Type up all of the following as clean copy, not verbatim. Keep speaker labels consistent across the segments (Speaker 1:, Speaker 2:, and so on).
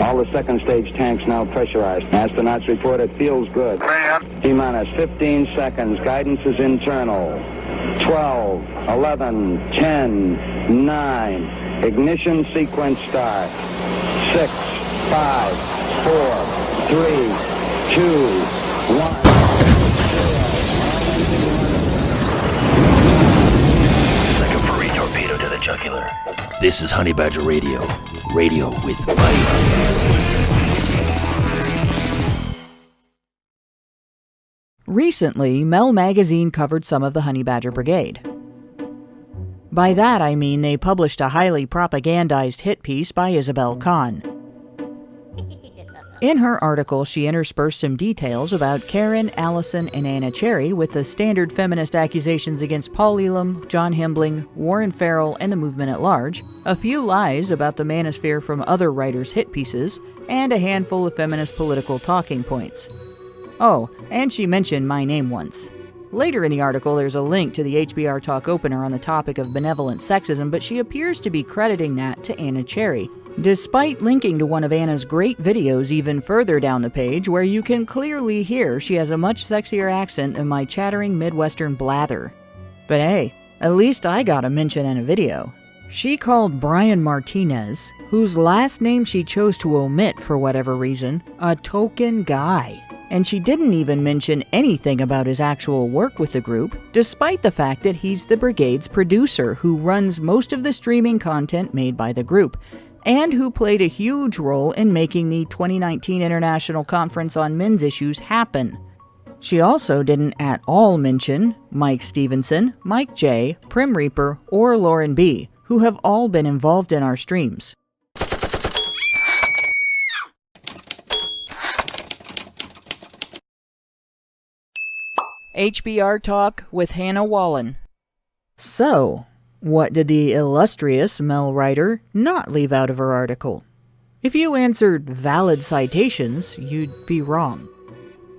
Speaker 1: All the second stage tanks now pressurized. Astronauts report it feels good. T-minus 15 seconds. Guidance is internal. 12, 11, 10, 9. Ignition sequence start. 6, 5, 4, 3, 2, 1.
Speaker 2: Like a furry torpedo to the jugular. This is Honey Badger Radio. Radio with bite.
Speaker 3: Recently, Mel magazine covered some of the Honey Badger Brigade. By that I mean they published a highly propagandized hit piece by Isabel Kahn. In her article, she interspersed some details about Karen, Allison, and Anna Cherry with the standard feminist accusations against Paul Elam, John Hembling, Warren Farrell, and the movement at large, a few lies about the manosphere from other writers' hit pieces, and a handful of feminist political talking points. Oh, and she mentioned my name once. Later in the article, there's a link to the HBR Talk opener on the topic of benevolent sexism, but she appears to be crediting that to Anna Cherry, despite linking to one of Anna's great videos even further down the page, where you can clearly hear she has a much sexier accent than my chattering Midwestern blather. But hey, at least I got a mention in a video. She called Brian Martinez, whose last name she chose to omit for whatever reason, a token guy. And she didn't even mention anything about his actual work with the group, despite the fact that he's the brigade's producer who runs most of the streaming content made by the group, and who played a huge role in making the 2019 International Conference on Men's Issues happen. She also didn't at all mention Mike Stevenson, Mike J., Prim Reaper, or Lauren B., who have all been involved in our streams. HBR Talk with Hannah Wallen. So, what did the illustrious Mel writer not leave out of her article? If you answered valid citations, you'd be wrong.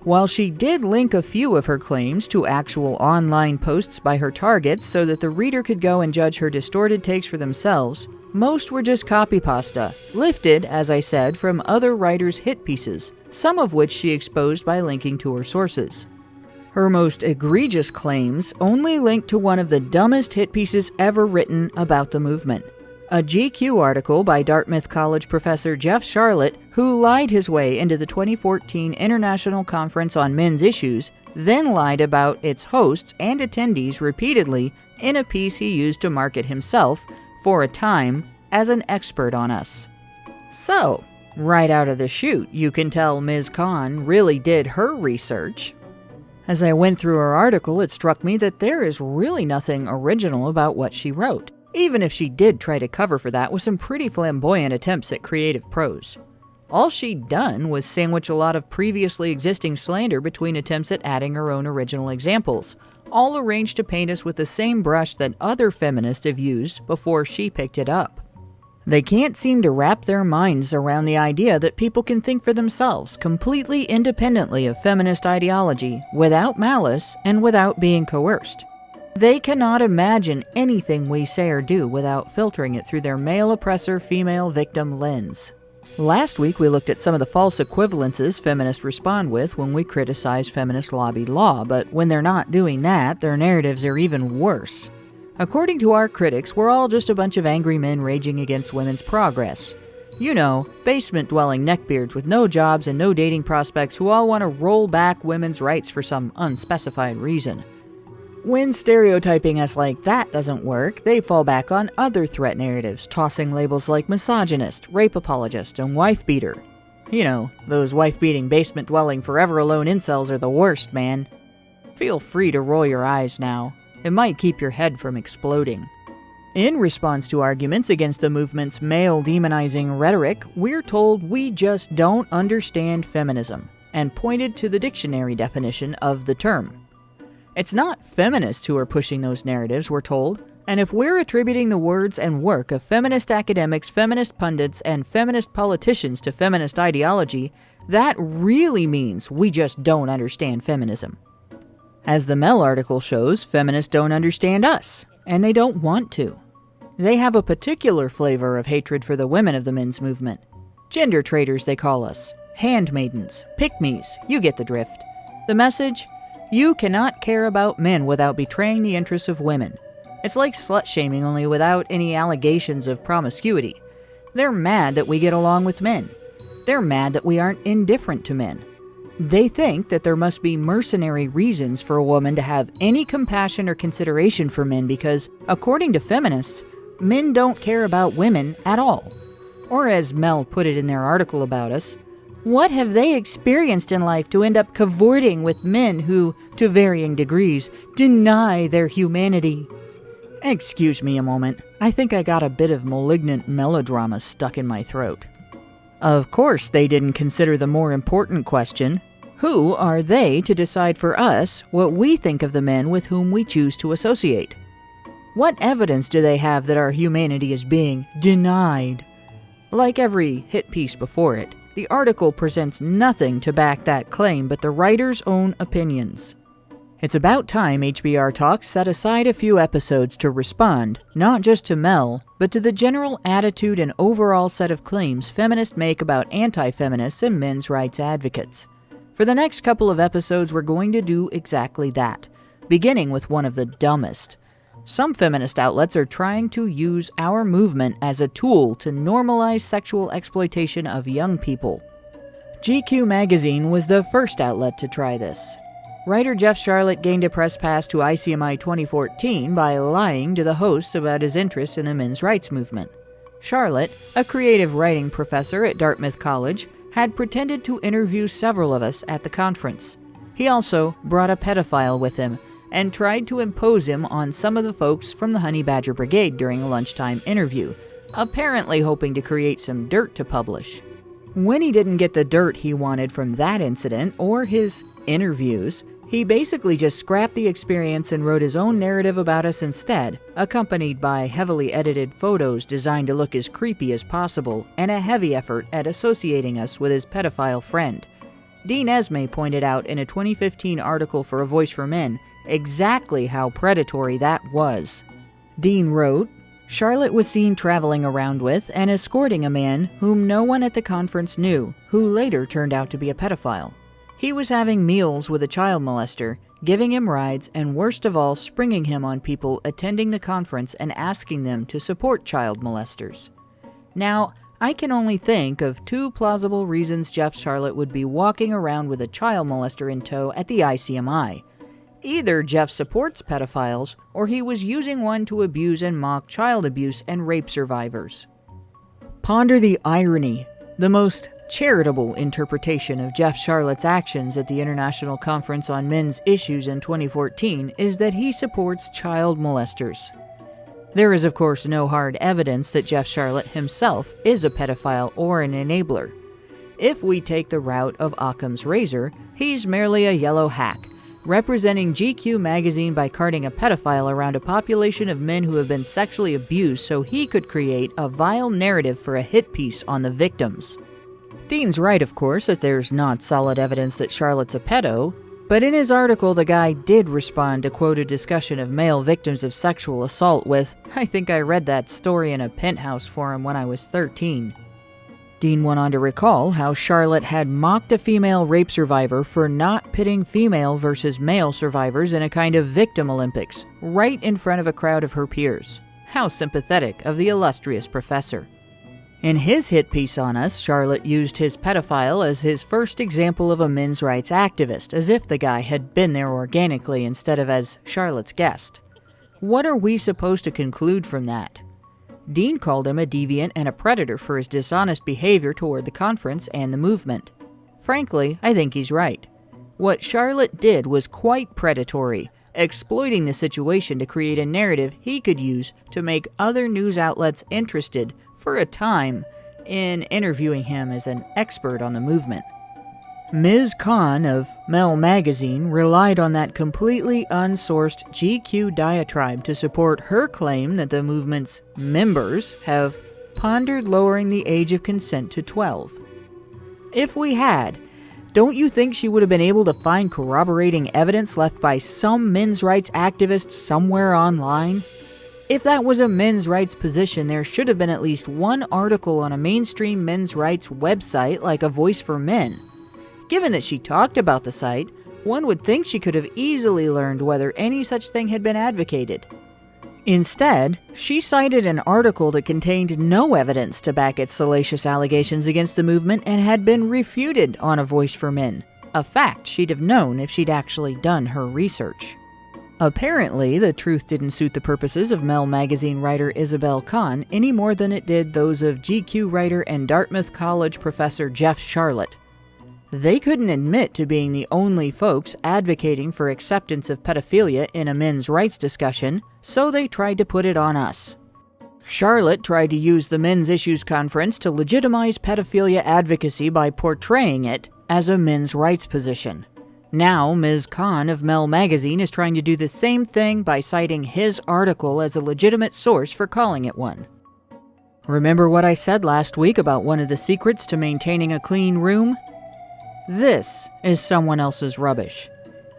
Speaker 3: While she did link a few of her claims to actual online posts by her targets so that the reader could go and judge her distorted takes for themselves, most were just copy pasta, lifted, as I said, from other writers' hit pieces, some of which she exposed by linking to her sources. Her most egregious claims only link to one of the dumbest hit pieces ever written about the movement. A GQ article by Dartmouth College professor Jeff Charlotte, who lied his way into the 2014 International Conference on Men's Issues, then lied about its hosts and attendees repeatedly in a piece he used to market himself, for a time, as an expert on us. So, right out of the chute, you can tell Ms. Kahn really did her research. As I went through her article, it struck me that there is really nothing original about what she wrote, even if she did try to cover for that with some pretty flamboyant attempts at creative prose. All she'd done was sandwich a lot of previously existing slander between attempts at adding her own original examples, all arranged to paint us with the same brush that other feminists have used before she picked it up. They can't seem to wrap their minds around the idea that people can think for themselves, completely independently of feminist ideology, without malice and without being coerced. They cannot imagine anything we say or do without filtering it through their male oppressor, female victim lens. Last week we looked at some of the false equivalences feminists respond with when we criticize feminist lobbied law, but when they're not doing that, their narratives are even worse. According to our critics, we're all just a bunch of angry men raging against women's progress. You know, basement-dwelling neckbeards with no jobs and no dating prospects who all want to roll back women's rights for some unspecified reason. When stereotyping us like that doesn't work, they fall back on other threat narratives, tossing labels like misogynist, rape apologist, and wife-beater. You know, those wife-beating, basement-dwelling, forever-alone incels are the worst, man. Feel free to roll your eyes now. It might keep your head from exploding. In response to arguments against the movement's male-demonizing rhetoric, we're told we just don't understand feminism, and pointed to the dictionary definition of the term. It's not feminists who are pushing those narratives, we're told, and if we're attributing the words and work of feminist academics, feminist pundits, and feminist politicians to feminist ideology, that really means we just don't understand feminism. As the Mel article shows, feminists don't understand us, and they don't want to. They have a particular flavor of hatred for the women of the men's movement. Gender traitors, they call us. Handmaidens, pick-me's, you get the drift. The message? You cannot care about men without betraying the interests of women. It's like slut-shaming, only without any allegations of promiscuity. They're mad that we get along with men. They're mad that we aren't indifferent to men. They think that there must be mercenary reasons for a woman to have any compassion or consideration for men because, according to feminists, men don't care about women at all. Or as Mel put it in their article about us, what have they experienced in life to end up cavorting with men who, to varying degrees, deny their humanity? Excuse me a moment. I think I got a bit of malignant melodrama stuck in my throat. Of course, they didn't consider the more important question. Who are they to decide for us what we think of the men with whom we choose to associate? What evidence do they have that our humanity is being denied? Like every hit piece before it, the article presents nothing to back that claim but the writer's own opinions. It's about time HBR Talk set aside a few episodes to respond, not just to Mel, but to the general attitude and overall set of claims feminists make about anti-feminists and men's rights advocates. For the next couple of episodes, we're going to do exactly that, beginning with one of the dumbest. Some feminist outlets are trying to use our movement as a tool to normalize sexual exploitation of young people. GQ magazine was the first outlet to try this. Writer Jeff Sharlet gained a press pass to ICMI 2014 by lying to the hosts about his interest in the men's rights movement. Sharlet, a creative writing professor at Dartmouth College, had pretended to interview several of us at the conference. He also brought a pedophile with him and tried to impose him on some of the folks from the Honey Badger Brigade during a lunchtime interview, apparently hoping to create some dirt to publish. When he didn't get the dirt he wanted from that incident or his interviews, he basically just scrapped the experience and wrote his own narrative about us instead, accompanied by heavily edited photos designed to look as creepy as possible and a heavy effort at associating us with his pedophile friend. Dean Esme pointed out in a 2015 article for A Voice for Men exactly how predatory that was. Dean wrote, Sharlet was seen traveling around with and escorting a man whom no one at the conference knew, who later turned out to be a pedophile. He was having meals with a child molester, giving him rides, and worst of all, springing him on people attending the conference and asking them to support child molesters. Now, I can only think of two plausible reasons Jeff Sharlet would be walking around with a child molester in tow at the ICMI. Either Jeff supports pedophiles, or he was using one to abuse and mock child abuse and rape survivors. Ponder the irony. The most charitable interpretation of Jeff Sharlet's actions at the International Conference on Men's Issues in 2014 is that he supports child molesters. There is, of course, no hard evidence that Jeff Sharlet himself is a pedophile or an enabler. If we take the route of Occam's razor, he's merely a yellow hack, representing GQ magazine by carting a pedophile around a population of men who have been sexually abused so he could create a vile narrative for a hit piece on the victims. Dean's right, of course, that there's not solid evidence that Sharlet's a pedo, but in his article the guy did respond to quoted discussion of male victims of sexual assault with, I think I read that story in a Penthouse forum when I was 13. Dean went on to recall how Sharlet had mocked a female rape survivor for not pitting female versus male survivors in a kind of victim Olympics, right in front of a crowd of her peers. How sympathetic of the illustrious professor. In his hit piece on us, Sharlet used his pedophile as his first example of a men's rights activist, as if the guy had been there organically instead of as Sharlet's guest. What are we supposed to conclude from that? Dean called him a deviant and a predator for his dishonest behavior toward the conference and the movement. Frankly, I think he's right. What Sharlet did was quite predatory, exploiting the situation to create a narrative he could use to make other news outlets interested for a time in interviewing him as an expert on the movement. Ms. Khan of Mel magazine relied on that completely unsourced GQ diatribe to support her claim that the movement's members have pondered lowering the age of consent to 12. If we had, don't you think she would have been able to find corroborating evidence left by some men's rights activist somewhere online? If that was a men's rights position, there should have been at least one article on a mainstream men's rights website like A Voice for Men. Given that she talked about the site, one would think she could have easily learned whether any such thing had been advocated. Instead, she cited an article that contained no evidence to back its salacious allegations against the movement and had been refuted on A Voice for Men, a fact she'd have known if she'd actually done her research. Apparently, the truth didn't suit the purposes of Mel magazine writer Isabel Kahn any more than it did those of GQ writer and Dartmouth College professor Jeff Charlotte. They couldn't admit to being the only folks advocating for acceptance of pedophilia in a men's rights discussion, so they tried to put it on us. Charlotte tried to use the Men's Issues Conference to legitimize pedophilia advocacy by portraying it as a men's rights position. Now, Ms. Kahn of Mel magazine is trying to do the same thing by citing his article as a legitimate source for calling it one. Remember what I said last week about one of the secrets to maintaining a clean room? This is someone else's rubbish.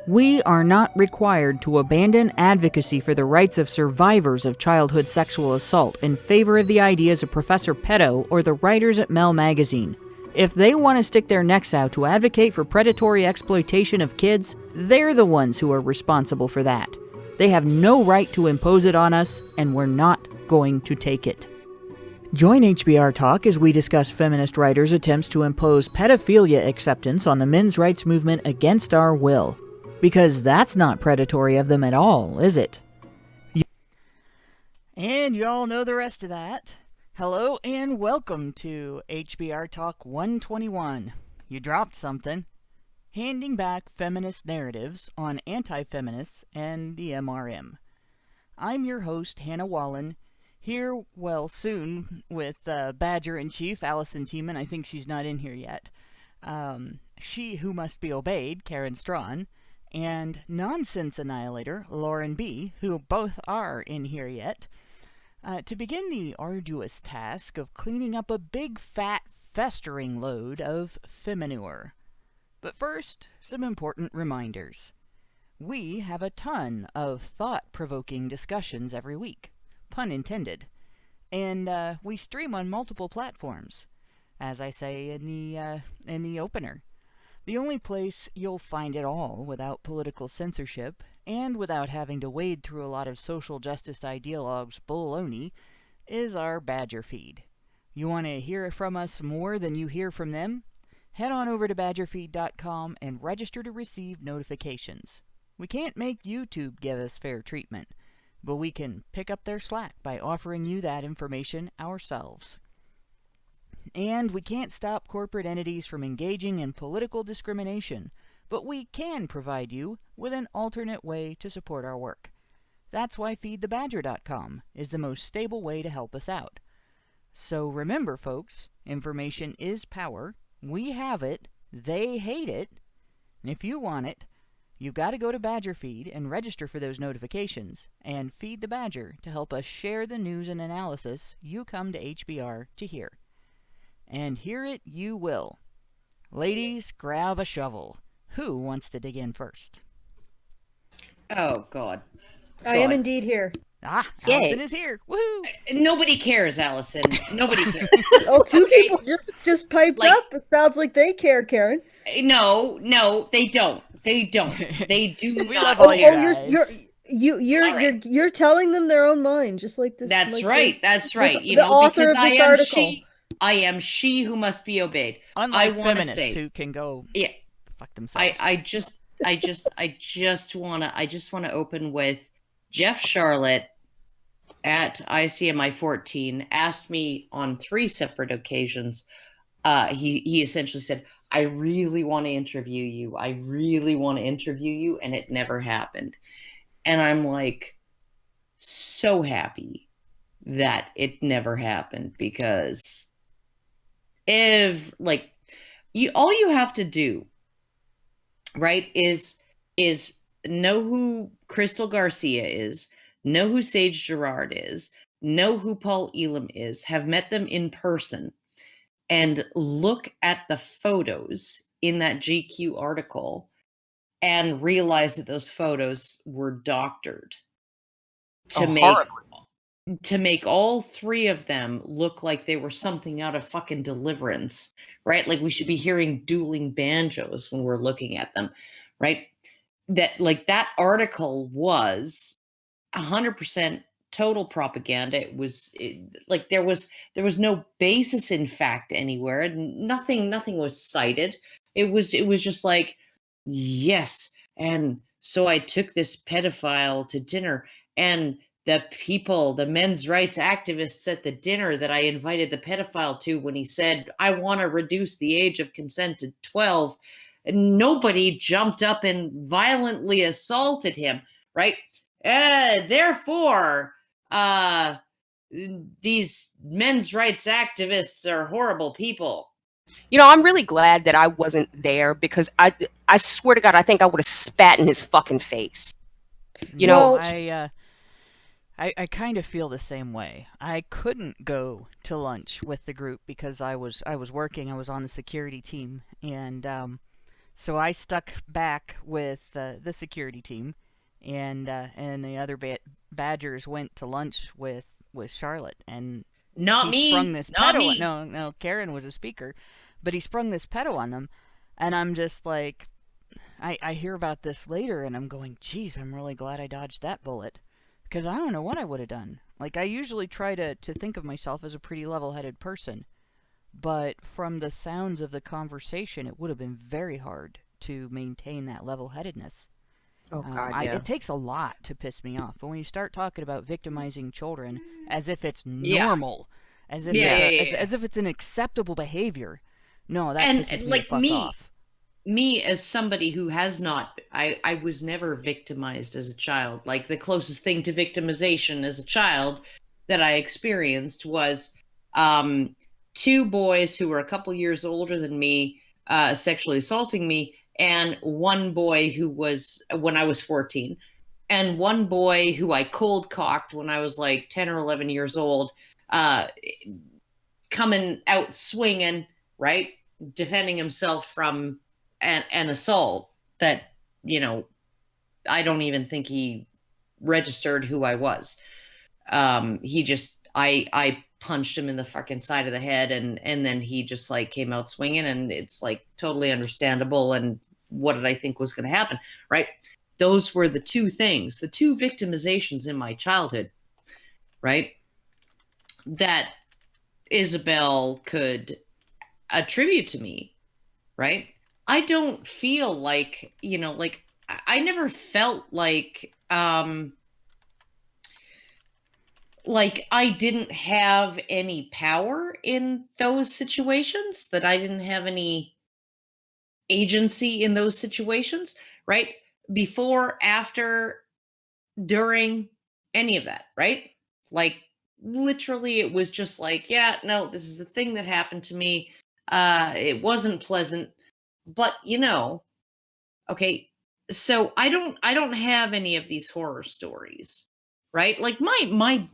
Speaker 3: We are not required to abandon advocacy for the rights of survivors of childhood sexual assault in favor of the ideas of Professor Pedo or the writers at Mel magazine. If they want to stick their necks out to advocate for predatory exploitation of kids, they're the ones who are responsible for that. They have no right to impose it on us, and we're not going to take it. Join HBR Talk as we discuss feminist writers' attempts to impose pedophilia acceptance on the men's rights movement against our will. Because that's not predatory of them at all, is it? And you all know the rest of that. Hello and welcome to HBR Talk 121. You dropped something. Handing back feminist narratives on antifeminists and the MRM. I'm your host, Hannah Wallen. Here, soon, with Badger-in-Chief, Allison Tiemann. I think she's not in here yet. She Who Must Be Obeyed, Karen Strawn. And Nonsense Annihilator, Lauren B., who both are in here yet. To begin the arduous task of cleaning up a big, fat, festering load of feminure. But first, some important reminders. We have a ton of thought-provoking discussions every week. Pun intended. And we stream on multiple platforms, as I say in the opener. The only place you'll find it all without political censorship and without having to wade through a lot of social justice ideologues' baloney is our Badger feed. You want to hear from us more than you hear from them? Head on over to badgerfeed.com and register to receive notifications. We can't make YouTube give us fair treatment, but we can pick up their slack by offering you that information ourselves. And we can't stop corporate entities from engaging in political discrimination, but we can provide you with an alternate way to support our work. That's why feedthebadger.com is the most stable way to help us out. So remember, folks, information is power. We have it. They hate it. And if you want it, you've got to go to Badger Feed and register for those notifications, and feed the Badger to help us share the news and analysis you come to HBR to hear. And hear it you will. Ladies, grab a shovel. Who wants to dig in first?
Speaker 4: Oh, God.
Speaker 5: I am indeed here.
Speaker 3: Allison is here. Woohoo!
Speaker 4: Nobody cares, Allison. Nobody cares.
Speaker 5: Oh, two people just piped up. It sounds like they care, Karen.
Speaker 4: No, they don't. They do not.
Speaker 5: You're telling them their own mind, just like this.
Speaker 4: That's
Speaker 5: like
Speaker 4: right. That's right.
Speaker 5: The author of this article.
Speaker 4: I am she who must be obeyed.
Speaker 3: Unlike feminists who can go fuck themselves.
Speaker 4: I just want to open with Jeff Charlotte at ICMI 14 asked me on 3 separate occasions. He essentially said, I really want to interview you. And it never happened. And I'm like, so happy that it never happened, because all you have to do, right, is know who Crystal Garcia is, know who Sage Gerard is, know who Paul Elam is, have met them in person, and look at the photos in that GQ article and realize that those photos were doctored to make to make all three of them look like they were something out of fucking Deliverance, right? Like we should be hearing dueling banjos when we're looking at them, right? That article was 100% total propaganda. There was no basis in fact anywhere, and nothing was cited. It was just like, yes, and so I took this pedophile to dinner, and the men's rights activists at the dinner that I invited the pedophile to, when he said, I want to reduce the age of consent to 12, nobody jumped up and violently assaulted him, right? Therefore, these men's rights activists are horrible people.
Speaker 6: You know, I'm really glad that I wasn't there, because I swear to God, I think I would have spat in his fucking face. You know,
Speaker 3: I kind of feel the same way. I couldn't go to lunch with the group because I was working. I was on the security team, and so I stuck back with the security team, and the other badgers went to lunch with Charlotte, and
Speaker 4: Not me.
Speaker 3: Sprung this
Speaker 4: Not
Speaker 3: pedo.
Speaker 4: me.
Speaker 3: No, Karen was a speaker, but he sprung this pedo on them, and I'm just like, I hear about this later, and I'm going, geez, I'm really glad I dodged that bullet. Because I don't know what I would have done. Like, I usually try to think of myself as a pretty level-headed person. But from the sounds of the conversation, it would have been very hard to maintain that level-headedness.
Speaker 6: oh God, yeah.
Speaker 3: It takes a lot to piss me off. But when you start talking about victimizing children as if it's
Speaker 4: Yeah.
Speaker 3: normal, as if as if it's an acceptable behavior, no, that pisses me the fuck off.
Speaker 4: Me, as somebody who has not, I was never victimized as a child. Like, the closest thing to victimization as a child that I experienced was two boys who were a couple years older than me sexually assaulting me, and one boy who was, when I was 14, and one boy who I cold cocked when I was like 10 or 11 years old, coming out swinging, right? Defending himself from an assault that, you know, I don't even think he registered who I was. He just, I punched him in the fucking side of the head, and then he just like came out swinging, and it's like totally understandable. And what did I think was going to happen, right? Those were the two things, the two victimizations in my childhood, right, that Isabel could attribute to me, right? I don't feel like, you know, like I never felt like I didn't have any power in those situations, that I didn't have any agency in those situations, right? Before, after, during, any of that, right? Like, literally, it was just like, yeah, no, this is the thing that happened to me. It wasn't pleasant. But, you know, okay, so I don't have any of these horror stories, right? Like, my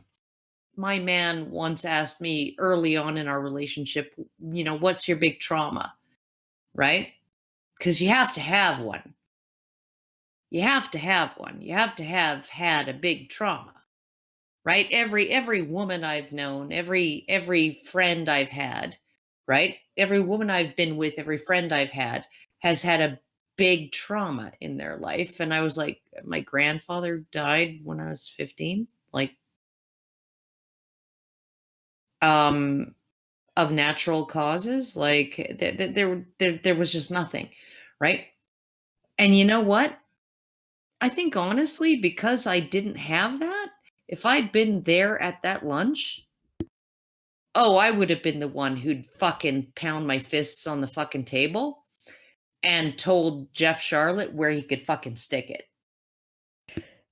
Speaker 4: man once asked me early on in our relationship, you know, what's your big trauma, right? Because you have to have one. You have to have one. You have to have had a big trauma, right? Every woman I've known, every friend I've had, right? Every woman I've been with, every friend I've had has had a big trauma in their life. And I was like, my grandfather died when I was 15, like, of natural causes. Like, there was just nothing, right? And you know what? I think honestly, because I didn't have that, if I'd been there at that lunch, oh, I would have been the one who'd fucking pound my fists on the fucking table and told Jeff Charlotte where he could fucking stick it.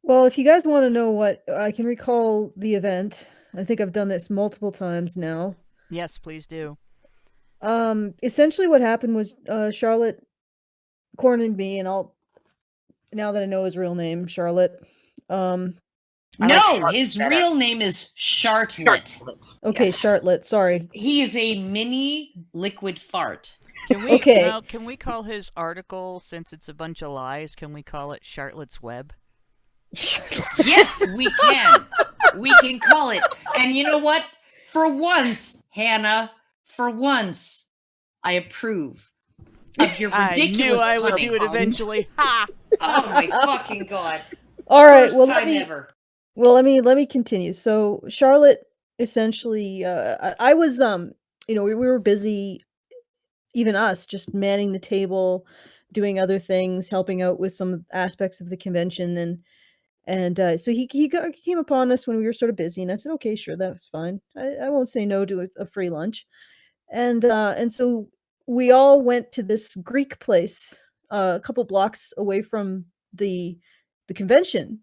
Speaker 5: Well, if you guys want to know what, I can recall the event. I think I've done this multiple times now.
Speaker 3: Yes, please do.
Speaker 5: Essentially what happened was Charlotte cornered me, and now that I know his real name, Charlotte.
Speaker 4: No, his real name is Chartlet.
Speaker 5: Okay, yes. Chartlet, sorry.
Speaker 4: He is a mini liquid fart.
Speaker 3: Can we call his article, since it's a bunch of lies, can we call it Chartlet's Web?
Speaker 4: Yes, we can. We can call it. And you know what? For once, Hannah, for once, I approve of your
Speaker 3: I
Speaker 4: ridiculous
Speaker 3: knew I would
Speaker 4: punning.
Speaker 3: do it eventually. Ha!
Speaker 4: Oh my fucking god.
Speaker 5: All right,
Speaker 4: First
Speaker 5: well
Speaker 4: time ever.
Speaker 5: let me continue. So Charlotte essentially, I was we were busy, even us, just manning the table, doing other things, helping out with some aspects of the convention, and so he came upon us when we were sort of busy, and I said, okay, sure, that's fine. I won't say no to a free lunch, and so we all went to this Greek place, a couple blocks away from the convention,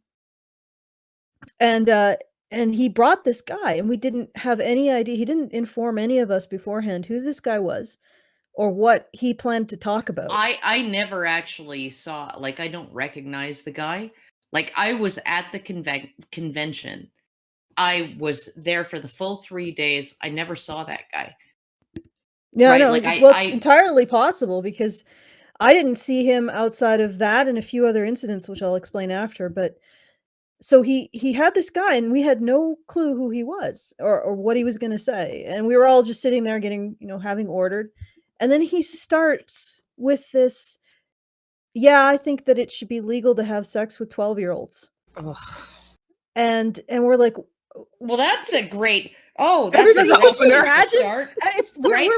Speaker 5: and he brought this guy, and we didn't have any idea. He didn't inform any of us beforehand who this guy was or what he planned to talk about.
Speaker 4: I never actually saw, like, I don't recognize the guy. Like, I was at the convention. I was there for the full 3 days. I never saw that guy.
Speaker 5: Yeah,
Speaker 4: Right?
Speaker 5: no,
Speaker 4: Like,
Speaker 5: well, it's
Speaker 4: I
Speaker 5: entirely possible because I didn't see him outside of that and a few other incidents, which I'll explain after. But so he had this guy, and we had no clue who he was or what he was going to say, and we were all just sitting there getting, having ordered, and then he starts with this. Yeah, I think that it should be legal to have sex with 12-year-olds,
Speaker 6: Ugh.
Speaker 5: and we're like,
Speaker 4: well, that's a great. Oh, that's
Speaker 5: everybody
Speaker 4: a great
Speaker 6: opener.
Speaker 4: place to
Speaker 5: imagine.
Speaker 4: start.
Speaker 5: It's we're,
Speaker 4: Right?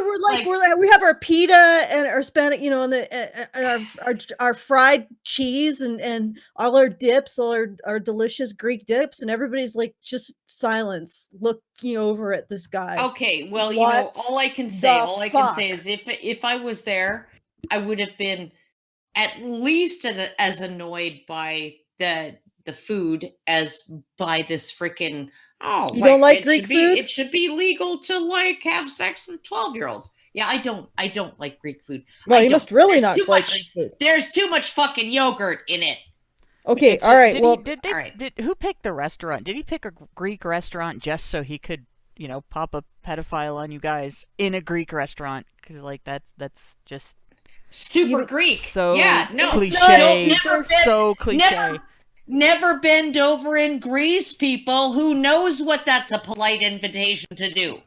Speaker 5: we're like we have our pita and our Hispanic, and the and our fried cheese and all our dips, all our delicious Greek dips, and everybody's like just silence, looking over at this guy.
Speaker 4: Okay, well,
Speaker 5: What
Speaker 4: all I can
Speaker 5: the
Speaker 4: say is
Speaker 5: fuck?
Speaker 4: if I was there, I would have been at least as annoyed by the food as by this freaking
Speaker 5: You don't like
Speaker 4: it
Speaker 5: Greek
Speaker 4: should be
Speaker 5: food?
Speaker 4: it should be legal to like have sex with 12-year-olds. Yeah, I don't like Greek food.
Speaker 5: Well,
Speaker 4: I
Speaker 5: you
Speaker 4: don't.
Speaker 5: must really
Speaker 4: There's
Speaker 5: not
Speaker 4: too
Speaker 5: like
Speaker 4: much.
Speaker 5: Greek food.
Speaker 4: There's too much fucking yogurt in it.
Speaker 5: Okay,
Speaker 3: It's
Speaker 5: all right.
Speaker 3: did
Speaker 5: Well,
Speaker 3: all right. Who picked the restaurant? Did he pick a Greek restaurant just so he could, pop a pedophile on you guys in a Greek restaurant? Because that's just
Speaker 4: Super Greek.
Speaker 3: so
Speaker 4: Yeah, no,
Speaker 3: cliche.
Speaker 4: never been,
Speaker 3: So cliche.
Speaker 4: never bend over in Greece, people. Who knows what that's a polite invitation to do?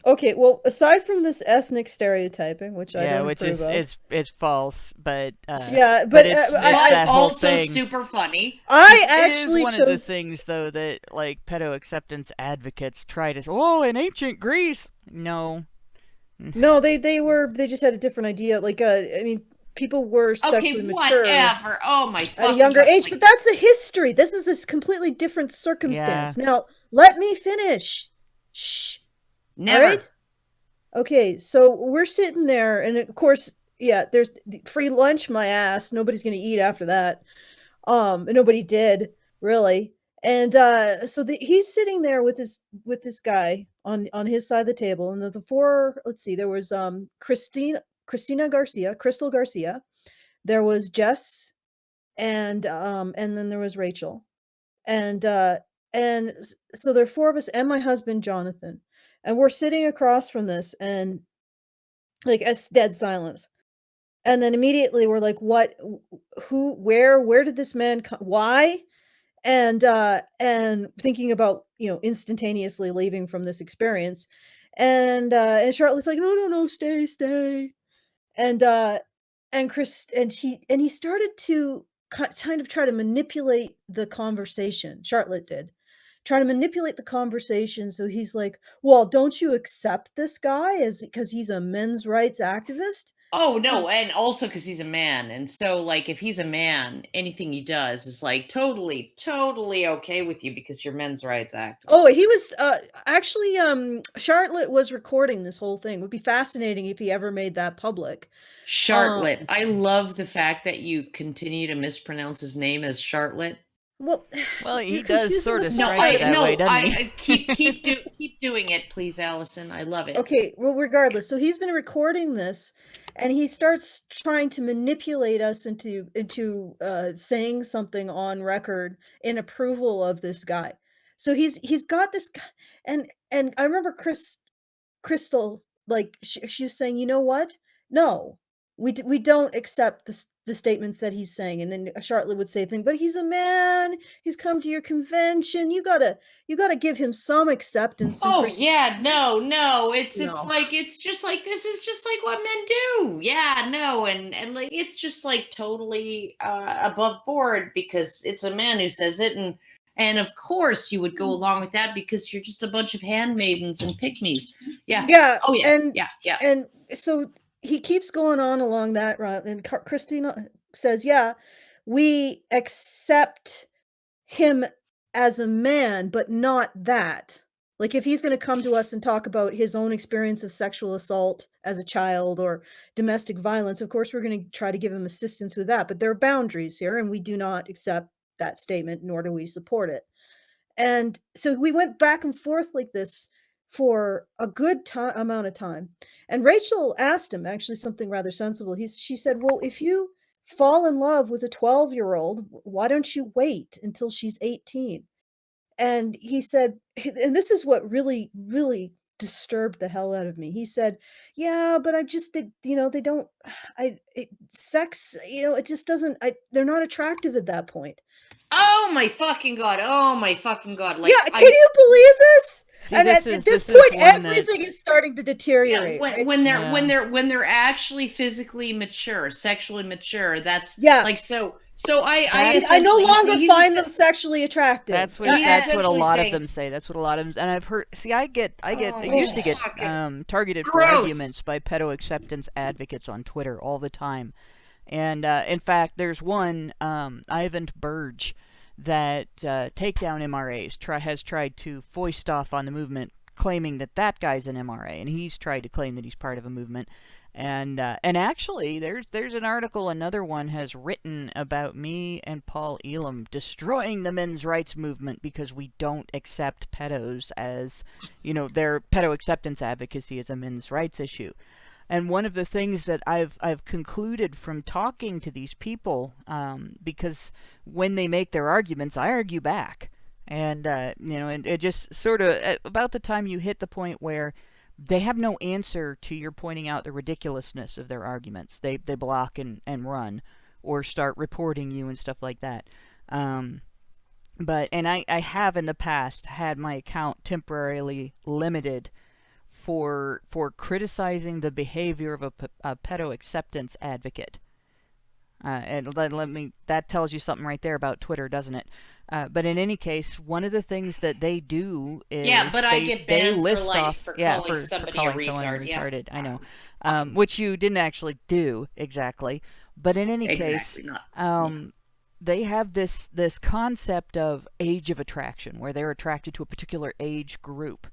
Speaker 5: okay. Well, aside from this ethnic stereotyping, which I
Speaker 3: Yeah,
Speaker 5: don't
Speaker 3: which
Speaker 5: approve of,
Speaker 3: is false, but
Speaker 5: yeah,
Speaker 3: but
Speaker 5: but
Speaker 3: it's
Speaker 5: I
Speaker 3: that whole
Speaker 4: also
Speaker 3: thing.
Speaker 4: super funny.
Speaker 5: I
Speaker 3: It is
Speaker 5: actually
Speaker 3: one of the
Speaker 5: chose.
Speaker 3: things though that like pedo acceptance advocates try to. Oh, in ancient Greece, no.
Speaker 5: No, they just had a different idea. Like, I mean, people were sexually
Speaker 4: Okay,
Speaker 5: mature
Speaker 4: whatever. Oh my
Speaker 5: at a
Speaker 4: fucking
Speaker 5: younger
Speaker 4: God,
Speaker 5: age,
Speaker 4: like,
Speaker 5: but that's a history. This is a completely different circumstance.
Speaker 3: Yeah.
Speaker 5: Now, let me finish. Shh.
Speaker 4: never.
Speaker 5: All right. Okay, so we're sitting there, and of course, yeah, there's free lunch. My ass. Nobody's gonna eat after that. And nobody did really. And so he's sitting there with this guy on his side of the table, and the four. Let's see, there was Christina Garcia, Crystal Garcia. There was Jess, and then there was Rachel, and so there are four of us and my husband Jonathan, and we're sitting across from this, and like it's dead silence. And then immediately we're like, what, who, where did this man come, why? And thinking about, instantaneously leaving from this experience. And Charlotte's like, no, stay. And Chris, and he started to kind of try to manipulate the conversation. Charlotte did try to manipulate the conversation. So he's like, well, don't you accept this guy as because he's a men's rights activist?
Speaker 4: Oh no, and also because he's a man, and so like if he's a man, anything he does is like totally okay with you because you're men's rights activist.
Speaker 5: Oh, he was actually Charlotte was recording this whole thing. It would be fascinating if he ever made that public.
Speaker 4: Charlotte. I love the fact that you continue to mispronounce his name as Charlotte.
Speaker 5: Well,
Speaker 3: he
Speaker 5: you're
Speaker 3: does
Speaker 5: confusing
Speaker 3: sort
Speaker 5: the
Speaker 3: of
Speaker 5: fuck
Speaker 3: strike
Speaker 5: out
Speaker 3: it
Speaker 5: of
Speaker 3: that
Speaker 5: me.
Speaker 3: way, doesn't he?
Speaker 4: I keep doing it, please, Allison. I love it.
Speaker 5: Okay, well, regardless, so he's been recording this, and he starts trying to manipulate us into saying something on record in approval of this guy. So he's got this guy, and I remember Crystal, like she was saying, you know what? No, we don't accept the statements that he's saying. And then Charlotte would say things, but he's a man. He's come to your convention. You gotta give him some acceptance.
Speaker 4: Oh yeah, no, it's
Speaker 5: No.
Speaker 4: like it's just like this is just like what men do. Yeah, no, and like it's just like totally above board because it's a man who says it, and of course you would go along with that because you're just a bunch of handmaidens and pygmies. Yeah.
Speaker 5: Yeah.
Speaker 4: Oh yeah.
Speaker 5: And
Speaker 4: yeah.
Speaker 5: and so he keeps going on along that route, and Christina says, "Yeah, we accept him as a man, but not that. Like, if he's gonna come to us and talk about his own experience of sexual assault as a child or domestic violence, of course, we're gonna try to give him assistance with that, but there are boundaries here, and we do not accept that statement, nor do we support it." And so we went back and forth like this for a good amount of time. And Rachel asked him actually something rather sensible. She said, "Well, if you fall in love with a 12-year-old, why don't you wait until she's 18?" And he said, and this is what really, really disturbed the hell out of me. He said, "Yeah, but they don't, sex, it just doesn't, they're not attractive at that point."
Speaker 4: Oh my fucking god! Oh my fucking god! Like,
Speaker 5: Yeah, can you believe this?
Speaker 3: See,
Speaker 5: And
Speaker 3: this
Speaker 5: at
Speaker 3: is
Speaker 5: this
Speaker 3: one
Speaker 5: point,
Speaker 3: that-
Speaker 5: everything is starting to deteriorate.
Speaker 4: when,
Speaker 5: right?
Speaker 4: when they're
Speaker 3: Yeah.
Speaker 4: when they're actually physically mature, sexually mature, that's
Speaker 5: Yeah.
Speaker 4: like so
Speaker 5: I no
Speaker 4: essentially-
Speaker 5: longer
Speaker 4: he's
Speaker 5: find
Speaker 4: essen-
Speaker 5: them sexually attractive.
Speaker 3: That's what
Speaker 4: He's
Speaker 3: that's what a
Speaker 4: essentially
Speaker 3: lot
Speaker 4: saying-
Speaker 3: of them say. That's what a lot of them. And I've heard. See, I
Speaker 4: Oh,
Speaker 3: used to get
Speaker 4: fucking
Speaker 3: targeted for
Speaker 4: gross.
Speaker 3: arguments by pedo acceptance advocates on Twitter all the time. And in fact, there's one Ivan Burge that Takedown MRAs has tried to foist off on the movement, claiming that that guy's an MRA, and he's tried to claim that he's part of a movement. And actually, there's an article another one has written about me and Paul Elam destroying the men's rights movement because we don't accept pedos as, their pedo acceptance advocacy is a men's rights issue. And one of the things that I've concluded from talking to these people, because when they make their arguments, I argue back, and and it just sort of about the time you hit the point where they have no answer to your pointing out the ridiculousness of their arguments, they block and run, or start reporting you and stuff like that. But I have in the past had my account temporarily limited for criticizing the behavior of a pedo acceptance advocate. And that tells you something right there about Twitter, doesn't it? But in any case, one of the things that they do is
Speaker 4: I get banned for life for calling somebody a retard.
Speaker 3: retarded. I know, which you didn't actually do exactly. But in any case, they have this concept of age of attraction, where they're attracted to a particular age group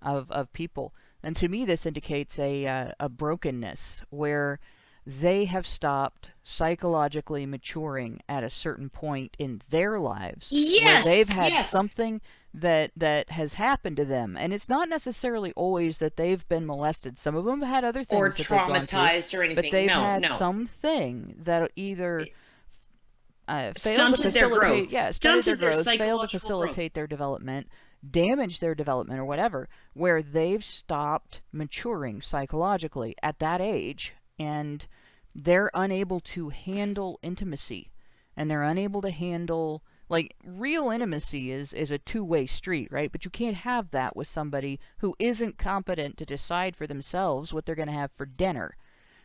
Speaker 3: of people. And to me, this indicates a brokenness where they have stopped psychologically maturing at a certain point in their lives.
Speaker 4: Yes,
Speaker 3: where they've had
Speaker 4: yes.
Speaker 3: something that has happened to them. And it's not necessarily always that they've been molested. Some of them had other things
Speaker 4: or
Speaker 3: that they've gone through,
Speaker 4: traumatized or anything.
Speaker 3: but they've
Speaker 4: no,
Speaker 3: had
Speaker 4: no.
Speaker 3: something that either failed to
Speaker 4: Stunted their growth.
Speaker 3: facilitate, yeah, stunted their growth, failed to
Speaker 4: psychological
Speaker 3: facilitate their development, damage their development or whatever, where they've stopped maturing psychologically at that age, and they're unable to handle intimacy, and they're unable to handle, like, real intimacy is a two-way street, right? But you can't have that with somebody who isn't competent to decide for themselves what they're going to have for dinner.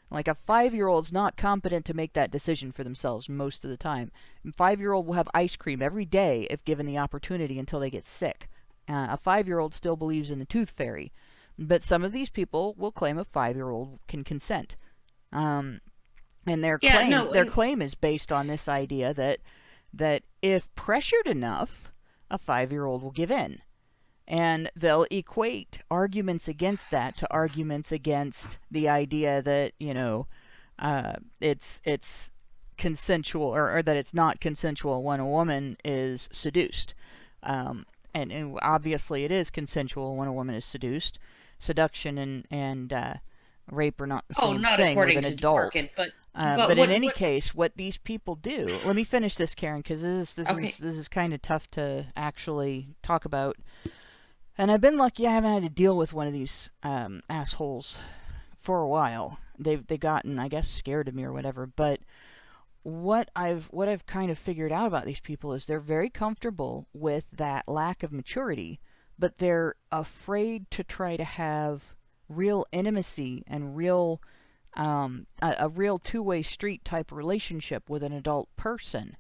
Speaker 3: Like, a 5-year-old's not competent to make that decision for themselves most of the time. A 5-year-old will have ice cream every day if given the opportunity until they get sick. A 5-year-old still believes in the tooth fairy. But some of these people will claim a 5-year-old can consent. And their claim is based on this idea that if pressured enough, a 5-year-old will give in. And they'll equate arguments against that to arguments against the idea that, it's consensual, or that it's not consensual when a woman is seduced. And obviously it is consensual when a woman is seduced. Seduction and rape are not the same thing with an adult. But in any case, what these people do... Let me finish this, Karen, because this is kind of tough to actually talk about. And I've been lucky I haven't had to deal with one of these assholes for a while. They've gotten, I guess, scared of me or whatever. But what I've kind of figured out about these people is they're very comfortable with that lack of maturity, but they're afraid to try to have real intimacy and real a real two-way street type relationship with an adult person.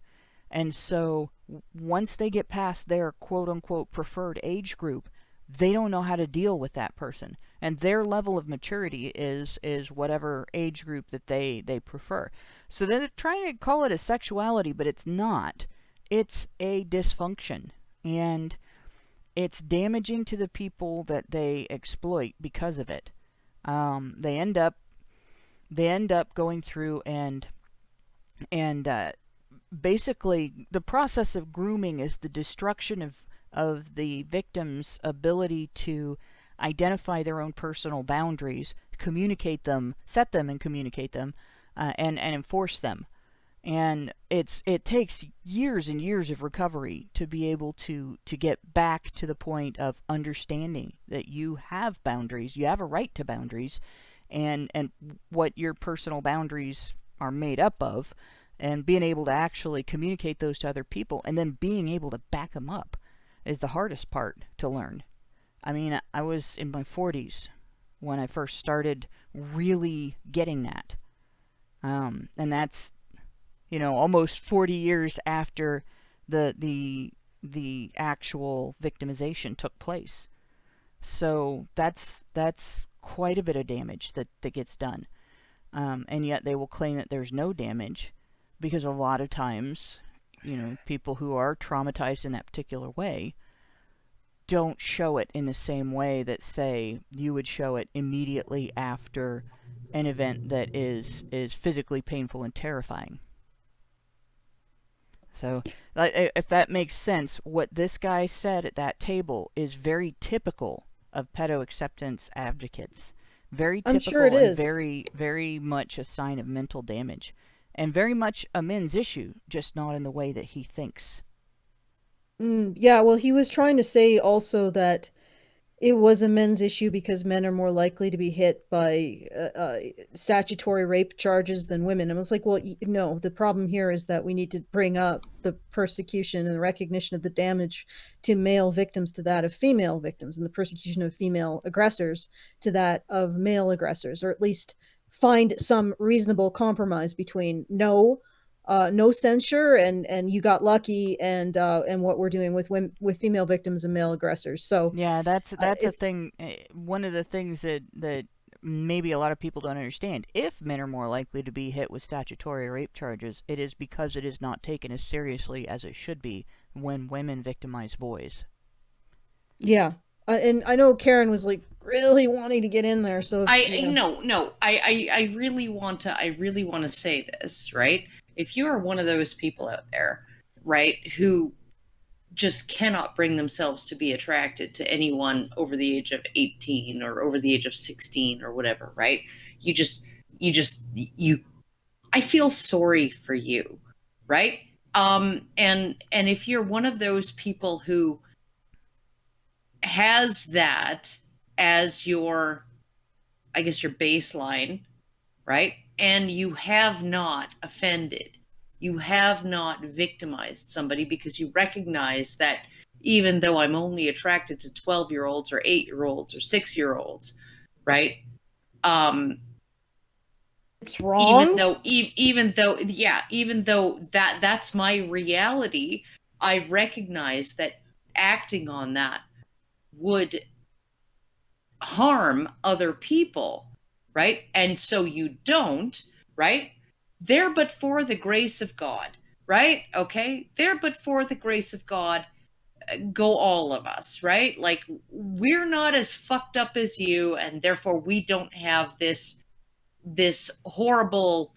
Speaker 3: And so once they get past their quote-unquote preferred age group, they don't know how to deal with that person. And their level of maturity is whatever age group that they prefer. So they're trying to call it a sexuality, but it's not. It's a dysfunction. And it's damaging to the people that they exploit because of it. They end up going through and basically the process of grooming is the destruction of the victim's ability to identify their own personal boundaries, communicate them, set them and communicate them, and enforce them. And it takes years and years of recovery to be able to get back to the point of understanding that you have boundaries, you have a right to boundaries, and what your personal boundaries are made up of, and being able to actually communicate those to other people, and then being able to back them up is the hardest part to learn. I mean, I was in my 40s when I first started really getting that. And that's, almost 40 years after the actual victimization took place. So that's quite a bit of damage that gets done. And yet they will claim that there's no damage, because a lot of times, people who are traumatized in that particular way don't show it in the same way that, say, you would show it immediately after an event that is physically painful and terrifying. So, if that makes sense, what this guy said at that table is very typical of pedo acceptance advocates. Very typical. I'm sure it is. And very, very much a sign of mental damage. And very much a men's issue, just not in the way that he thinks.
Speaker 5: Yeah, well, he was trying to say also that it was a men's issue because men are more likely to be hit by statutory rape charges than women. And I was like, well, no, the problem here is that we need to bring up the persecution and the recognition of the damage to male victims to that of female victims, and the persecution of female aggressors to that of male aggressors, or at least find some reasonable compromise between no censure and you got lucky and what we're doing with female victims and male aggressors. So
Speaker 3: yeah, that's a thing. One of the things that maybe a lot of people don't understand: if men are more likely to be hit with statutory rape charges, it is because it is not taken as seriously as it should be when women victimize boys.
Speaker 5: Yeah. And I know Karen was like really wanting to get in there. So
Speaker 4: I really want to say this, right? If you are one of those people out there, right, who just cannot bring themselves to be attracted to anyone over the age of 18 or over the age of 16 or whatever, right? I feel sorry for you, right? And if you're one of those people who has that as your, I guess, your baseline, right? And you have not offended, you have not victimized somebody because you recognize that even though I'm only attracted to 12-year-olds or 8-year-olds or 6-year-olds, right?
Speaker 5: It's wrong.
Speaker 4: Even though that's my reality, I recognize that acting on that would harm other people, right? And so you don't, right? There but for the grace of God, right? Okay? There but for the grace of God go all of us, right? Like, we're not as fucked up as you, and therefore we don't have this horrible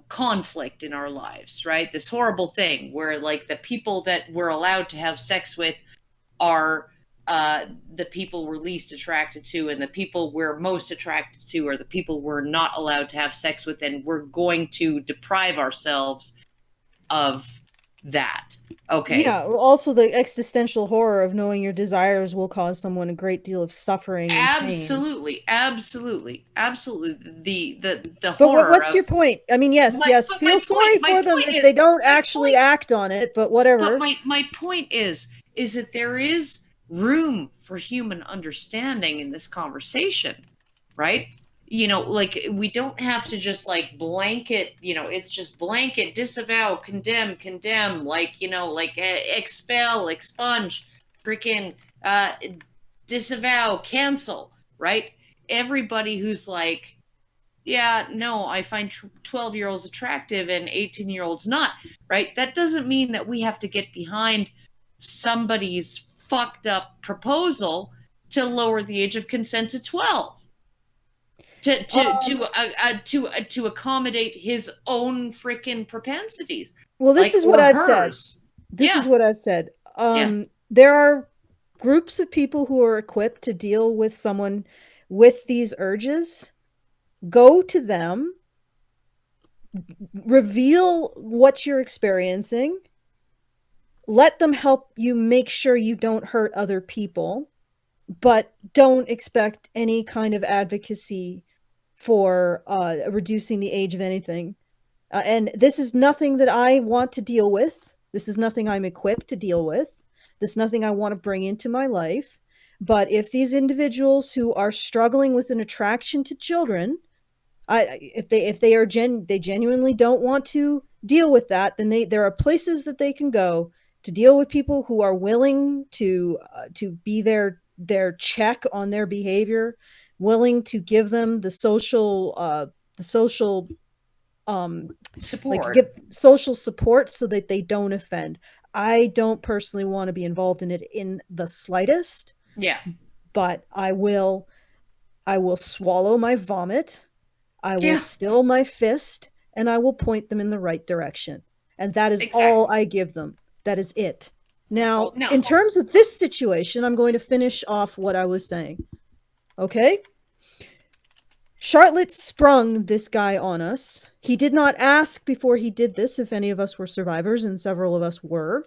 Speaker 4: conflict in our lives, right? This horrible thing where, like, the people that we're allowed to have sex with are the people we're least attracted to, and the people we're most attracted to are the people we're not allowed to have sex with, and we're going to deprive ourselves of that. Okay.
Speaker 5: Yeah, also the existential horror of knowing your desires will cause someone a great deal of suffering and pain.
Speaker 4: Absolutely. The
Speaker 5: But
Speaker 4: horror
Speaker 5: what's
Speaker 4: of
Speaker 5: your point? I mean, yes, feel sorry for them if they don't actually act on it, but whatever.
Speaker 4: But my point is that there is room for human understanding in this conversation, right? You know, like, we don't have to just like blanket, you know, it's just blanket disavow, condemn, like, you know, like expel, expunge, freaking disavow, cancel, right? Everybody who's like, yeah, no, I find 12-year-olds attractive and 18-year-olds not, right? That doesn't mean that we have to get behind somebody's fucked up proposal to lower the age of consent to 12. To accommodate his own freaking propensities.
Speaker 5: Well, this
Speaker 4: like,
Speaker 5: is what
Speaker 4: or
Speaker 5: I've said.
Speaker 4: hers.
Speaker 5: This
Speaker 4: Yeah.
Speaker 5: is what I've said.
Speaker 4: Yeah.
Speaker 5: There are groups of people who are equipped to deal with someone with these urges. Go to them, reveal what you're experiencing, let them help you make sure you don't hurt other people, but don't expect any kind of advocacy for reducing the age of anything. And this is nothing that I want to deal with. This is nothing I'm equipped to deal with. This is nothing I want to bring into my life. But if these individuals who are struggling with an attraction to children, if they genuinely don't want to deal with that, then there are places that they can go to deal with people who are willing to be their check on their behavior, willing to give them the social
Speaker 4: Support.
Speaker 5: like give social support so that they don't offend. I don't personally want to be involved in it in the slightest.
Speaker 4: Yeah.
Speaker 5: But I will swallow my vomit. I will still my fist, and I will point them in the right direction. And that is all I give them. That is it. Now, in terms of this situation, I'm going to finish off what I was saying. Okay? Charlotte sprung this guy on us. He did not ask before he did this if any of us were survivors, and several of us were.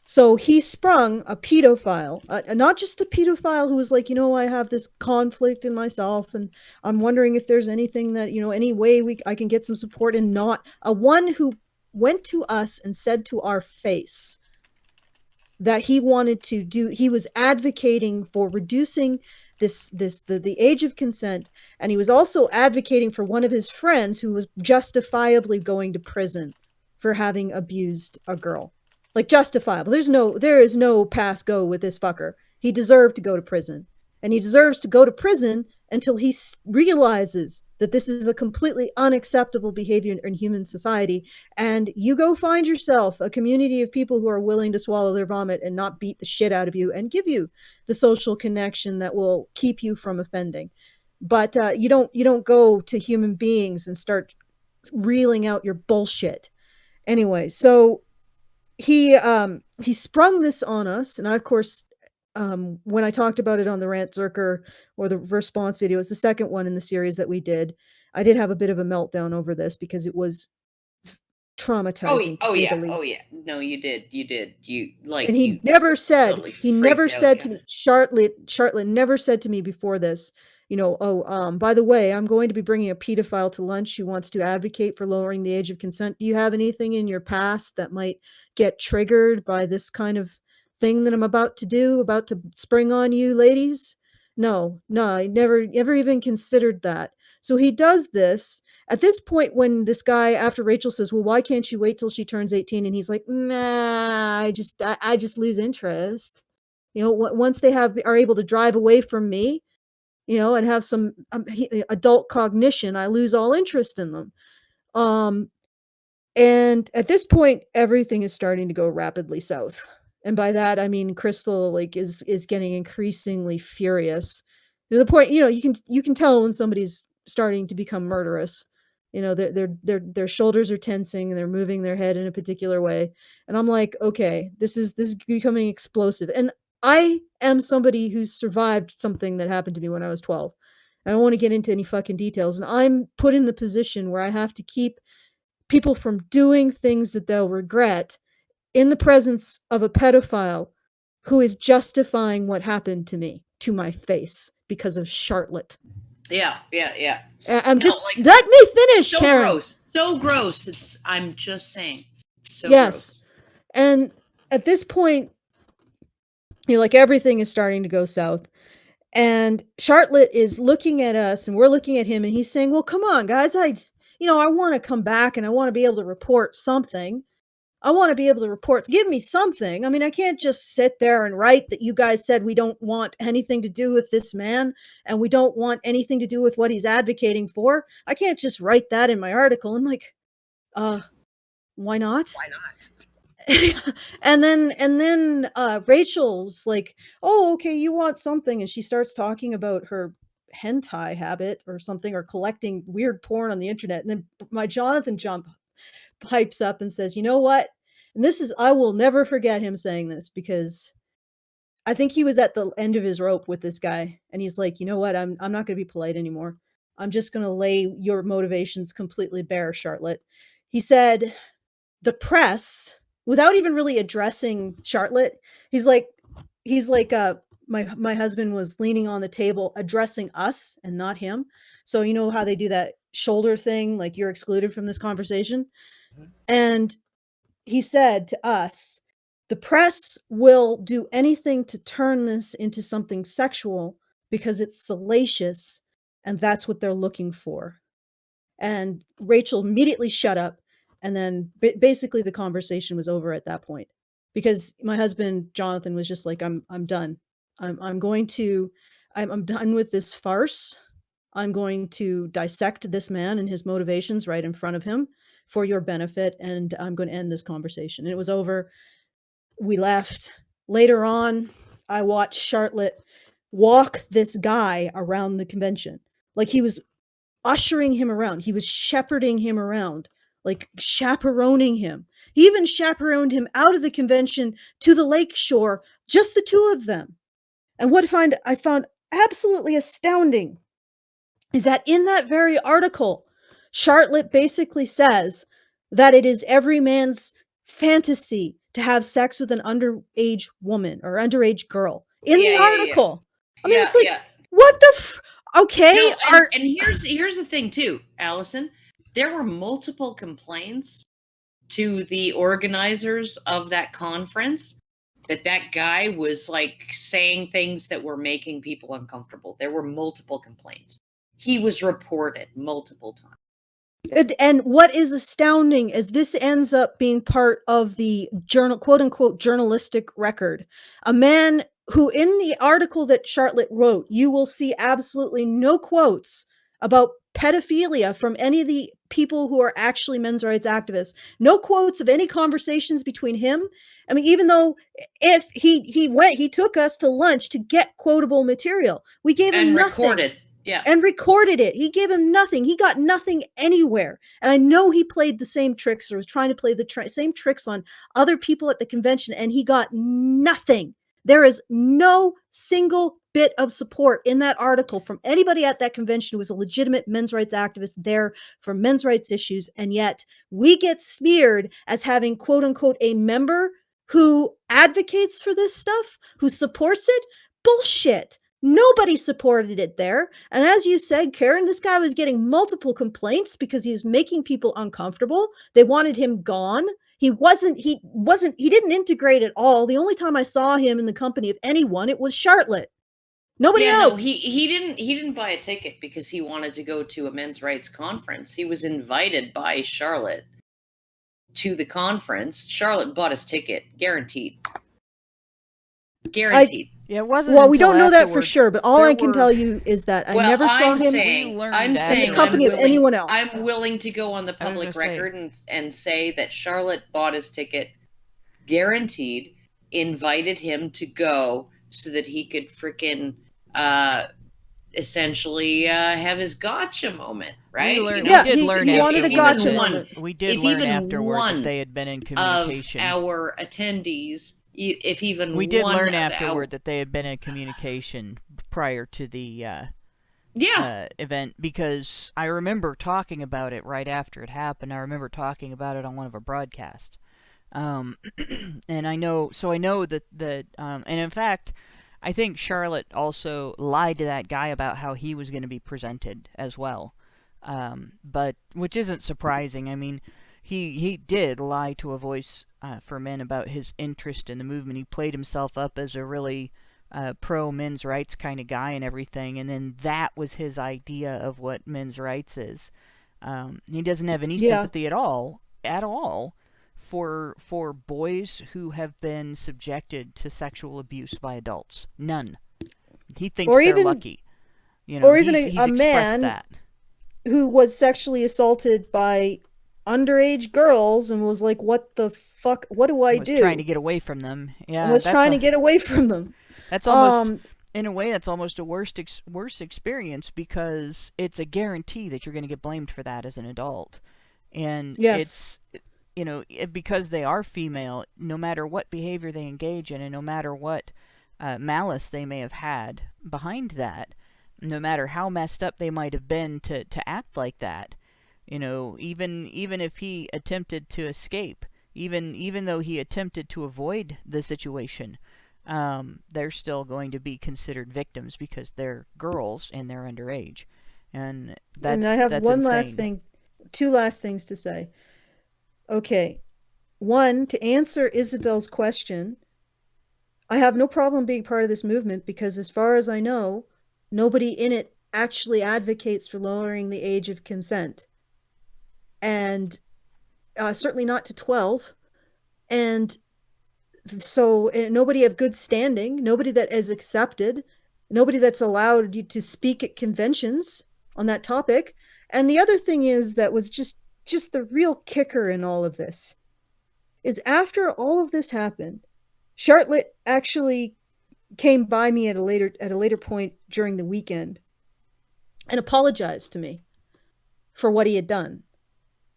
Speaker 5: So he sprung a pedophile, not just a pedophile who was like, you know, I have this conflict in myself, and I'm wondering if there's anything that, you know, any way I can get some support, and not a one who went to us and said to our face that he wanted to do, he was advocating for reducing the age of consent, and he was also advocating for one of his friends who was justifiably going to prison for having abused a girl. Like, justifiable. There is no pass go with this fucker. He deserved to go to prison. And he deserves to go to prison until he realizes that this is a completely unacceptable behavior in human society. And you go find yourself a community of people who are willing to swallow their vomit and not beat the shit out of you and give you the social connection that will keep you from offending. But you don't go to human beings and start reeling out your bullshit. Anyway, so he sprung this on us, and I, of course, when I talked about it on the Rant Zerker or the response video, it's the second one in the series that we did. I did have a bit of a meltdown over this because it was traumatizing.
Speaker 4: Oh yeah. No, you did. You like.
Speaker 5: And he never said. Totally he never said to me. Charlotte never said to me before this, you know, oh, by the way, I'm going to be bringing a pedophile to lunch who wants to advocate for lowering the age of consent. Do you have anything in your past that might get triggered by this kind of thing that I'm about to spring on you, ladies? No, I never even considered that. So he does this at this point when this guy, after Rachel says, well, why can't you wait till she turns 18? And he's like, nah, I just lose interest. You know, once they are able to drive away from me, you know, and have some adult cognition, I lose all interest in them. And at this point, everything is starting to go rapidly south. And by that, I mean, Crystal is getting increasingly furious to the point, you know, you can tell when somebody's starting to become murderous. You know, their shoulders are tensing and they're moving their head in a particular way. And I'm like, okay, this is becoming explosive. And I am somebody who's survived something that happened to me when I was 12. I don't want to get into any fucking details. And I'm put in the position where I have to keep people from doing things that they'll regret in the presence of a pedophile who is justifying what happened to me, to my face, because of Charlotte.
Speaker 4: Yeah.
Speaker 5: I'm just,
Speaker 4: like,
Speaker 5: let me finish,
Speaker 4: so
Speaker 5: Karen.
Speaker 4: gross. So gross. I'm just saying. So
Speaker 5: yes.
Speaker 4: gross.
Speaker 5: And at this point, like everything is starting to go south. And Charlotte is looking at us and we're looking at him and he's saying, well, come on, guys. I want to come back and I want to be able to report something. I want to be able to report, give me something. I mean, I can't just sit there and write that you guys said we don't want anything to do with this man and we don't want anything to do with what he's advocating for. I can't just write that in my article. I'm like, why not?
Speaker 6: Why not?
Speaker 5: and then Rachel's like, oh, okay, you want something. And she starts talking about her hentai habit or something, or collecting weird porn on the internet. And then my Jonathan pipes up and says, you know what? And I will never forget him saying this, because I think he was at the end of his rope with this guy. And he's like, you know what? I'm not going to be polite anymore. I'm just going to lay your motivations completely bare, Charlotte. He said, the press, without even really addressing Charlotte, he's like, my husband was leaning on the table addressing us and not him. So you know how they do that shoulder thing, like you're excluded from this conversation. And he said to us, the press will do anything to turn this into something sexual because it's salacious and that's what they're looking for. And Rachel immediately shut up. And then basically the conversation was over at that point, because my husband, Jonathan, was just like, I'm done. I'm done with this farce. I'm going to dissect this man and his motivations right in front of him for your benefit. And I'm going to end this conversation. And it was over. We left. Later on, I watched Charlotte walk this guy around the convention. Like he was ushering him around. He was shepherding him around, like chaperoning him. He even chaperoned him out of the convention to the lake shore, just the two of them. And what I found absolutely astounding is that in that very article, Charlotte basically says that it is every man's fantasy to have sex with an underage woman or underage girl in the article. I mean, it's like, what the okay.
Speaker 4: No, and here's the thing too, Allison. There were multiple complaints to the organizers of that conference that guy was like saying things that were making people uncomfortable. There were multiple complaints. He was reported multiple times.
Speaker 5: And what is astounding is this ends up being part of the journal, quote unquote, journalistic record. A man who, in the article that Charlotte wrote, you will see absolutely no quotes about pedophilia from any of the people who are actually men's rights activists. No quotes of any conversations between him. I mean, even though if he took us to lunch to get quotable material, we gave him nothing.
Speaker 4: Recorded. Yeah.
Speaker 5: And recorded it. He gave him nothing. He got nothing anywhere. And I know he played the same tricks, or was trying to play the same tricks on other people at the convention, and he got nothing. There is no single bit of support in that article from anybody at that convention who was a legitimate men's rights activist there for men's rights issues. And yet we get smeared as having, quote unquote, a member who advocates for this stuff, who supports it. Bullshit. Nobody supported it there. And as you said, Karen, this guy was getting multiple complaints because he was making people uncomfortable. They wanted him gone. He didn't integrate at all. The only time I saw him in the company of anyone, it was Charlotte. Nobody else.
Speaker 4: No, he didn't buy a ticket because he wanted to go to a men's rights conference. He was invited by Charlotte to the conference. Charlotte bought his ticket, guaranteed. Guaranteed.
Speaker 3: Yeah, it wasn't.
Speaker 5: Well, we don't know that for sure, but all I can tell you is that I never saw him
Speaker 3: in
Speaker 5: the company of anyone else.
Speaker 4: I'm willing to go on the public record and say that Charlotte bought his ticket, guaranteed, invited him to go so that he could freaking essentially have his gotcha moment, right?
Speaker 3: He wanted a
Speaker 5: gotcha moment.
Speaker 3: We did learn afterward that they had been in communication.
Speaker 4: Of our attendees, if even
Speaker 3: we did learn afterward that they had been in communication prior to the event, because I remember talking about it right after it happened. I remember talking about it on one of our broadcasts. And I know and in fact, I think Charlotte also lied to that guy about how he was going to be presented as well. But which isn't surprising. I mean, he did lie to a Voice for Men about his interest in the movement. He played himself up as a really pro men's rights kind of guy and everything, and then that was his idea of what men's rights is. He doesn't have any sympathy at all for boys who have been subjected to sexual abuse by adults. None. He thinks they're lucky. You know,
Speaker 5: or even
Speaker 3: he's
Speaker 5: a man
Speaker 3: that.
Speaker 5: who was sexually assaulted by underage girls and was like, what the fuck, what do I do?
Speaker 3: Was trying to get away from them. Yeah,
Speaker 5: and was trying to get away from them.
Speaker 3: That's almost, in a way, that's almost a worse experience, because it's a guarantee that you're going to get blamed for that as an adult. And it's, you know, because they are female, no matter what behavior they engage in and no matter what malice they may have had behind that, no matter how messed up they might have been to act like that, you know, even if he attempted to escape, even though he attempted to avoid the situation, they're still going to be considered victims because they're girls and they're underage. And
Speaker 5: I have one
Speaker 3: insane.
Speaker 5: last thing, two last things to say. Okay. One, to answer Isabel's question, I have no problem being part of this movement because, as far as I know, nobody in it actually advocates for lowering the age of consent. And certainly not to 12. And so nobody of good standing, nobody that is accepted, nobody that's allowed you to speak at conventions on that topic. And the other thing is that was just the real kicker in all of this is, after all of this happened, Charlotte actually came by me at a later point during the weekend and apologized to me for what he had done.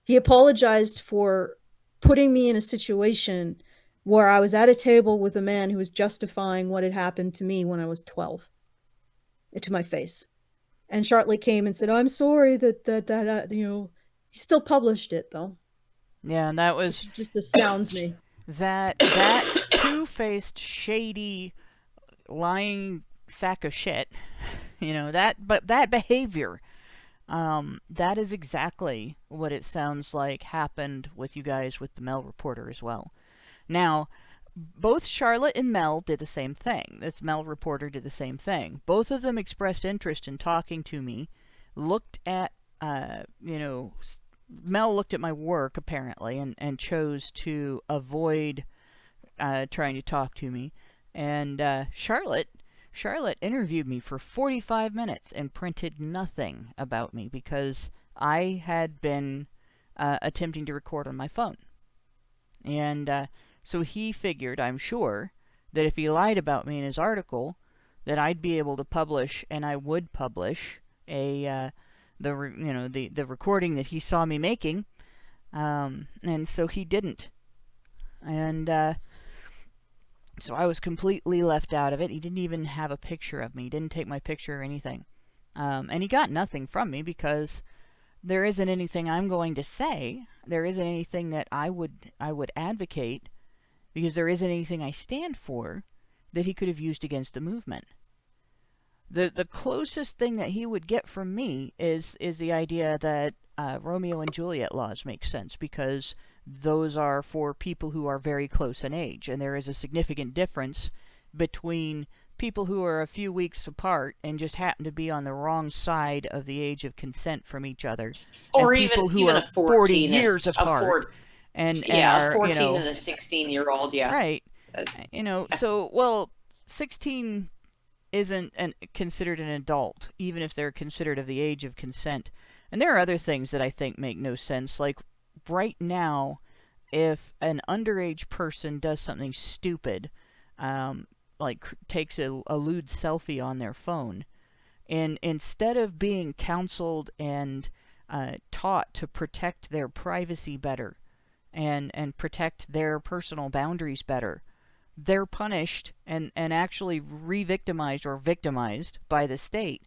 Speaker 5: He apologized for putting me in a situation where I was at a table with a man who was justifying what had happened to me when I was 12 to my face. And Charlotte came and said, "I'm sorry that you know," he still published it though.
Speaker 3: Yeah, and that was
Speaker 5: just astounds me.
Speaker 3: That two-faced, shady, lying sack of shit, you know, but that behavior, that is exactly what it sounds like happened with you guys with the Mel reporter as well. Now, both Charlotte and Mel did the same thing. This Mel reporter did the same thing. Both of them expressed interest in talking to me, looked at, you know, Mel looked at my work, apparently, and chose to avoid trying to talk to me. And Charlotte interviewed me for 45 minutes and printed nothing about me because I had been attempting to record on my phone. And so he figured, I'm sure, that if he lied about me in his article, that I'd be able to publish, and I would publish the recording that he saw me making, and so he didn't. And so I was completely left out of it. He didn't even have a picture of me. He didn't take my picture or anything. And he got nothing from me because there isn't anything I'm going to say. There isn't anything that I would advocate, because there isn't anything I stand for that he could have used against the movement. The closest thing that he would get from me is the idea that Romeo and Juliet laws make sense, because those are for people who are very close in age, and there is a significant difference between people who are a few weeks apart and just happen to be on the wrong side of the age of consent from each other,
Speaker 4: or
Speaker 3: and people who are 40 years apart. A 14
Speaker 4: and a 16-year-old, yeah.
Speaker 3: Right. You know, so, well, 16 isn't considered an adult, even if they're considered of the age of consent. And there are other things that I think make no sense. Like, right now, if an underage person does something stupid, like takes a lewd selfie on their phone, and instead of being counseled and taught to protect their privacy better and protect their personal boundaries better, they're punished and actually re-victimized or victimized by the state.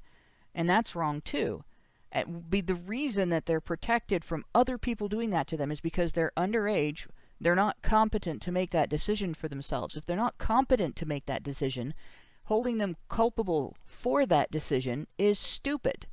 Speaker 3: And that's wrong too. The reason that they're protected from other people doing that to them is because they're underage, They're not competent to make that decision for themselves. If they're not competent to make that decision, holding them culpable for that decision is stupid.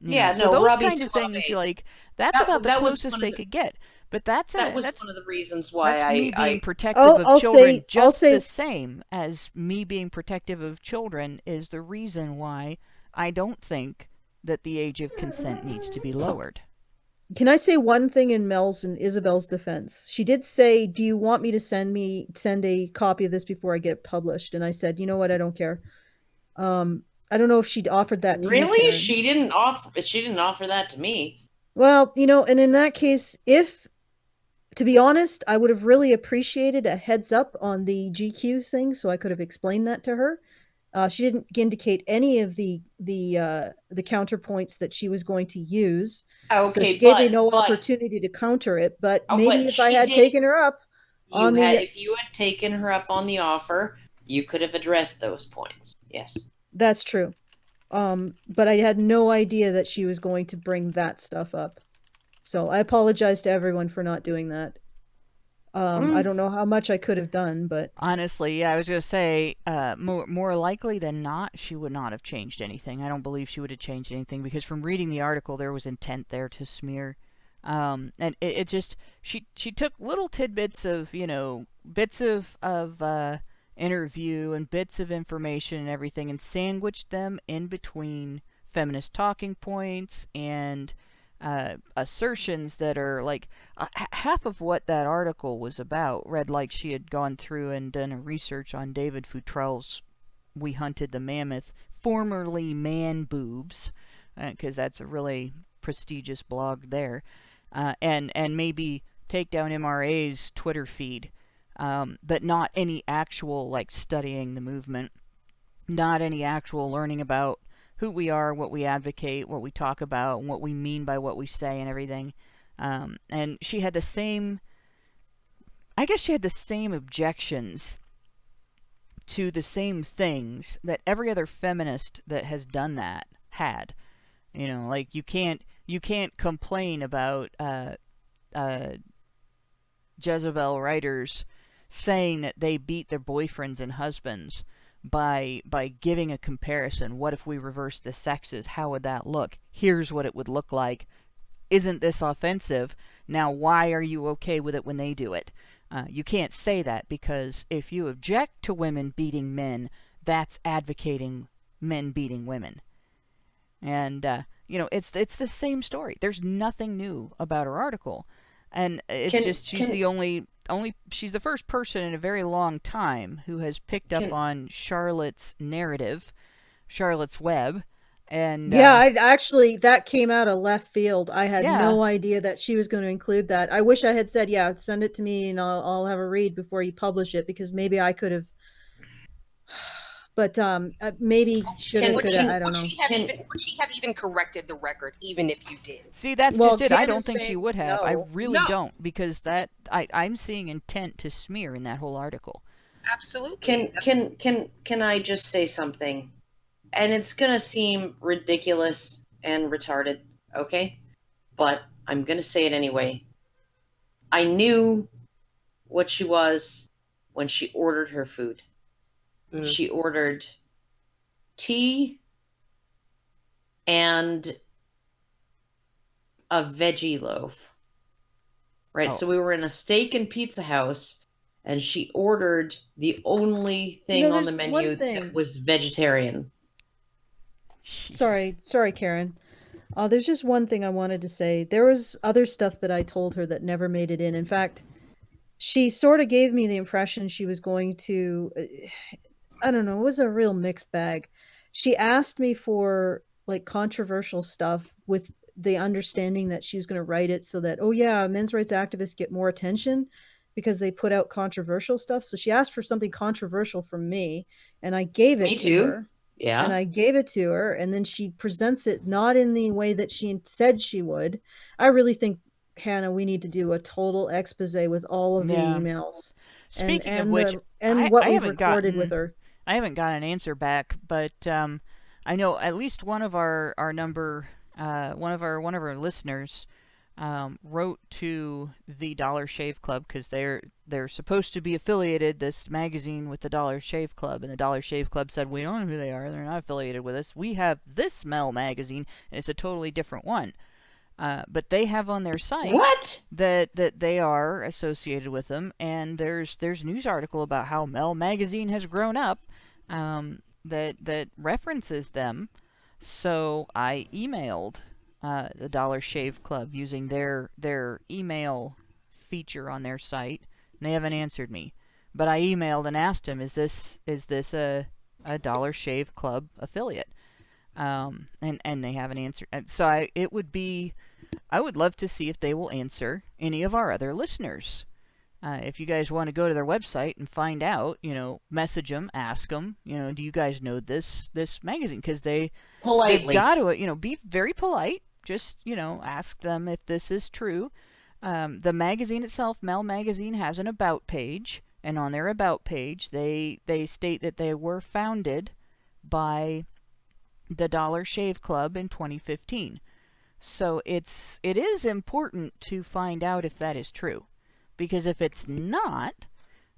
Speaker 4: Yeah,
Speaker 3: so
Speaker 4: no,
Speaker 3: those
Speaker 4: Robbie
Speaker 3: kind of things,
Speaker 4: Suave.
Speaker 3: like, that's about the
Speaker 4: That was
Speaker 3: closest
Speaker 4: one of
Speaker 3: they
Speaker 4: the-
Speaker 3: could get. But that's
Speaker 4: That was
Speaker 3: that's
Speaker 4: one of the reasons why
Speaker 3: that's me being
Speaker 4: I
Speaker 3: protective
Speaker 5: I'll
Speaker 3: of children.
Speaker 5: say-
Speaker 3: Just
Speaker 5: I'll say-
Speaker 3: the same as me being protective of children is the reason why I don't think that the age of consent needs to be lowered.
Speaker 5: Can I say one thing in Mel's and Isabel's defense? She did say, "Do you want me to send a copy of this before I get published?" And I said, "You know what? I don't care." I don't know if she'd offered that to you,
Speaker 4: really
Speaker 5: Karen.
Speaker 4: she didn't offer that to me.
Speaker 5: Well, and in that case, to be honest, I would have really appreciated a heads up on the GQ thing, so I could have explained that to her. She didn't indicate any of the counterpoints that she was going to use.
Speaker 4: Okay,
Speaker 5: so she gave me no
Speaker 4: but
Speaker 5: opportunity to counter it. But
Speaker 4: Oh,
Speaker 5: maybe
Speaker 4: but
Speaker 5: if I
Speaker 4: she
Speaker 5: had
Speaker 4: did-
Speaker 5: taken her up on
Speaker 4: if you had taken her up on the offer, you could have addressed those points. Yes.
Speaker 5: that's true. But I had no idea that she was going to bring that stuff up. So I apologize to everyone for not doing that. I don't know how much I could have done, but
Speaker 3: Honestly, yeah, I was going to say, more likely than not, she would not have changed anything. I don't believe she would have changed anything, because from reading the article, there was intent there to smear. And it just, she took little tidbits of, bits of interview and bits of information and everything, and sandwiched them in between feminist talking points and assertions that are like half of what that article was about read like she had gone through and done a research on David Futrell's We Hunted the Mammoth, formerly Man Boobs, because that's a really prestigious blog there, and maybe take down MRA's Twitter feed, but not any actual like studying the movement, not any actual learning about who we are, what we advocate, what we talk about, and what we mean by what we say and everything. And she had the same, I guess she had the same objections to the same things that every other feminist that has done that had. Like you can't complain about Jezebel writers saying that they beat their boyfriends and husbands by giving a comparison. What if we reverse the sexes? How would that look? Here's what it would look like. Isn't this offensive? Now why are you okay with it when they do it? You can't say that, because if you object to women beating men, that's advocating men beating women. And it's the same story. There's nothing new about her article, and it's she's the first person in a very long time who has picked up on Charlotte's narrative, Charlotte's Web, and
Speaker 5: that came out of left field. I had no idea that she was going to include that. I wish I had said, send it to me and I'll have a read before you publish it, because maybe I could have. But maybe should have. I don't know.
Speaker 6: Would she have even corrected the record, even if you did?
Speaker 3: See, that's just it. I don't think she would have.
Speaker 5: No.
Speaker 3: I really don't, because I'm seeing intent to smear in that whole article.
Speaker 6: Absolutely.
Speaker 4: Can I just say something? And it's gonna seem ridiculous and retarded, okay? But I'm gonna say it anyway. I knew what she was when she ordered her food. She ordered tea and a veggie loaf. Right?
Speaker 3: Oh.
Speaker 4: So we were in a steak and pizza house, and she ordered the only thing on the menu that was vegetarian.
Speaker 5: Sorry, Karen. There's just one thing I wanted to say. There was other stuff that I told her that never made it in. In fact, she sort of gave me the impression she was going to... I don't know. It was a real mixed bag. She asked me for like controversial stuff with the understanding that she was going to write it so that, men's rights activists get more attention because they put out controversial stuff. So she asked for something controversial from me, and I gave it to her.
Speaker 4: Yeah.
Speaker 5: And I gave it to her, and then she presents it not in the way that she said she would. I really think, Hannah, we need to do a total expose with all of the emails.
Speaker 3: Speaking of which,
Speaker 5: what we've recorded with her.
Speaker 3: I haven't got an answer back, but I know at least one of our listeners wrote to the Dollar Shave Club, because they're supposed to be affiliated, this magazine, with the Dollar Shave Club, and the Dollar Shave Club said, we don't know who they are, they're not affiliated with us, we have this Mel magazine, and it's a totally different one. But they have on their site that they are associated with them, and there's news article about how Mel magazine has grown up, that references them. So I emailed the Dollar Shave Club using their email feature on their site, and they haven't answered me. But I emailed and asked them, is this a Dollar Shave Club affiliate? And they haven't answered. So I would love to see if they will answer any of our other listeners. If you guys want to go to their website and find out, message them, ask them, do you guys know this magazine? Because they've got to, be very polite. Just, ask them if this is true. The magazine itself, Mel Magazine, has an about page, and on their about page, they state that they were founded by the Dollar Shave Club in 2015. So it is important to find out if that is true, because if it's not,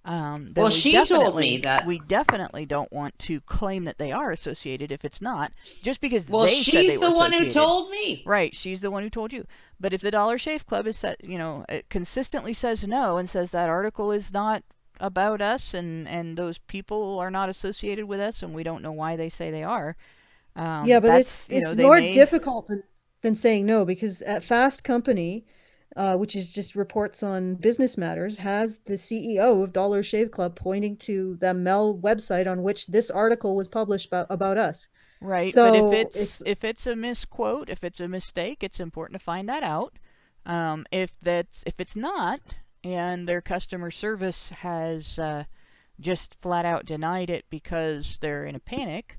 Speaker 3: then
Speaker 4: she told me that
Speaker 3: we definitely don't want to claim that they are associated if it's not, just because
Speaker 4: they
Speaker 3: said they were associated.
Speaker 4: She's the one who told me.
Speaker 3: Right, she's the one who told you. But if the Dollar Shave Club is it consistently says no and says that article is not about us, and those people are not associated with us, and we don't know why they say they are.
Speaker 5: Yeah, but it's more difficult than saying no, because at Fast Company, which is just reports on business matters, has the CEO of Dollar Shave Club pointing to the Mel website on which this article was published about us.
Speaker 3: Right, so but if it's a misquote, if it's a mistake, it's important to find that out. If it's not, and their customer service has just flat out denied it because they're in a panic,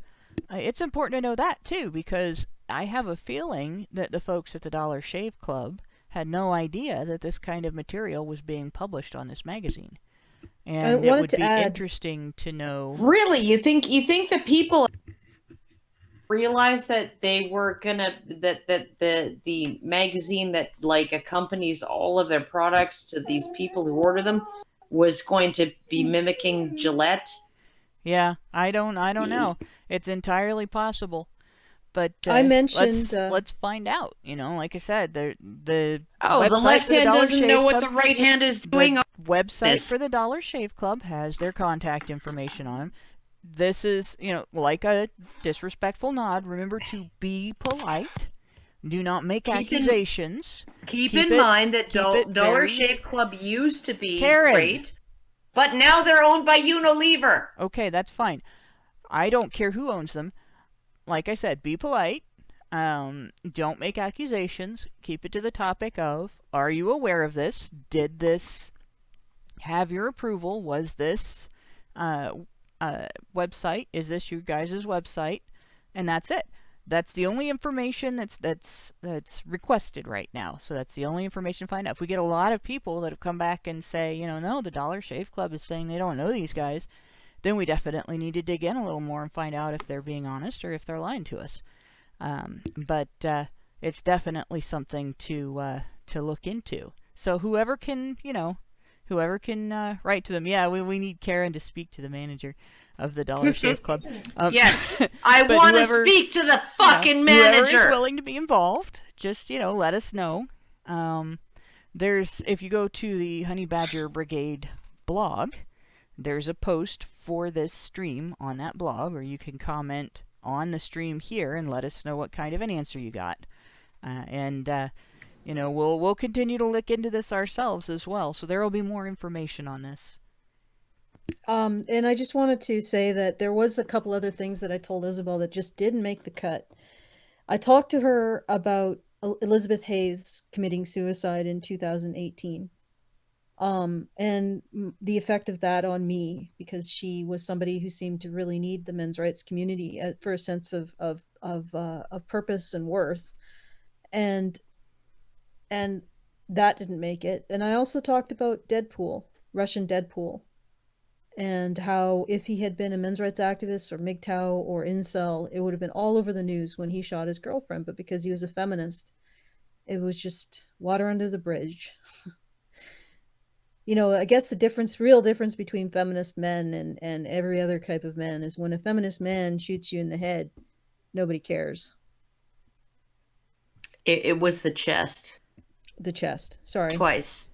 Speaker 3: it's important to know that too, because I have a feeling that the folks at the Dollar Shave Club had no idea that this kind of material was being published on this magazine. And it would be interesting to know.
Speaker 4: Really? You think the people realized that they were gonna that the magazine that accompanies all of their products to these people who order them was going to be mimicking Gillette?
Speaker 3: Yeah, I don't know. It's entirely possible. But
Speaker 5: I mentioned
Speaker 3: let's find out. Like I said, the
Speaker 4: left hand doesn't know what the right hand is doing.
Speaker 3: The website for the Dollar Shave Club has their contact information on them. This is, like a disrespectful nod. Remember to be polite. Do not make accusations.
Speaker 4: Keep in mind that Dollar Shave Club used to be great, but now they're owned by Unilever.
Speaker 3: Okay, that's fine. I don't care who owns them. Like I said, be polite. Don't make accusations. Keep it to the topic of, are you aware of this? Did this have your approval? Was this website? Is this your guys' website? And that's it. That's the only information that's requested right now. So that's the only information to find out. If we get a lot of people that have come back and say, no, the Dollar Shave Club is saying they don't know these guys, then we definitely need to dig in a little more and find out if they're being honest or if they're lying to us. But it's definitely something to look into. So whoever can write to them. Yeah, we need Karen to speak to the manager of the Dollar Shave Club.
Speaker 4: Yes, I want to speak to the fucking manager.
Speaker 3: Whoever is willing to be involved, just let us know. If you go to the Honey Badger Brigade blog, there's a post for this stream on that blog, or you can comment on the stream here and let us know what kind of an answer you got. We'll continue to look into this ourselves as well, so there will be more information on this.
Speaker 5: And I just wanted to say that there was a couple other things that I told Isabel that just didn't make the cut. I talked to her about Elizabeth Hayes committing suicide in 2018. And the effect of that on me, because she was somebody who seemed to really need the men's rights community for a sense of purpose and worth, and that didn't make it. And I also talked about Deadpool, Russian Deadpool, and how if he had been a men's rights activist or MGTOW or incel, it would have been all over the news when he shot his girlfriend. But because he was a feminist, It was just water under the bridge. You know, I guess the real difference between feminist men and every other type of man is when a feminist man shoots you in the head, nobody cares.
Speaker 4: It was the chest.
Speaker 5: The chest. Sorry.
Speaker 4: Twice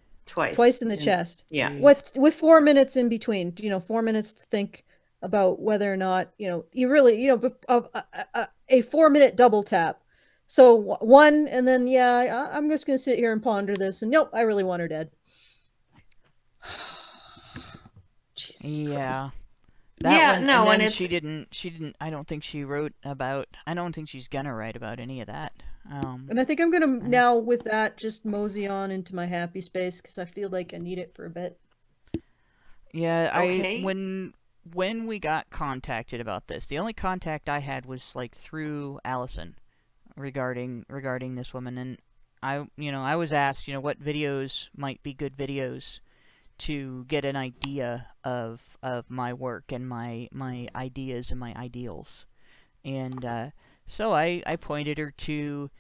Speaker 5: in the chest.
Speaker 4: Yeah.
Speaker 5: With 4 minutes in between, 4 minutes to think about whether or not, you really, a 4-minute double tap. So one, and then, I'm just going to sit here and ponder this. And nope, I really want her dead. Jesus Christ.
Speaker 3: That one,
Speaker 4: no,
Speaker 3: and then
Speaker 4: it's,
Speaker 3: she didn't, I don't think she wrote about, I don't think she's gonna write about any of that.
Speaker 5: And I think I'm going to now with that just mosey on into my happy space because I feel like I need it for a bit.
Speaker 3: Yeah,
Speaker 4: Okay.
Speaker 3: when we got contacted about this, the only contact I had was like through Allison regarding this woman, and I was asked, what videos might be good videos to get an idea of my work and my ideas and my ideals. And so I pointed her to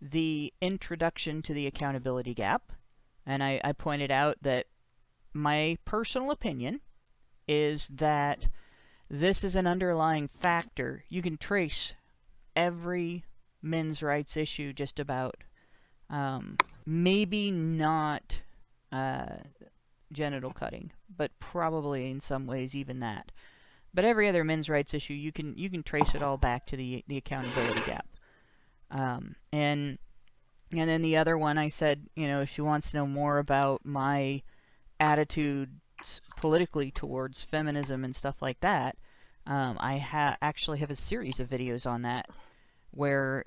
Speaker 3: the introduction to the accountability gap, and I pointed out that my personal opinion is that this is an underlying factor. You can trace every men's rights issue just about, maybe not genital cutting, but probably in some ways even that. But every other men's rights issue, you can trace it all back to the accountability gap. And then the other one, I said, if she wants to know more about my attitudes politically towards feminism and stuff like that, I actually have a series of videos on that where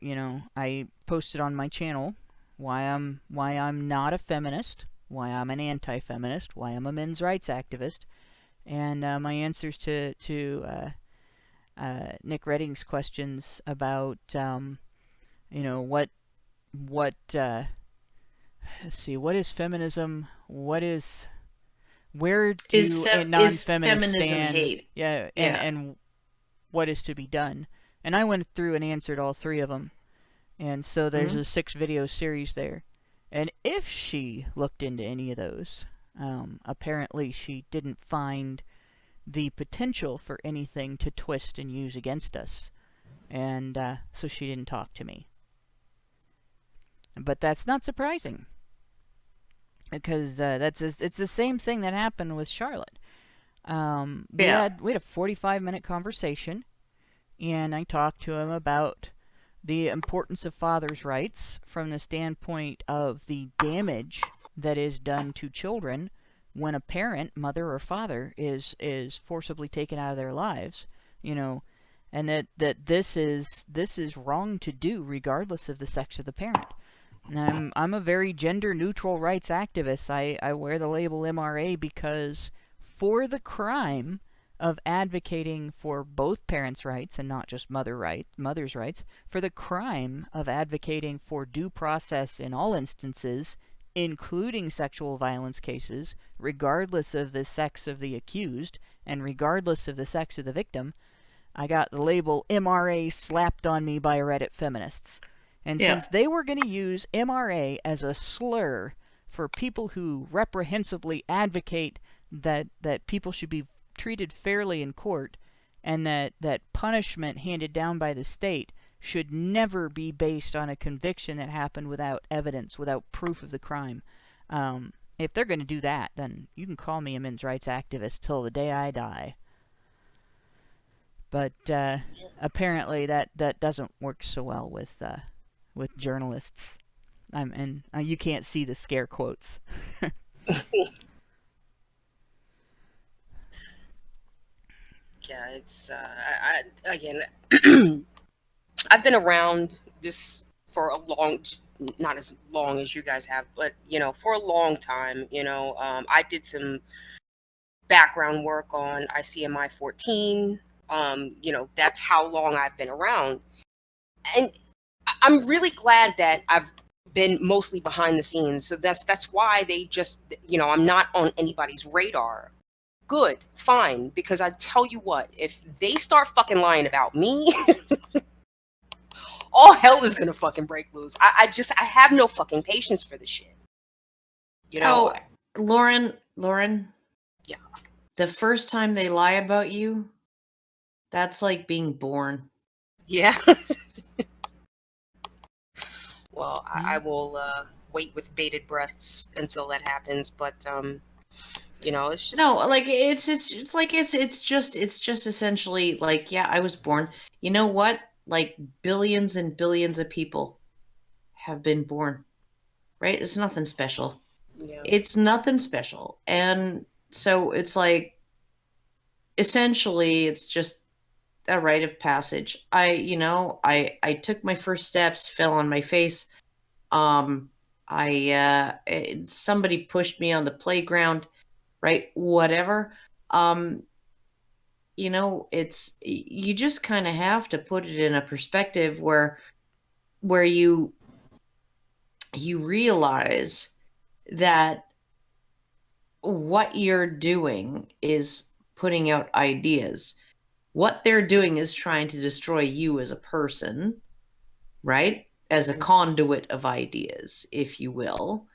Speaker 3: I posted on my channel why I'm not a feminist, why I'm an anti-feminist, why I'm a men's rights activist, and my answers to Nick Redding's questions about what let's see, what is feminism, where do non-feminists stand,
Speaker 4: hate?
Speaker 3: And what is to be done. And I went through and answered all three of them, and so there's a 6-video series there. And if she looked into any of those, apparently she didn't find the potential for anything to twist and use against us, and so she didn't talk to me. But that's not surprising, because it's the same thing that happened with Charlotte. We had a 45-minute conversation, and I talked to him about the importance of fathers' rights from the standpoint of the damage that is done to children when a parent, mother or father, is forcibly taken out of their lives, and that this is wrong to do regardless of the sex of the parent. And I'm a very gender-neutral rights activist. I wear the label MRA because for the crime of advocating for both parents' rights and not just mother's rights, for the crime of advocating for due process in all instances, including sexual violence cases, regardless of the sex of the accused and regardless of the sex of the victim, I got the label MRA slapped on me by Reddit feminists. And since they were going to use MRA as a slur for people who reprehensibly advocate that people should be treated fairly in court, and that punishment handed down by the state should never be based on a conviction that happened without evidence, without proof of the crime. If they're going to do that, then you can call me a men's rights activist till the day I die. But apparently that doesn't work so well with journalists. And you can't see the scare quotes.
Speaker 6: Yeah, it's again, I've been around this for not as long as you guys have, but for a long time. I did some background work on ICMI 14. That's how long I've been around, and I'm really glad that I've been mostly behind the scenes. So that's why they just, I'm not on anybody's radar. Good, fine, because I tell you what, if they start fucking lying about me, all hell is gonna fucking break loose. I have no fucking patience for this shit. You know?
Speaker 4: Oh, Lauren,
Speaker 6: Yeah.
Speaker 4: the first time they lie about you, that's like being born.
Speaker 6: Yeah. Well, I will wait with bated breaths until that happens, but you know, it's just
Speaker 4: No, like it's just essentially like, yeah, I was born. You know what? Like billions and billions of people have been born, right? It's nothing special.
Speaker 6: yeah.
Speaker 4: It's nothing special. And so it's like essentially it's just a rite of passage. I took my first steps, fell on my face. Somebody pushed me on the playground, right? Whatever. It's you just kind of have to put it in a perspective where you realize that what you're doing is putting out ideas. What they're doing is trying to destroy you as a person, right? As a conduit of ideas, if you will,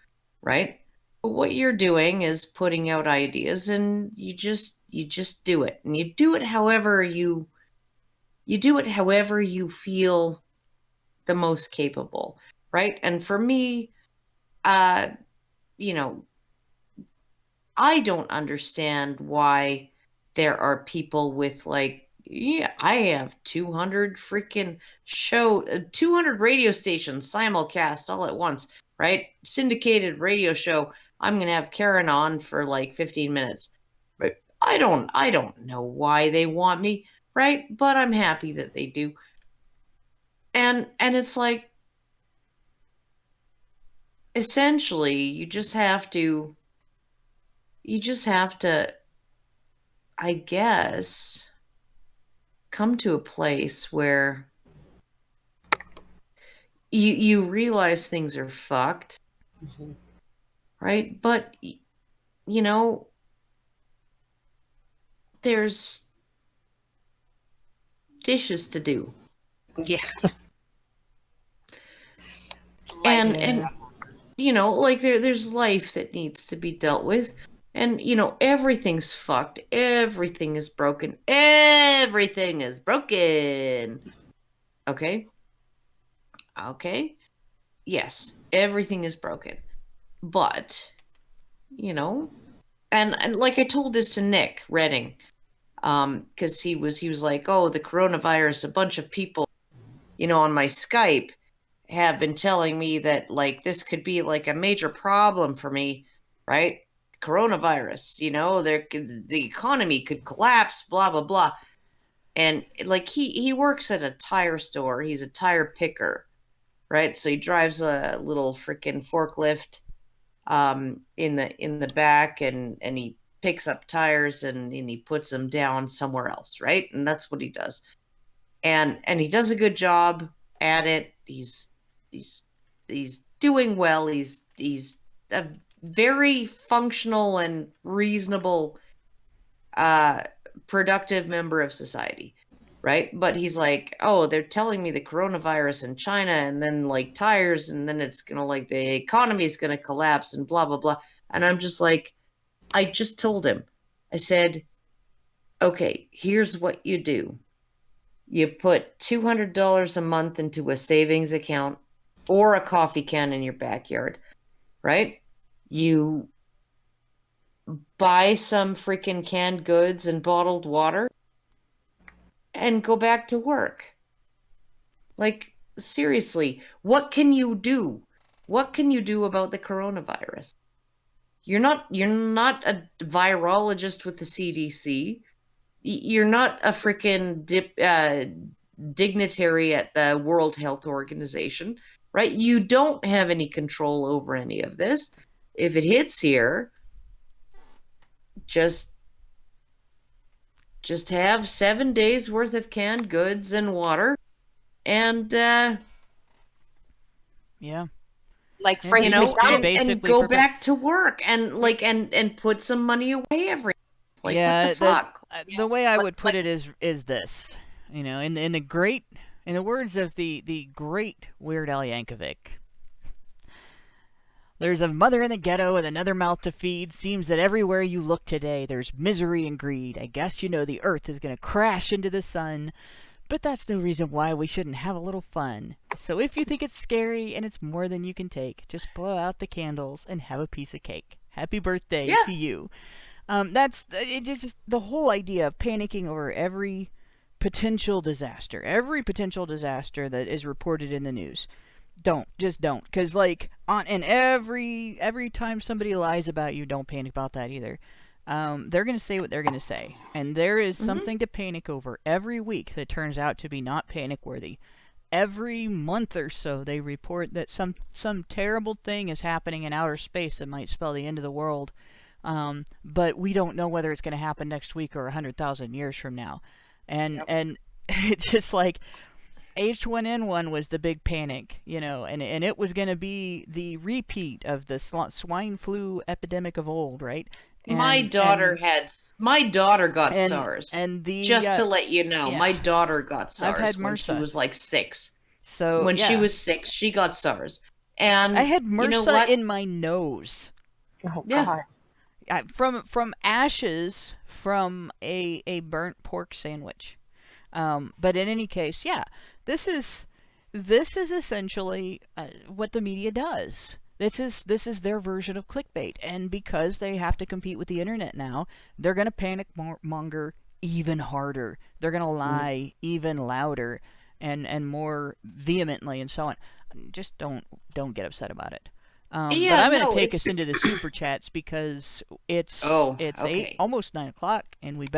Speaker 4: right? But what you're doing is putting out ideas, and you just do it. And you do it however you feel the most capable, right? And for me, you know, I don't understand why there are people with like, yeah, I have 200 freaking 200 radio stations simulcast all at once, right? Syndicated radio show. I'm going to have Karen on for like 15 minutes. But I don't know why they want me, right? But I'm happy that they do. And it's like essentially you just have to I guess come to a place where you realize things are fucked, right? But you know, there's dishes to do.
Speaker 6: Yeah.
Speaker 4: And you know, like there's life that needs to be dealt with. And you know, everything's fucked. Everything is broken. Everything is broken. Okay? Okay? Yes, everything is broken. But, you know, and like I told this to Nick Redding, because he was like, oh, the coronavirus, a bunch of people, you know, on my Skype have been telling me that like this could be like a major problem for me, right? Coronavirus, you know, the economy could collapse, blah blah blah. And like he works at a tire store. He's a tire picker, right? So he drives a little freaking forklift in the back, and he picks up tires and he puts them down somewhere else, right? And that's what he does. And he does a good job at it. He's doing well. He's a very functional and reasonable productive member of society, right? But he's like, oh, they're telling me the coronavirus in China, and then like tires, and then it's gonna like the economy is gonna collapse and blah blah blah. And I'm just like, I just told him, I said, okay, here's what you do. You put $200 a month into a savings account or a coffee can in your backyard, right? You buy some freaking canned goods and bottled water and go back to work. Like, seriously, what can you do? What can you do about the coronavirus? You're not a virologist with the CDC. You're not a freaking dignitary at the World Health Organization, right? You don't have any control over any of this. If it hits here, just have 7 days worth of canned goods and water, and
Speaker 3: yeah,
Speaker 6: like Frankie McDonald,
Speaker 4: and go back to work, and like and put some money away every. Like,
Speaker 3: yeah,
Speaker 4: what the fuck?
Speaker 3: the way I would put it is this, you know, in the great In the words of the great Weird Al Yankovic, there's a mother in the ghetto with another mouth to feed. Seems that everywhere you look today, there's misery and greed. I guess you know the earth is going to crash into the sun. But that's no reason why we shouldn't have a little fun. So if you think it's scary and it's more than you can take, just blow out the candles and have a piece of cake. Happy birthday to you. That's it. Just the whole idea of panicking over every potential disaster that is reported in the news. Don't, because like every time somebody lies about you, don't panic about that either. They're going to say what they're going to say, and there is something to panic over every week that turns out to be not panic worthy. Every month or so, they report that some terrible thing is happening in outer space that might spell the end of the world, but we don't know whether it's going to happen next week or 100,000 years from now. And it's just like H1N1 was the big panic, and it was going to be the repeat of the swine flu epidemic of old, right?
Speaker 4: My daughter got SARS. Just to let you know, my daughter got SARS.
Speaker 3: I've had
Speaker 4: when
Speaker 3: MRSA.
Speaker 4: she was like 6.
Speaker 3: So
Speaker 4: when she was 6, she got SARS. And
Speaker 3: I had MRSA in my nose.
Speaker 6: Oh God!
Speaker 3: From ashes from a burnt pork sandwich. But in any case, this is essentially what the media does. This is their version of clickbait, and because they have to compete with the internet now, they're going to panic monger even harder. They're going to lie even louder and more vehemently, and so on. Just don't get upset about it. But I'm going to take us into the super chats because it's almost 9 o'clock, and we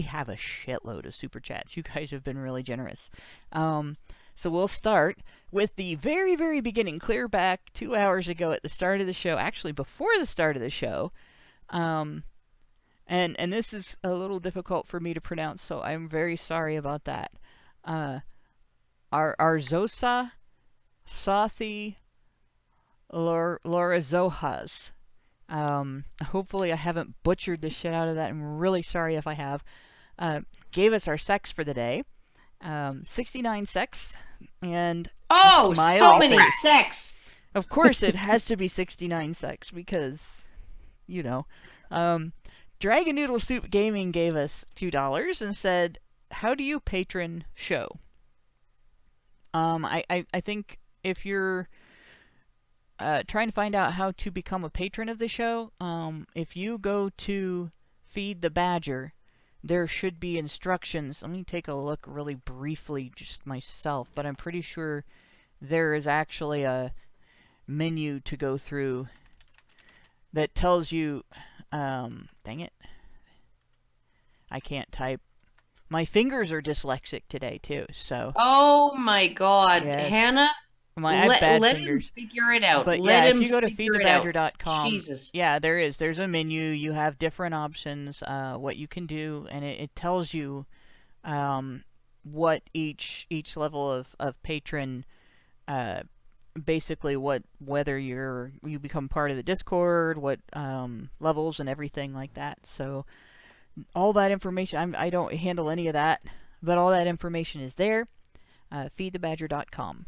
Speaker 3: have a shitload of super chats. You guys have been really generous. So we'll start with the very, very beginning, clear back 2 hours ago at the start of the show, actually before the start of the show. And this is a little difficult for me to pronounce, so I'm very sorry about that. Arzosa Sathi Lorazohas. Hopefully I haven't butchered the shit out of that. I'm really sorry if I have. Gave us our sex for the day. 69 sex and smile
Speaker 4: so many
Speaker 3: face.
Speaker 4: sex.
Speaker 3: Of course it has to be 69 sex because Dragon Noodle Soup Gaming gave us $2 and said, how do you patron show? I think if you're trying to find out how to become a patron of the show, if you go to Feed the Badger, there should be instructions. Let me take a look really briefly just myself, but I'm pretty sure there is actually a menu to go through that tells you, dang it, I can't type. My fingers are dyslexic today too, so.
Speaker 4: Oh my God,
Speaker 3: yes.
Speaker 4: Hannah.
Speaker 3: I have bad
Speaker 4: let
Speaker 3: fingers.
Speaker 4: him figure it out.
Speaker 3: But if you go to feedthebadger.com,
Speaker 4: Jesus.
Speaker 3: there's a menu. You have different options, what you can do, and it tells you what each level of patron, basically whether you become part of the Discord, what levels and everything like that. So all that information, I don't handle any of that, but all that information is there. Feedthebadger.com.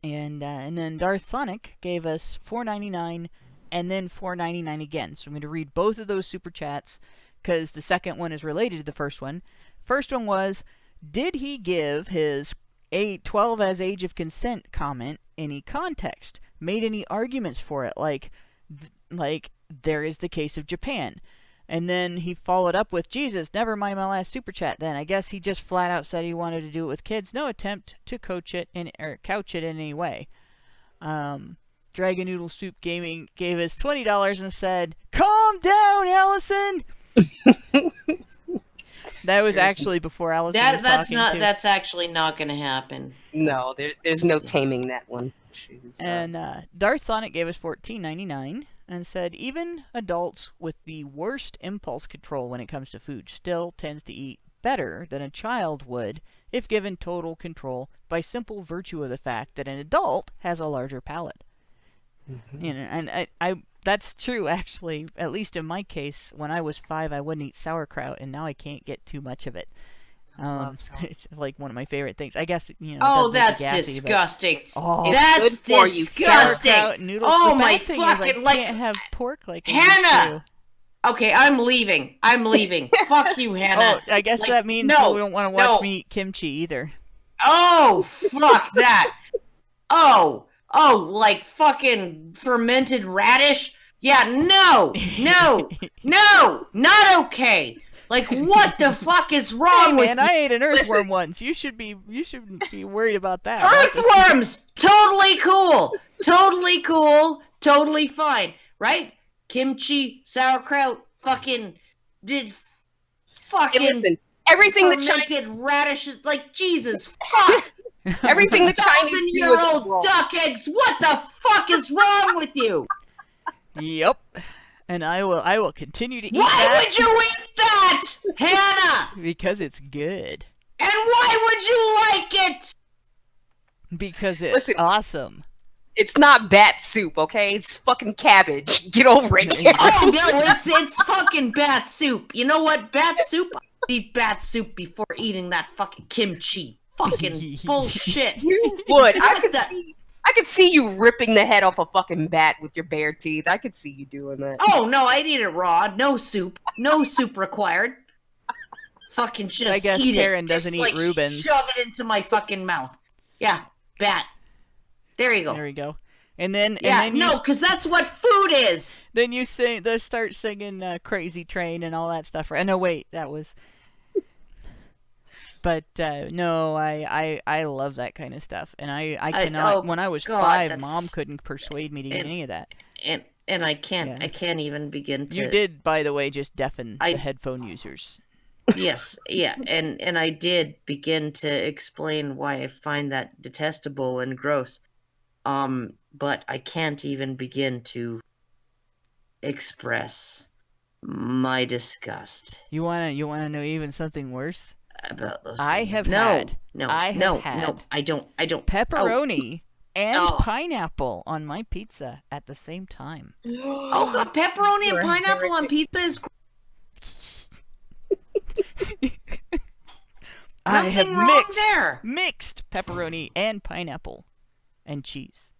Speaker 3: And then Darth Sonic gave us $4.99 and then $4.99 again. So I'm going to read both of those super chats because the second one is related to the first one. First one was, did he give his 12 as age of consent comment any context? Made any arguments for it? Like there is the case of Japan. And then he followed up with, Jesus, never mind my last super chat then. I guess he just flat out said he wanted to do it with kids. No attempt to couch it in any way. Dragon Noodle Soup Gaming gave us $20 and said, calm down, Allison! That was actually before Allison was talking too.
Speaker 4: That's actually not going to happen.
Speaker 6: No, there's no taming that one.
Speaker 3: And Darth Sonic gave us $14.99. And said, even adults with the worst impulse control when it comes to food still tends to eat better than a child would if given total control by simple virtue of the fact that an adult has a larger palate. Mm-hmm. And I that's true, actually. At least in my case, when I was 5, I wouldn't eat sauerkraut, and now I can't get too much of it.
Speaker 6: love salt.
Speaker 3: It's just like one of my favorite things. I guess, you know.
Speaker 4: Oh,
Speaker 3: it does make
Speaker 4: that's
Speaker 3: you gassy,
Speaker 4: disgusting.
Speaker 3: Oh,
Speaker 4: that's
Speaker 6: good for you,
Speaker 4: disgusting.
Speaker 3: sauerkraut noodles.
Speaker 4: Oh
Speaker 3: the
Speaker 4: my
Speaker 3: bad thing is I
Speaker 4: fucking
Speaker 3: can't have pork like I used
Speaker 4: Hannah.
Speaker 3: to.
Speaker 4: Okay, I'm leaving. Fuck you, Hannah.
Speaker 3: Oh, I guess
Speaker 4: Like,
Speaker 3: that means
Speaker 4: no,
Speaker 3: we don't want to watch
Speaker 4: no.
Speaker 3: me eat kimchi either.
Speaker 4: Oh, fuck that. Oh, like fucking fermented radish? Yeah, no, not okay. Like, what the fuck is wrong
Speaker 3: Hey man,
Speaker 4: with
Speaker 3: I ate an earthworm once. You shouldn't be worried about that.
Speaker 4: earthworms? Totally cool. Totally fine, right? Kimchi, sauerkraut, fucking
Speaker 6: Hey, listen, everything the
Speaker 4: fermented
Speaker 6: Chinese,
Speaker 4: radishes. Like, Jesus, fuck.
Speaker 6: everything the Chinese do is
Speaker 4: Thousand-year-old
Speaker 6: wrong.
Speaker 4: duck eggs. What the fuck is wrong with you?
Speaker 3: Yep. And I will continue to eat
Speaker 4: Why
Speaker 3: that
Speaker 4: would you eat that, Hannah?
Speaker 3: because it's good.
Speaker 4: And why would you like it?
Speaker 3: Because it's
Speaker 6: Listen.
Speaker 3: awesome.
Speaker 6: It's not bat soup, okay? It's fucking cabbage. Get over it,
Speaker 3: Yeah.
Speaker 6: Karen.
Speaker 4: Oh no, it's fucking bat soup. You know what? Bat soup. I eat bat soup before eating that fucking kimchi. Fucking bullshit.
Speaker 6: You would. I
Speaker 4: What
Speaker 6: could see you ripping the head off a fucking bat with your bare teeth. I could see you doing that.
Speaker 4: Oh no, I'd eat it raw. No soup. No soup required. Fucking just
Speaker 3: I guess
Speaker 4: eat
Speaker 3: Karen
Speaker 4: it.
Speaker 3: doesn't
Speaker 4: Just,
Speaker 3: eat Reubens.
Speaker 4: Shove it into my fucking mouth. Yeah, bat. There you go.
Speaker 3: There we go. And then
Speaker 4: Yeah,
Speaker 3: and then
Speaker 4: no, because that's what food is.
Speaker 3: then you sing. They start singing "Crazy Train" and all that stuff. No, wait, that was. But no, I love that kind of stuff, and I cannot.
Speaker 4: oh,
Speaker 3: when I was
Speaker 4: God,
Speaker 3: 5,
Speaker 4: that's-
Speaker 3: Mom couldn't persuade me to eat
Speaker 4: and-
Speaker 3: any of that.
Speaker 4: And I can't
Speaker 3: Yeah.
Speaker 4: I can't even begin to.
Speaker 3: You did, by the way, just deafen
Speaker 4: I-
Speaker 3: the headphone users.
Speaker 4: Yes, yeah, and I did begin to explain why I find that detestable and gross. But I can't even begin to express my disgust
Speaker 3: You wanna know even something worse?
Speaker 4: about those
Speaker 3: I
Speaker 4: things.
Speaker 3: have
Speaker 4: no,
Speaker 3: had-
Speaker 4: no,
Speaker 3: I have
Speaker 4: no,
Speaker 3: had
Speaker 4: no, I don't.
Speaker 3: Pepperoni and
Speaker 4: Oh.
Speaker 3: pineapple on my pizza at the same time.
Speaker 4: Oh, God, pepperoni and
Speaker 6: You're
Speaker 4: pineapple on
Speaker 6: heretic.
Speaker 4: pizza is
Speaker 3: I have
Speaker 4: nothing wrong
Speaker 3: mixed
Speaker 4: there.
Speaker 3: mixed pepperoni and pineapple and cheese.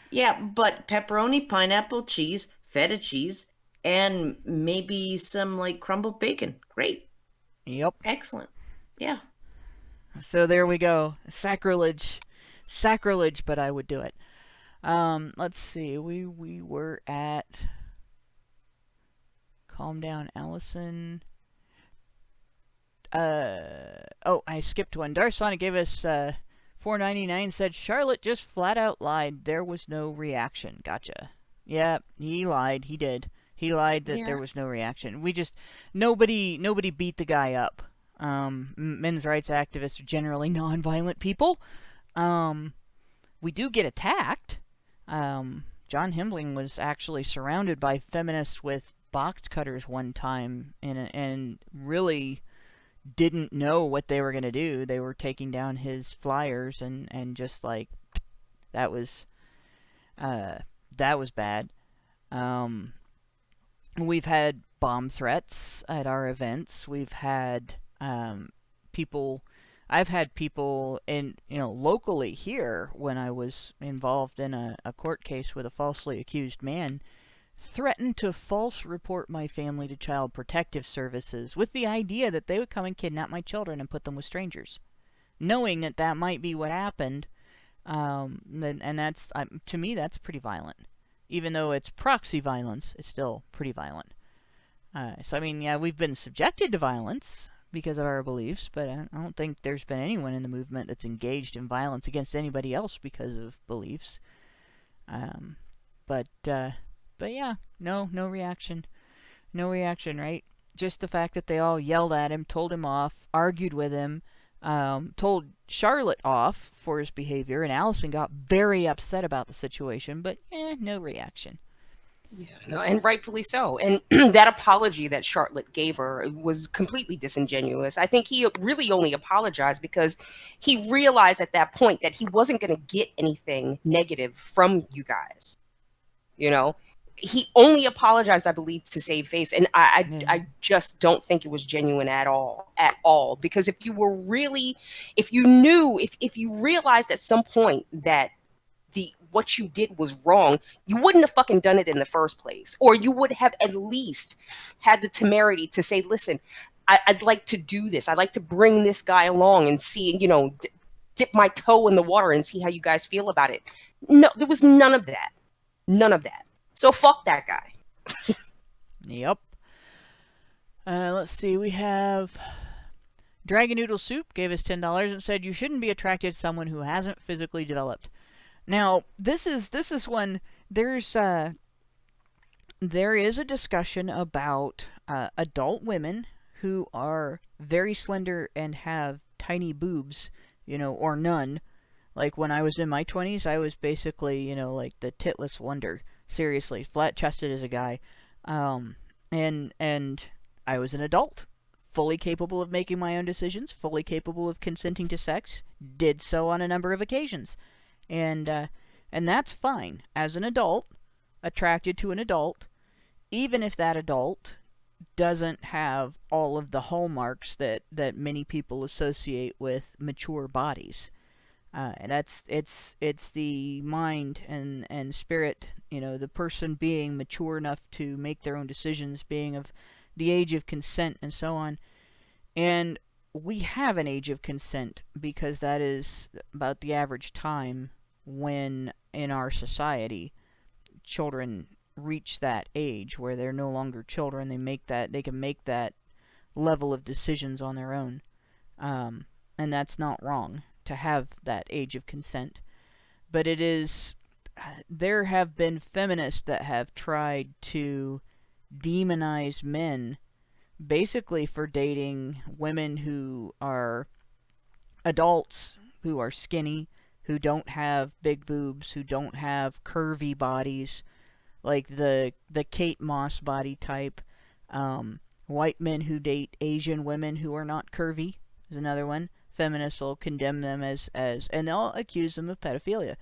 Speaker 4: Yeah, but pepperoni, pineapple, cheese, feta cheese, and maybe some like crumbled bacon. Great.
Speaker 3: Yep.
Speaker 4: Excellent. Yeah.
Speaker 3: So there we go. Sacrilege, but I would do it. Let's see. We were at. Calm down, Allison. Oh, I skipped one. Darsonic gave us $4.99. Said Charlotte just flat out lied. There was no reaction. Gotcha. Yeah, he lied. He did. He lied that there was no reaction. We just nobody beat the guy up. Men's rights activists are generally non-violent people. We do get attacked. John Himbling was actually surrounded by feminists with box cutters one time, and really didn't know what they were going to do. They were taking down his flyers, and just like that was bad. We've had bomb threats at our events. We've had people. I've had people locally here when I was involved in a court case with a falsely accused man threaten to false report my family to Child Protective Services with the idea that they would come and kidnap my children and put them with strangers, knowing that that might be what happened. And that's, to me, that's pretty violent. Even though it's proxy violence, it's still pretty violent. So I mean, yeah, we've been subjected to violence because of our beliefs, but I don't think there's been anyone in the movement that's engaged in violence against anybody else because of beliefs. But yeah, no reaction. No reaction, right? Just the fact that they all yelled at him, told him off, argued with him, told Charlotte off for his behavior, and Allison got very upset about the situation, but no reaction.
Speaker 6: Yeah, no, and rightfully so. And that apology that Charlotte gave her was completely disingenuous. I think he really only apologized because he realized at that point that he wasn't going to get anything negative from you guys. You know, he only apologized, I believe, to save face, and I just don't think it was genuine at all. Because if you realized at some point that what you did was wrong, you wouldn't have fucking done it in the first place, or you would have at least had the temerity to say, listen, I'd like to do this. I'd like to bring this guy along and see, dip my toe in the water and see how you guys feel about it. No, there was none of that. None of that. So fuck that guy.
Speaker 3: Yep. Let's see. We have Dragon Noodle Soup gave us $10 and said, you shouldn't be attracted to someone who hasn't physically developed. Now, this is when there is a discussion about adult women who are very slender and have tiny boobs, or none. Like when I was in my 20s, I was basically, like the titless wonder. Seriously, flat-chested as a guy. And I was an adult, fully capable of making my own decisions, fully capable of consenting to sex, did so on a number of occasions. And that's fine. As an adult, attracted to an adult, even if that adult doesn't have all of the hallmarks that many people associate with mature bodies. And it's the mind and spirit, the person being mature enough to make their own decisions, being of the age of consent and so on. And we have an age of consent because that is about the average time when in our society children reach that age where they're no longer children. They can make that level of decisions on their own. And that's not wrong to have that age of consent. But there have been feminists that have tried to demonize men basically for dating women who are adults, who are skinny, who don't have big boobs, who don't have curvy bodies, like the Kate Moss body type. White men who date Asian women who are not curvy is another one. Feminists will condemn them as and they'll accuse them of pedophilia.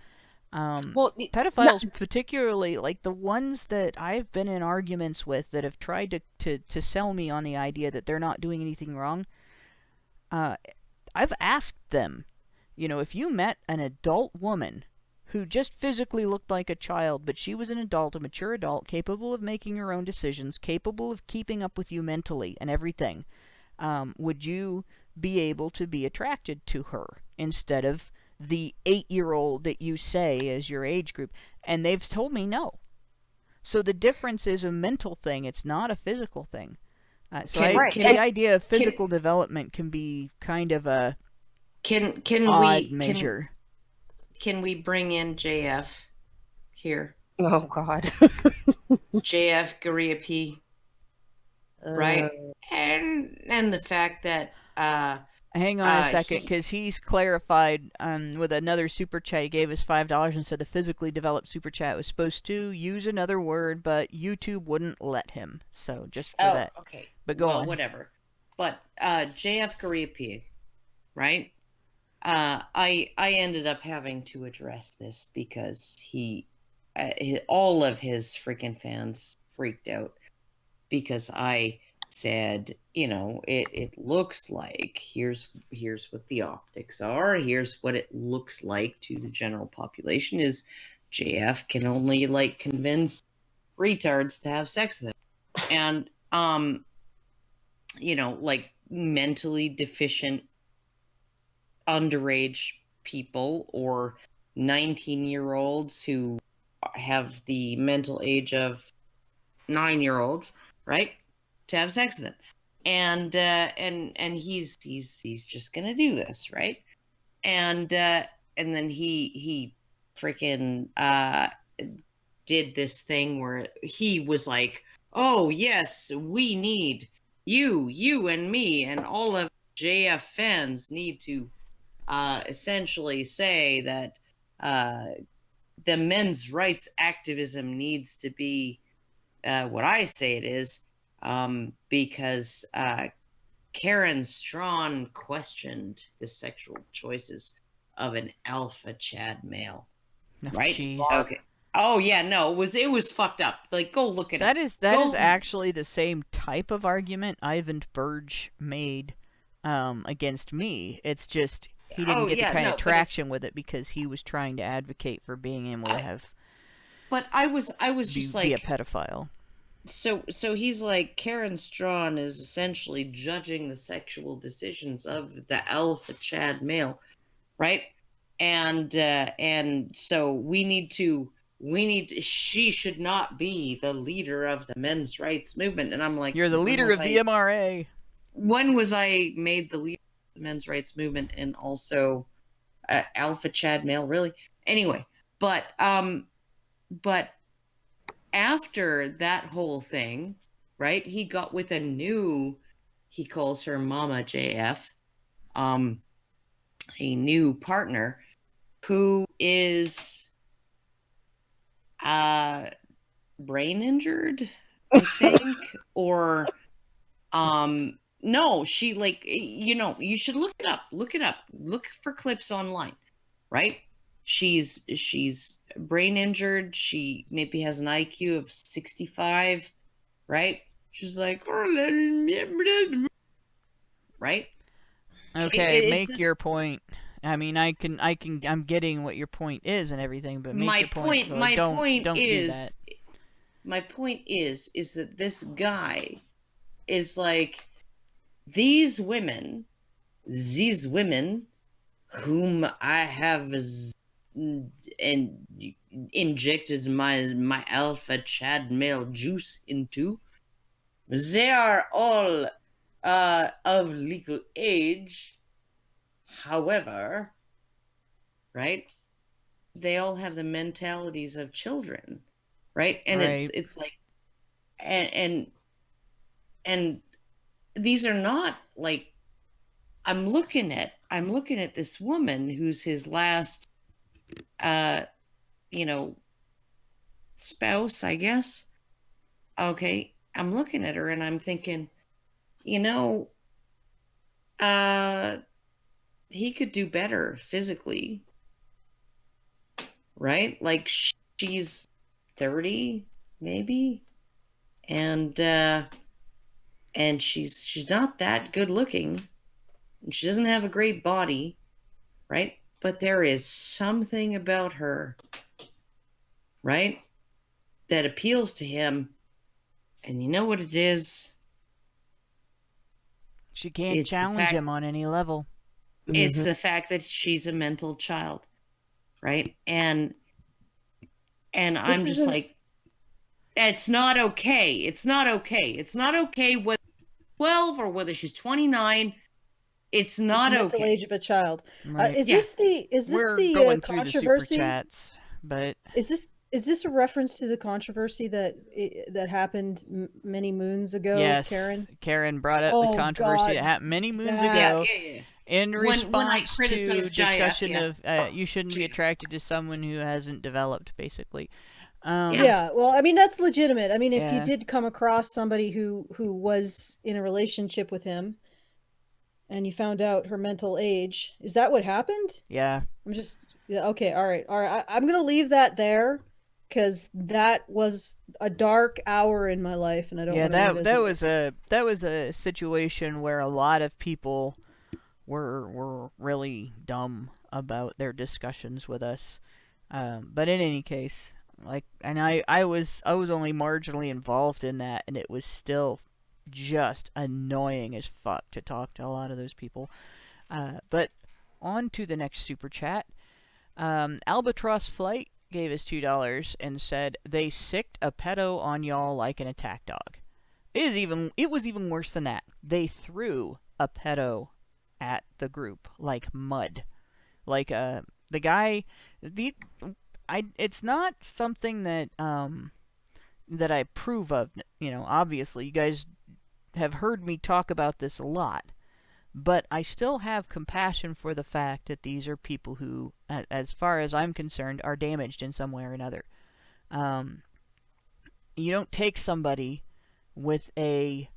Speaker 3: Pedophiles, particularly, like the ones that I've been in arguments with that have tried to sell me on the idea that they're not doing anything wrong, I've asked them, if you met an adult woman who just physically looked like a child, but she was an adult, a mature adult, capable of making her own decisions, capable of keeping up with you mentally and everything, would you be able to be attracted to her instead of the 8-year-old that you say is your age group? And they've told me no. So the difference is a mental thing. It's not a physical thing. The idea of physical development can be kind of a odd measure.
Speaker 4: Can we bring in JF here?
Speaker 6: Oh God.
Speaker 4: JF Gariapi. Right? And the fact that
Speaker 3: hang on a second, because he's clarified with another super chat. He gave us $5 and said the physically developed super chat was supposed to use another word, but YouTube wouldn't let him. So just for that.
Speaker 4: Okay.
Speaker 3: But go on.
Speaker 4: Whatever. But JF Gariapi, right? I ended up having to address this because all of his freaking fans freaked out because I said, it looks like here's what the optics are. Here's what it looks like to the general population is JF can only convince retards to have sex with him. And, mentally deficient underage people or 19-year-olds who have the mental age of 9-year-olds, right? To have sex with him. And he's just gonna do this, right? And then he freaking did this thing where he was like, oh yes, we need you and me and all of JF fans need to essentially say that the men's rights activism needs to be what I say it is, because Karen Strawn questioned the sexual choices of an alpha Chad male.
Speaker 3: Oh,
Speaker 4: right?
Speaker 3: geez.
Speaker 4: Okay. Oh yeah, no, it was fucked up. Like, go look it up.
Speaker 3: That is actually the same type of argument Ivan Burge made against me. It's just he didn't get the kind of traction with it because he was trying to advocate for being able to have.
Speaker 4: But I was just like,
Speaker 3: be a pedophile.
Speaker 4: So he's like, Karen Strawn is essentially judging the sexual decisions of the alpha Chad male, right? And so she should not be the leader of the men's rights movement. And I'm like,
Speaker 3: you're the leader of the MRA.
Speaker 4: When was I made the leader of the men's rights movement and also alpha Chad male, really? Anyway, but after that whole thing, right, he got with he calls her Mama JF, a new partner who is brain injured, I think, or no, she, like, you should look it up. Look for clips online, right? She's brain injured. She maybe has an IQ of 65, right? She's like, right?
Speaker 3: Okay, make your point. I mean, I'm getting what your point is and everything, but make your point. Don't do that.
Speaker 4: My point is that this guy is like, these women whom I have injected my alpha Chad male juice into, they are all of legal age. However, right, they all have the mentalities of children, right? And
Speaker 3: right.
Speaker 4: it's like, and these are not like, I'm looking at this woman who's his last spouse, I guess. Okay, I'm looking at her and I'm thinking, he could do better physically, right? Like, she's 30 maybe, and she's not that good looking, and she doesn't have a great body, right? But there is something about her, right, that appeals to him. And you know what it is?
Speaker 3: She can't challenge him on any level.
Speaker 4: It's the fact that she's a mental child, right? And I'm just like, it's not okay. It's not okay. It's not okay whether she's 12 or whether she's 29. It's not okay.
Speaker 5: Mental age of a child.
Speaker 3: Right.
Speaker 5: Is this the
Speaker 3: going
Speaker 5: controversy?
Speaker 3: Through the super chats, but
Speaker 5: is this a reference to the controversy that happened many moons ago?
Speaker 3: Yes, Karen brought up the controversy that happened many moons ago.
Speaker 4: Yeah.
Speaker 3: In response to discussion
Speaker 4: JF,
Speaker 3: of you shouldn't be attracted to someone who hasn't developed, basically.
Speaker 5: Well, I mean, that's legitimate. I mean, if you did come across somebody who was in a relationship with him and you found out her mental age, is that what happened?
Speaker 3: Yeah.
Speaker 5: Okay, all right. I'm going to leave that there because that was a dark hour in my life and I don't want to revisit it.
Speaker 3: That was a situation where a lot of people were really dumb about their discussions with us. But in any case, I was only marginally involved in that, and it was still just annoying as fuck to talk to a lot of those people. But on to the next super chat. Albatross Flight gave us $2 and said they sicked a pedo on y'all like an attack dog. It was even worse than that. They threw a pedo at the group like mud. Like the guy, it's not something that that I approve of. Obviously you guys have heard me talk about this a lot, but I still have compassion for the fact that these are people who, as far as I'm concerned, are damaged in some way or another. You don't take somebody with a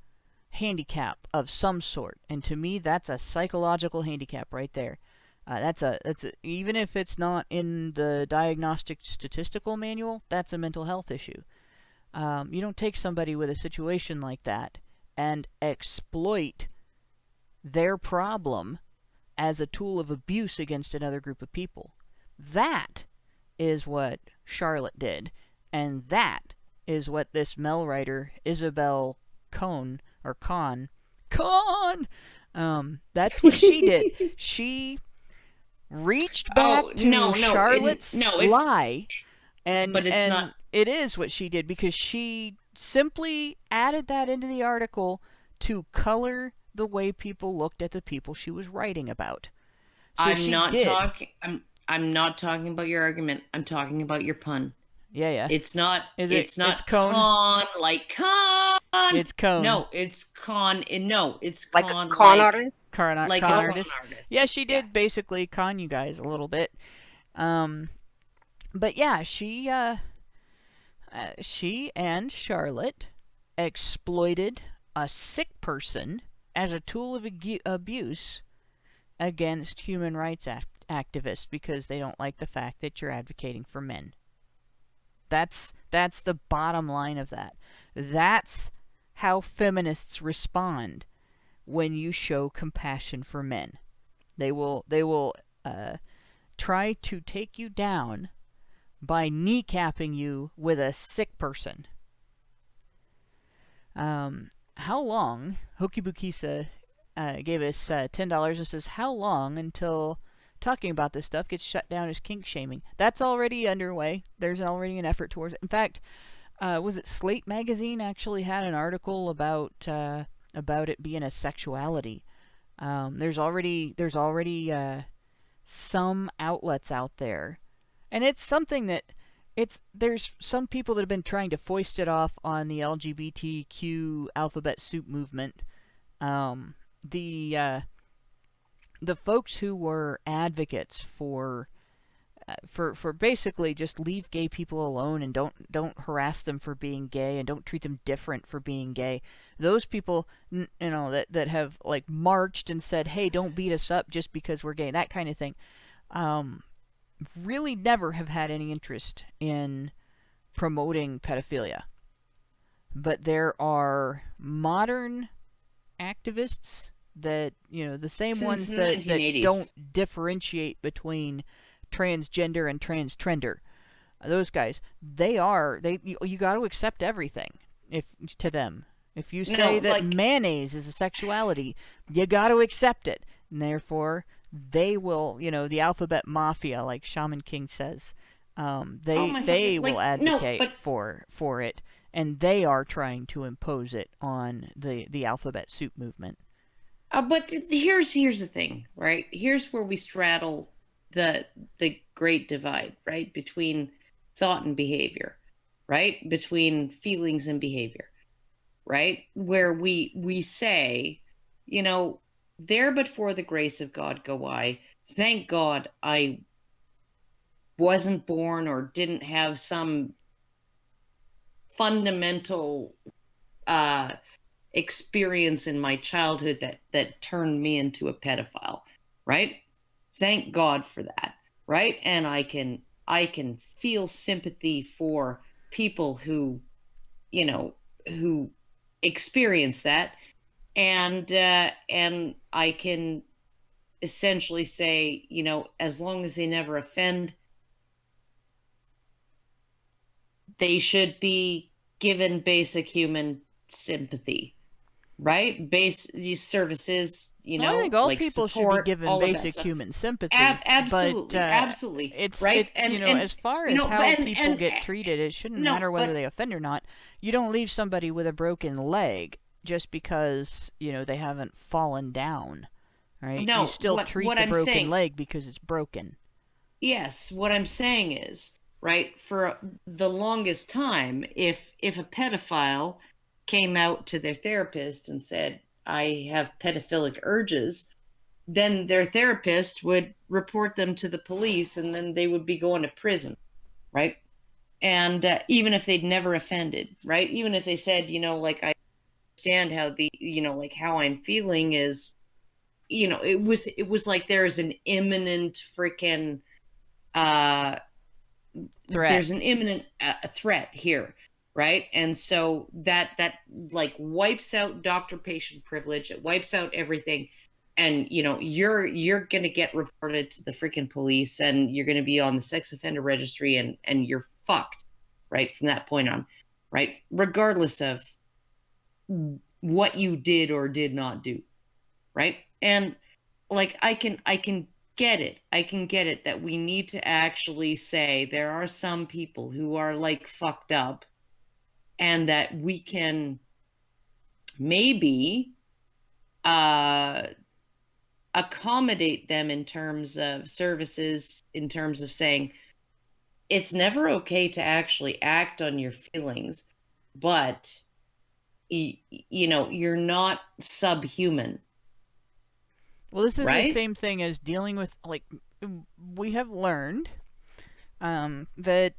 Speaker 3: handicap of some sort, and to me that's a psychological handicap right there. Even if it's not in the diagnostic statistical manual, that's a mental health issue. You don't take somebody with a situation like that and exploit their problem as a tool of abuse against another group of people. That is what Charlotte did, and that is what this Mel writer, Isabel Cohn, or Kahn, that's what she did. She reached back to Charlotte's lie,
Speaker 4: but it's not.
Speaker 3: It is what she did, because she simply added that into the article to color the way people looked at the people she was writing about. So
Speaker 4: I'm not talking about your argument. I'm talking about your pun.
Speaker 3: Yeah.
Speaker 4: It's not. It's
Speaker 3: Cone?
Speaker 4: Con like con.
Speaker 3: It's Cone.
Speaker 4: No, it's con. No, it's
Speaker 6: like
Speaker 4: con.
Speaker 6: A con artist.
Speaker 3: Con artist. Yeah, she did basically con you guys a little bit. But yeah, she and Charlotte exploited a sick person as a tool of abuse against human rights activists because they don't like the fact that you're advocating for men. That's the bottom line of that. That's how feminists respond when you show compassion for men. They will try to take you down by kneecapping you with a sick person. How long? Hokibukisa gave us $10 and says, how long until talking about this stuff gets shut down as kink shaming? That's already underway. There's already an effort towards it. In fact, was it Slate magazine actually had an article about it being a sexuality? There's already some outlets out there, and it's something that there's some people that have been trying to foist it off on the LGBTQ alphabet soup movement. The folks who were advocates for basically just leave gay people alone and don't harass them for being gay and don't treat them different for being gay. Those people, that have like marched and said, hey, don't beat us up just because we're gay, that kind of thing, really never have had any interest in promoting pedophilia. But there are modern activists that, the same ones that don't differentiate between transgender and transtrender. Those guys, you got to accept everything to them. If you say that mayonnaise is a sexuality, you got to accept it. And therefore, they will, the alphabet mafia, like Shaman King says, they will advocate for it, and they are trying to impose it on the alphabet soup movement.
Speaker 4: But here's the thing, right? Here's where we straddle the great divide, right? Between thought and behavior, right? Between feelings and behavior, right? Where we say, there but for the grace of God go I. Thank God I wasn't born or didn't have some fundamental experience in my childhood that turned me into a pedophile, right? Thank God for that, right? And I can feel sympathy for people who experience that, and I can essentially say, as long as they never offend, they should be given basic human sympathy, right? These services,
Speaker 3: I think all
Speaker 4: like
Speaker 3: people
Speaker 4: support,
Speaker 3: should be given basic human sympathy.
Speaker 4: Absolutely,
Speaker 3: but,
Speaker 4: absolutely.
Speaker 3: It's
Speaker 4: right.
Speaker 3: As far as how people get treated, it shouldn't matter whether they offend or not. You don't leave somebody with a broken leg just because they haven't fallen down, right?
Speaker 4: No,
Speaker 3: you still treat the broken leg because it's broken.
Speaker 4: Yes, what I'm saying is, right, for the longest time, if a pedophile came out to their therapist and said, I have pedophilic urges, then their therapist would report them to the police, and then they would be going to prison, right? And even if they'd never offended, right? Even if they said, I understand how how I'm feeling is it was like there's an imminent freaking
Speaker 3: Threat.
Speaker 4: there's an imminent threat here, right? And so that like wipes out doctor-patient privilege. It wipes out everything, and you're gonna get reported to the freaking police, and you're gonna be on the sex offender registry, and you're fucked, right, from that point on, right? Regardless of what you did or did not do, right? And like I can get it. I can get it that we need to actually say there are some people who are like fucked up, and that we can maybe accommodate them in terms of services, in terms of saying it's never okay to actually act on your feelings, but you're not subhuman.
Speaker 3: Well, this is
Speaker 4: right?
Speaker 3: the same thing as dealing with, like, we have learned that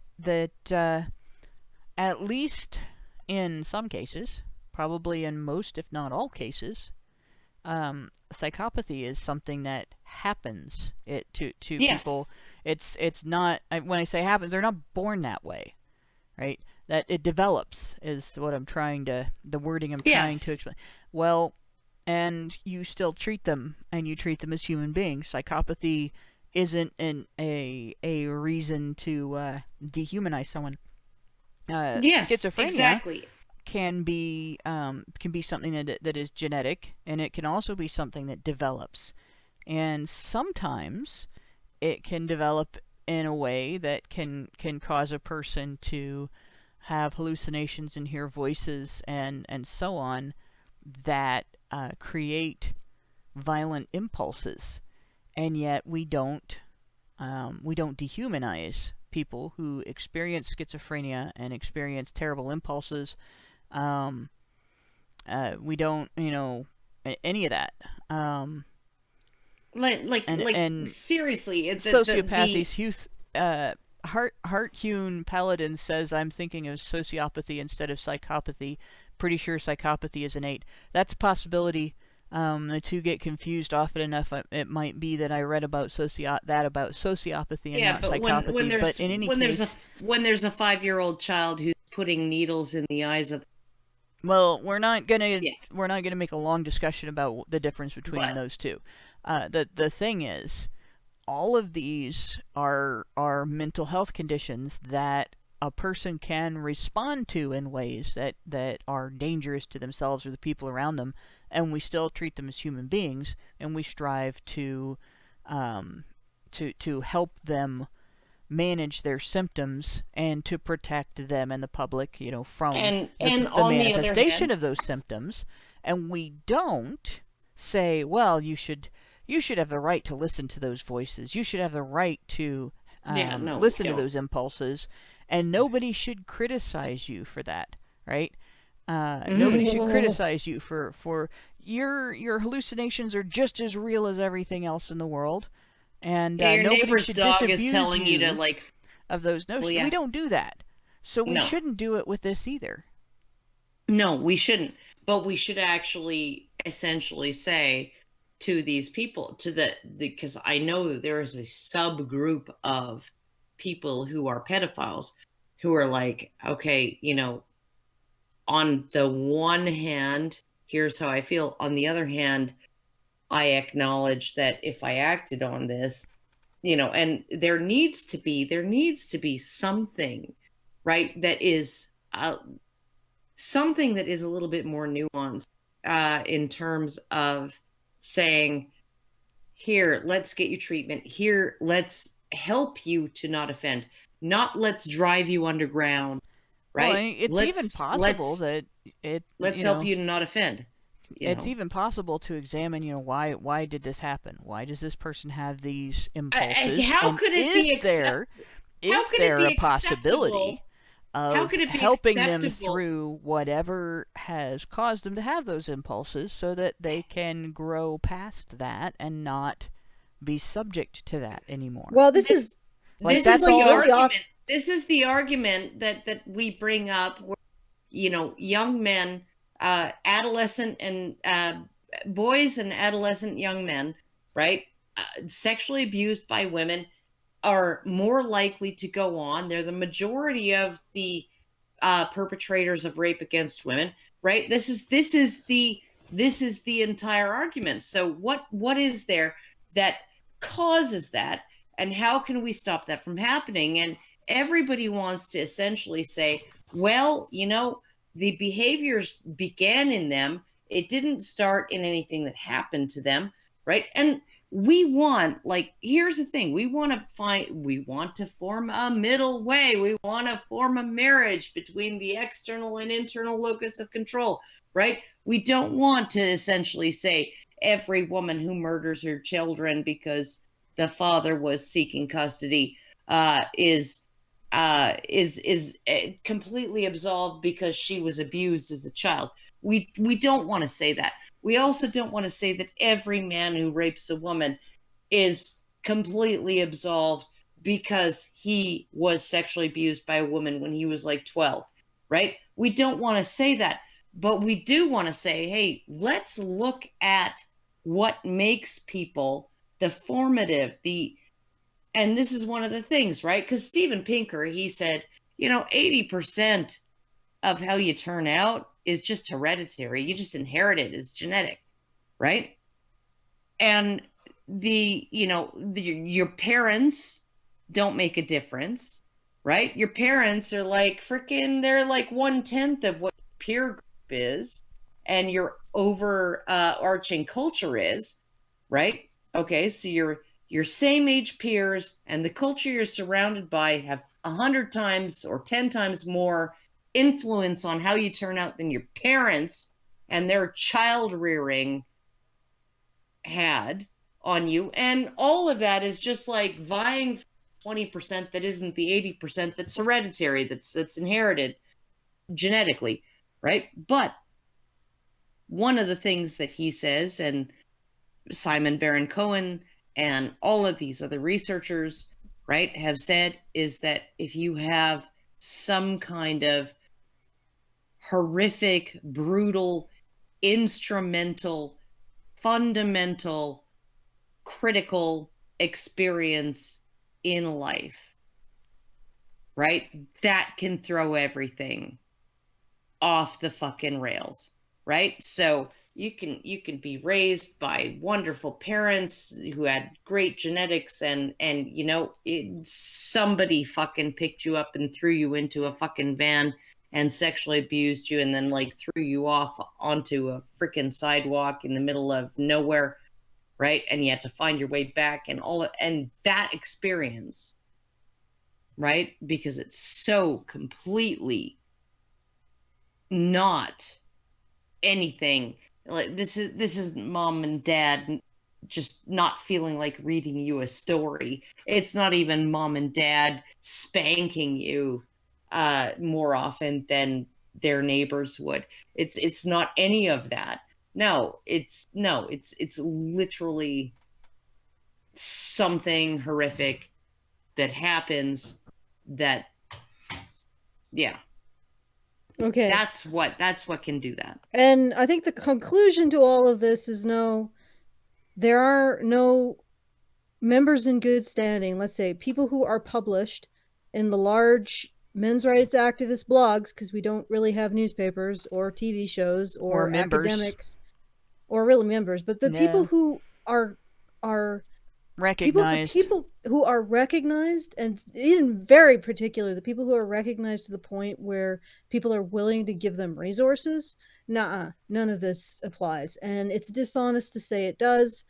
Speaker 3: at least in some cases, probably in most, if not all cases, psychopathy is something that happens to
Speaker 4: Yes.
Speaker 3: people. It's not, when I say happens, they're not born that way, right? That it develops is what I'm trying to, the wording I'm trying to
Speaker 4: Yes.
Speaker 3: explain. Well, and you still treat them, and you treat them as human beings. Psychopathy isn't a reason to dehumanize someone.
Speaker 4: Yes,
Speaker 3: Schizophrenia
Speaker 4: exactly.
Speaker 3: can be something that is genetic, and it can also be something that develops. And sometimes it can develop in a way that can cause a person to have hallucinations and hear voices and so on that create violent impulses. And yet we don't dehumanize people who experience schizophrenia and experience terrible impulses. We don't, any of that. And
Speaker 4: Seriously,
Speaker 3: sociopathy. Hart-Hune Paladin says, I'm thinking of sociopathy instead of psychopathy. Pretty sure psychopathy is innate. That's a possibility. The two get confused often enough. It might be that I read about sociopathy and not psychopathy. But in any case,
Speaker 4: when there's a 5-year-old child who's putting needles in the eyes of,
Speaker 3: well, we're not gonna make a long discussion about the difference between those two. The thing is, all of these are mental health conditions that a person can respond to in ways that are dangerous to themselves or the people around them, and we still treat them as human beings, and we strive to help them manage their symptoms and to protect them and the public, from
Speaker 4: and
Speaker 3: the
Speaker 4: on the other
Speaker 3: manifestation
Speaker 4: hand,
Speaker 3: of those symptoms. And we don't say, well, you should have the right to listen to those voices. You should have the right to listen to those impulses, and nobody should criticize you for that, right? Nobody should criticize you for your hallucinations are just as real as everything else in the world, and
Speaker 4: your
Speaker 3: nobody
Speaker 4: neighbor's
Speaker 3: should
Speaker 4: dog is
Speaker 3: disabuse
Speaker 4: telling you to like.
Speaker 3: of those notions.
Speaker 4: Well, yeah.
Speaker 3: We don't do that, so we
Speaker 4: No.
Speaker 3: shouldn't do it with this either.
Speaker 4: No, we shouldn't. But we should actually essentially say to these people, because I know that there is a subgroup of people who are pedophiles who are like, okay, on the one hand, here's how I feel. On the other hand, I acknowledge that if I acted on this, and there needs to be something, right, that is something that is a little bit more nuanced in terms of saying, here, let's get you treatment. Here, let's help you to not offend. Not let's drive you underground, right?
Speaker 3: Well, it's even possible that
Speaker 4: let's help you to not offend.
Speaker 3: It's even possible to examine, why did this happen? Why does this person have these impulses?
Speaker 4: How could it be
Speaker 3: is there a possibility of helping them
Speaker 4: acceptable?
Speaker 3: through whatever has caused them to have those impulses so that they can grow past that and not be subject to that anymore?
Speaker 5: Well, this is
Speaker 4: the argument that we bring up where, young men, adolescent and boys and adolescent young men, right, sexually abused by women are more likely to go on. They're the majority of the perpetrators of rape against women, right? This is the entire argument. So what is there that causes that, and how can we stop that from happening? And everybody wants to essentially say, well, the behaviors began in them. It didn't start in anything that happened to them, right? And we want, here's the thing, we want to form a middle way. We want to form a marriage between the external and internal locus of control, right? We don't want to essentially say every woman who murders her children because the father was seeking custody is completely absolved because she was abused as a child. We don't want to say that. We also don't want to say that every man who rapes a woman is completely absolved because he was sexually abused by a woman when he was 12, right? We don't want to say that, but we do want to say, hey, let's look at what makes people the formative, and this is one of the things, right? Because Steven Pinker, he said, 80% of how you turn out is just hereditary. You just inherit it. It's genetic, right? And your parents don't make a difference, right? Your parents are they're 1/10 of what peer group is and your overarching culture is, right? Okay, so your same age peers and the culture you're surrounded by have 100 times or 10 times more influence on how you turn out than your parents and their child rearing had on you. And all of that is just vying for 20% that isn't the 80% that's hereditary, that's inherited genetically, right? But one of the things that he says, and Simon Baron-Cohen and all of these other researchers, right, have said, is that if you have some kind of horrific, brutal, instrumental, fundamental, critical experience in life, right, that can throw everything off the fucking rails, right? So you can be raised by wonderful parents who had great genetics and somebody fucking picked you up and threw you into a fucking van and sexually abused you and then threw you off onto a freaking sidewalk in the middle of nowhere, right? And you had to find your way back and and that experience, right? Because it's so completely not anything. This is mom and dad just not feeling like reading you a story. It's not even mom and dad spanking you more often than their neighbors would. It's not any of that. No, it's literally something horrific that happens that, yeah.
Speaker 5: Okay.
Speaker 4: That's what can do that.
Speaker 5: And I think the conclusion to all of this is no, there are no members in good standing, let's say people who are published in the large men's rights activist blogs, because we don't really have newspapers or TV shows or academics or really members, but the people who are
Speaker 3: recognized,
Speaker 5: people who are recognized, and in very particular the people who are recognized to the point where people are willing to give them resources, none of this applies. And it's dishonest to say it does.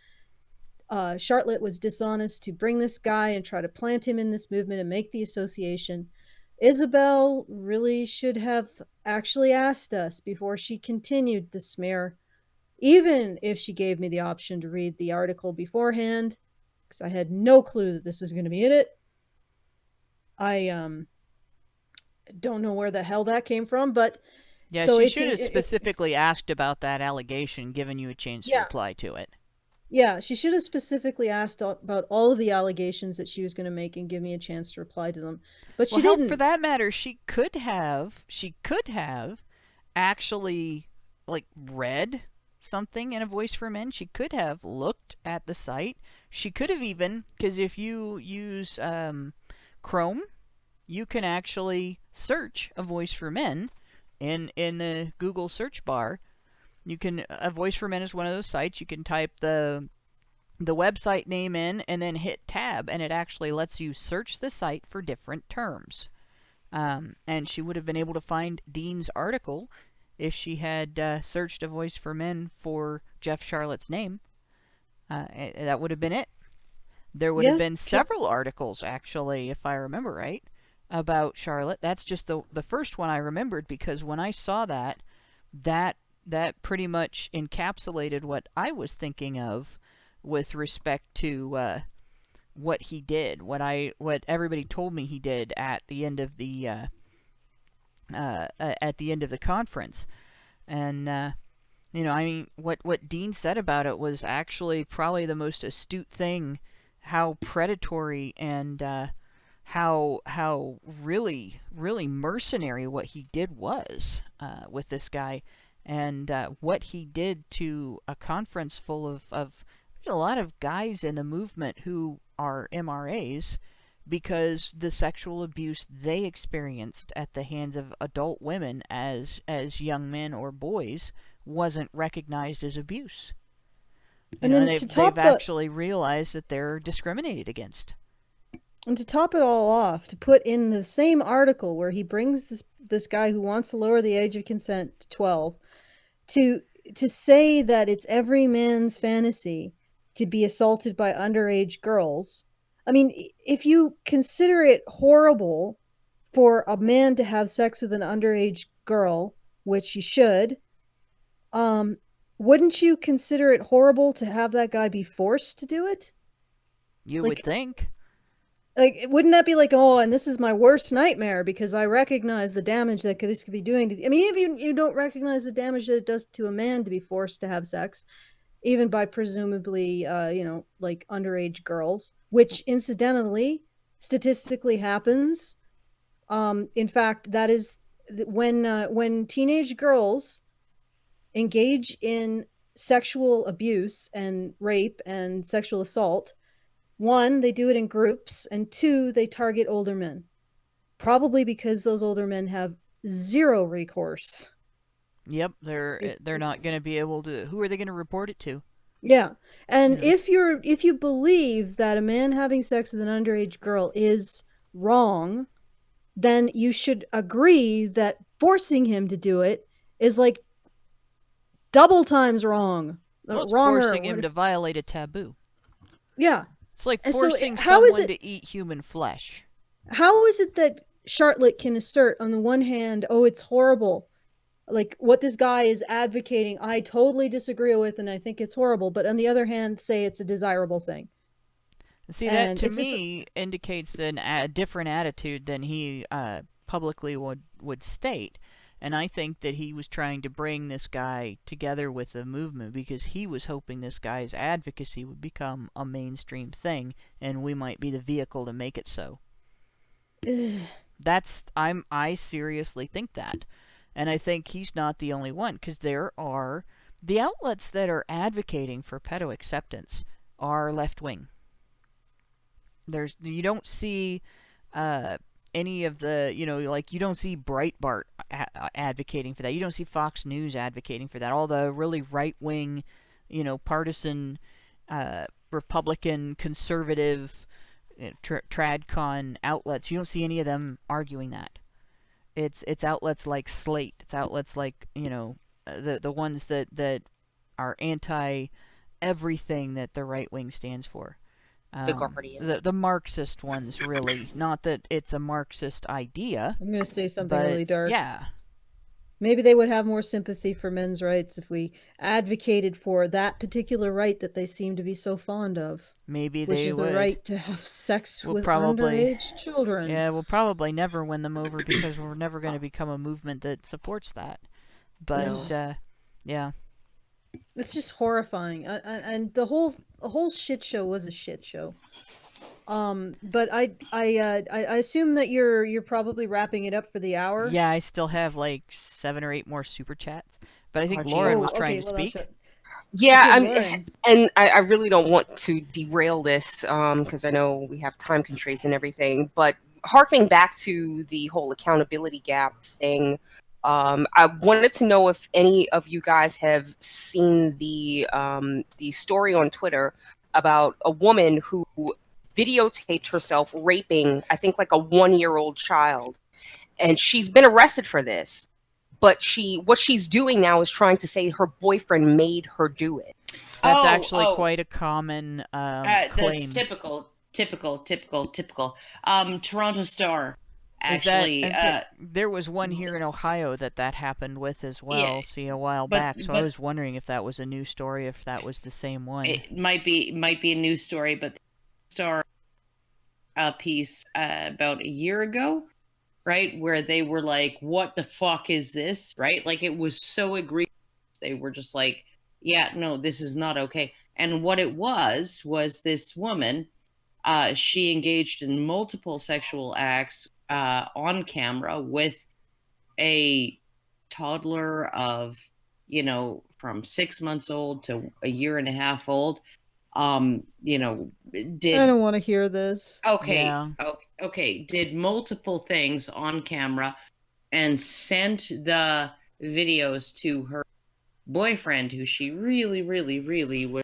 Speaker 5: Charlotte was dishonest to bring this guy and try to plant him in this movement and make the association. Isabel really should have actually asked us before she continued the smear, even if she gave me the option to read the article beforehand, because I had no clue that this was going to be in it. I don't know where the hell that came from, but
Speaker 3: yeah, so she should have specifically asked about that allegation, given you a chance to reply to it.
Speaker 5: Yeah, she should have specifically asked about all of the allegations that she was going to make and give me a chance to reply to them. But she didn't.
Speaker 3: For that matter, she could have actually read something in A Voice for Men. She could have looked at the site. She could have even, because if you use Chrome, you can actually search A Voice for Men in the Google search bar. You can, A Voice for Men is one of those sites. You can type the website name in and then hit tab, and it actually lets you search the site for different terms. And she would have been able to find Dean's article if she had searched A Voice for Men for Jeff Charlotte's name. That would have been it. There would have been several articles, actually, if I remember right, about Charlotte. That's just the first one I remembered, because when I saw that pretty much encapsulated what I was thinking of with respect to what he did, what everybody told me he did at the end of the conference. And you know, I mean, what Dean said about it was actually probably the most astute thing. How predatory and how really mercenary what he did was with this guy, and what he did to a conference full of a lot of guys in the movement who are MRAs, because the sexual abuse they experienced at the hands of adult women as young men or boys wasn't recognized as abuse.
Speaker 5: And then
Speaker 3: they've actually realized that they're discriminated against.
Speaker 5: And to top it all off, to put in the same article where he brings this guy who wants to lower the age of consent to 12, to say that it's every man's fantasy to be assaulted by underage girls. I mean, if you consider it horrible for a man to have sex with an underage girl, which you should, wouldn't you consider it horrible to have that guy be forced to do it?
Speaker 3: You would think.
Speaker 5: Like, wouldn't that be like, oh, and this is my worst nightmare because I recognize the damage that this could be doing to... I mean, if you don't recognize the damage that it does to a man to be forced to have sex, even by presumably, like underage girls, which incidentally, statistically happens. In fact, that is when teenage girls engage in sexual abuse and rape and sexual assault, 1, they do it in groups, and 2, they target older men. Probably because those older men have zero recourse.
Speaker 3: Yep, they're not going to be able to. Who are they going to report it to?
Speaker 5: Yeah, and if you believe that a man having sex with an underage girl is wrong, then you should agree that forcing him to do it is like double times wrong.
Speaker 3: Well, it's forcing him to violate a taboo.
Speaker 5: Yeah.
Speaker 3: It's like forcing someone to eat human flesh.
Speaker 5: How is it that Charlotte can assert on the one hand, oh, it's horrible, like what this guy is advocating, I totally disagree with and I think it's horrible, but on the other hand, say it's a desirable thing?
Speaker 3: See, that to me indicates a different attitude than he publicly would state. And I think that he was trying to bring this guy together with the movement because he was hoping this guy's advocacy would become a mainstream thing, and we might be the vehicle to make it so. I seriously think that. And I think he's not the only one, because there are... The outlets that are advocating for pedo acceptance are left-wing. You don't see... any of the, you don't see Breitbart advocating for that. You don't see Fox News advocating for that. All the really right-wing, partisan, Republican, conservative, tradcon outlets, you don't see any of them arguing that. It's outlets like Slate. It's outlets like, the ones that are anti-everything that the right-wing stands for.
Speaker 6: The Guardian.
Speaker 3: The Marxist ones, really. Not that it's a Marxist idea.
Speaker 5: I'm going to say something really dark.
Speaker 3: Yeah.
Speaker 5: Maybe they would have more sympathy for men's rights if we advocated for that particular right that they seem to be so fond of.
Speaker 3: Maybe
Speaker 5: which
Speaker 3: they
Speaker 5: is
Speaker 3: would.
Speaker 5: The right to have sex with underage children.
Speaker 3: Yeah, we'll probably never win them over because we're never going to become a movement that supports that. But, yeah.
Speaker 5: It's just horrifying, and the whole shit show was a shit show. But I assume that you're probably wrapping it up for the hour.
Speaker 3: Yeah, I still have like 7 or 8 more super chats, but I think Lauren was trying to speak.
Speaker 6: Yeah,
Speaker 5: Good Lord.
Speaker 6: and I really don't want to derail this because I know we have time constraints and everything. But harking back to the whole accountability gap thing, I wanted to know if any of you guys have seen the story on Twitter about a woman who videotaped herself raping, I think, like a 1-year-old child, and she's been arrested for this. But what she's doing now is trying to say her boyfriend made her do it.
Speaker 3: That's actually quite a common claim.
Speaker 4: That's typical. Toronto Star,
Speaker 3: Is that,
Speaker 4: actually.
Speaker 3: there was one here in Ohio that happened with as well, a while back. So I was wondering if that was a new story, if that was the same one.
Speaker 4: It might be a news story, but the Star piece about a year ago, right, where they were like, "What the fuck is this?" Right, like it was so egregious. They were just like, "Yeah, no, this is not okay." And what it was this woman. She engaged in multiple sexual acts on camera with a toddler of, from 6 months old to a year and a half old.
Speaker 5: I don't want to hear this.
Speaker 4: Okay.
Speaker 3: Yeah.
Speaker 4: Okay. Did multiple things on camera and sent the videos to her boyfriend, who she really, really, really was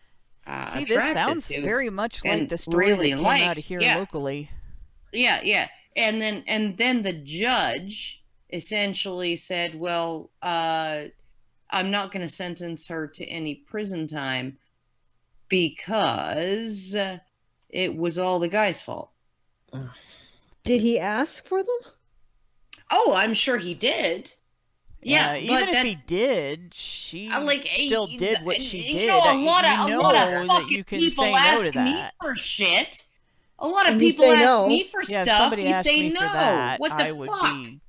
Speaker 3: See, this sounds very much like the story really that came out of here locally.
Speaker 4: Yeah. And then the judge essentially said, well, I'm not going to sentence her to any prison time because it was all the guy's fault.
Speaker 5: Did he ask for them?
Speaker 4: Oh, I'm sure he did. Yeah,
Speaker 3: even if he did, she still did what she did.
Speaker 4: A lot of fucking people ask me for shit. A lot of people ask me for stuff.
Speaker 3: If somebody
Speaker 4: you
Speaker 3: asked
Speaker 4: say
Speaker 3: me
Speaker 4: no.
Speaker 3: For that,
Speaker 4: what the
Speaker 3: I would
Speaker 4: fuck?
Speaker 3: Be...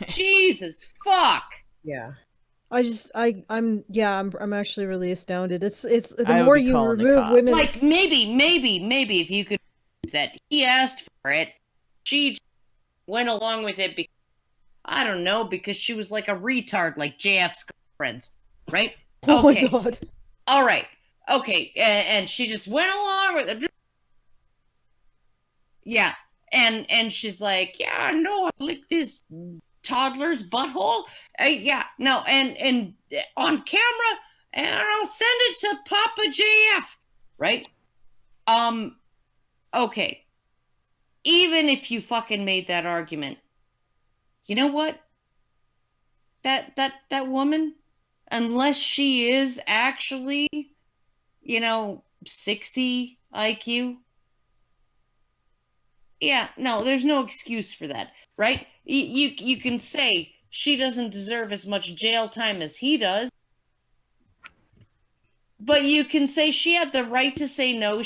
Speaker 4: Jesus fuck.
Speaker 6: Yeah.
Speaker 5: I'm actually really astounded. It's the more you remove women,
Speaker 4: like maybe if you could, that he asked for it, she went along with it because, I don't know, because she was like a retard, like JF's girlfriends, right?
Speaker 5: Oh my God.
Speaker 4: All right. Okay. And she just went along with it. Yeah. And she's like, yeah, no, I lick this toddler's butthole. Yeah. No. And on camera, and I'll send it to Papa JF. Right? Okay. Even if you fucking made that argument, you know what? That woman, unless she is actually, 60 IQ, yeah, no, there's no excuse for that, right? You can say she doesn't deserve as much jail time as he does, but you can say she had the right to say no.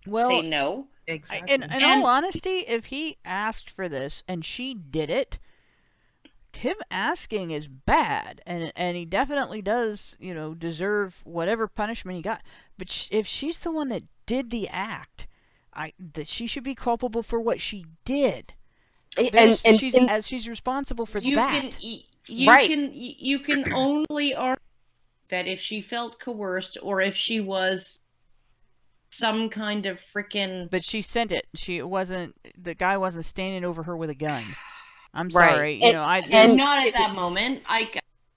Speaker 4: Say no.
Speaker 6: Exactly.
Speaker 3: In all honesty, if he asked for this and she did it, him asking is bad, and he definitely does, deserve whatever punishment he got. But if she's the one that did the act, that she should be culpable for what she did. She's responsible for that.
Speaker 4: You can only argue that if she felt coerced or if she was some kind of freaking.
Speaker 3: But she sent it. The guy wasn't standing over her with a gun. I'm sorry, and
Speaker 4: not at that moment.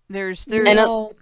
Speaker 3: There's no,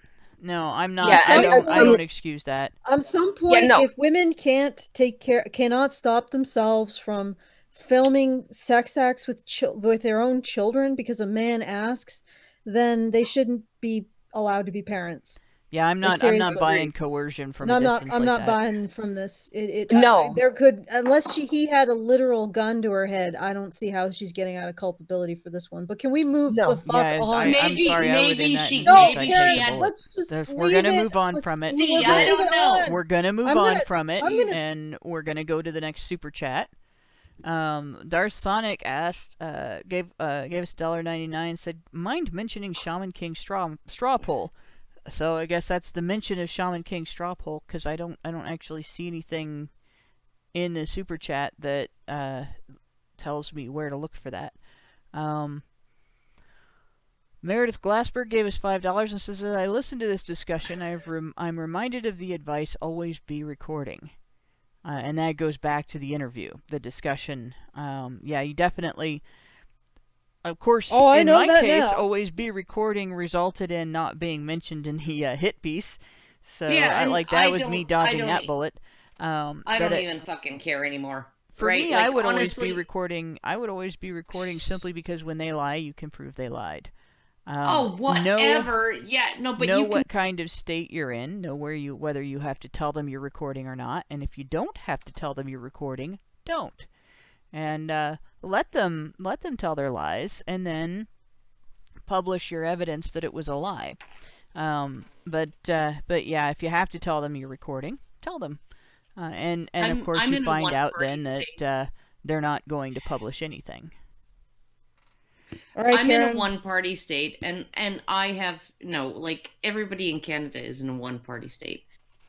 Speaker 3: I'm not. Yeah, I don't excuse that.
Speaker 5: On some point, if women cannot stop themselves from filming sex acts with their own children because a man asks, then they shouldn't be allowed to be parents.
Speaker 3: Yeah, I'm not buying coercion from.
Speaker 5: I'm not buying from this. There could, unless he had a literal gun to her head. I don't see how she's getting out of culpability for this one. But can we move the fuck on?
Speaker 3: I'm sorry,
Speaker 4: maybe she.
Speaker 5: Let's just.
Speaker 3: We're gonna move on from it.
Speaker 4: I don't know.
Speaker 3: We're gonna move on from it, and we're gonna go to the next super chat. Darth Sonic asked, gave us $1.99, said, mind mentioning Shaman King straw poll. So I guess that's the mention of Shaman King straw poll, because I don't actually see anything in the super chat that tells me where to look for that. Meredith Glassberg gave us $5 and says, as I listen to this discussion, I'm reminded of the advice, always be recording. And that goes back to the interview, the discussion. Yeah, you definitely... Of course, in my case, always be recording resulted in not being mentioned in the hit piece. So, that was me dodging that bullet.
Speaker 4: I don't even fucking care anymore.
Speaker 3: For
Speaker 4: right?
Speaker 3: me,
Speaker 4: like,
Speaker 3: I would
Speaker 4: honestly,
Speaker 3: always be recording. I would always be recording simply because when they lie, you can prove they lied.
Speaker 4: Whatever. But
Speaker 3: know
Speaker 4: you
Speaker 3: what kind of state you're in. Know whether you have to tell them you're recording or not. And if you don't have to tell them you're recording, don't. And let them tell their lies, and then publish your evidence that it was a lie. But yeah, if you have to tell them you're recording, tell them. And of course you find out then that they're not going to publish anything.
Speaker 5: All right,
Speaker 4: I'm
Speaker 5: Karen.
Speaker 4: in a one-party state, and I have everybody in Canada is in a one-party state,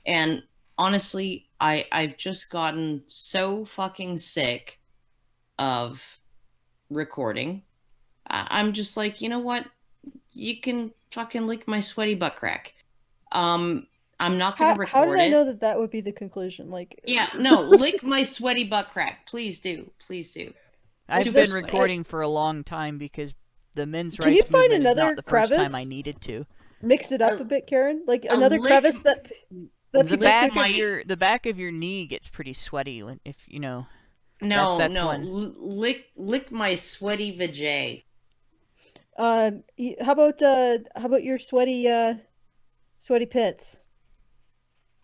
Speaker 4: and honestly, I've just gotten so fucking sick of recording. I'm just like, you know what? You can fucking lick my sweaty butt crack. I'm not going to record it.
Speaker 5: How did I know that would be the conclusion?
Speaker 4: Lick my sweaty butt crack. Please do. Please do.
Speaker 3: I've been recording for a long time because the men's rights movement is not the first time I needed to.
Speaker 5: Mix it up a bit, Karen. Like another crevice that
Speaker 3: the back of your knee gets pretty sweaty if you know.
Speaker 4: No. Lick my sweaty vajay.
Speaker 5: How about your sweaty pits?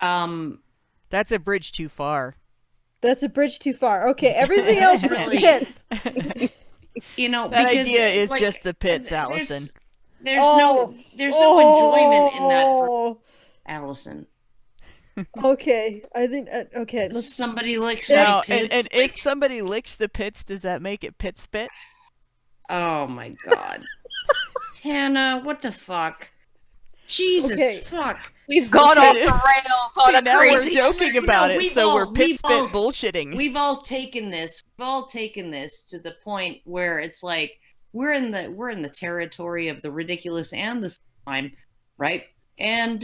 Speaker 3: That's a bridge too far.
Speaker 5: That's a bridge too far. Okay, everything else but the pits.
Speaker 3: That idea is just the pits, Allison.
Speaker 4: There's no enjoyment in that for Allison.
Speaker 5: Okay, I think okay.
Speaker 4: Somebody licks
Speaker 3: now, and if somebody licks the pits, does that make it pit spit?
Speaker 4: Oh my god, Hannah, what the fuck? Jesus fuck.
Speaker 6: We've gone off the rails on
Speaker 3: now we're joking about it, so we're pit spit bullshitting.
Speaker 4: We've all taken this to the point where it's like we're in the territory of the ridiculous and the sublime, right? And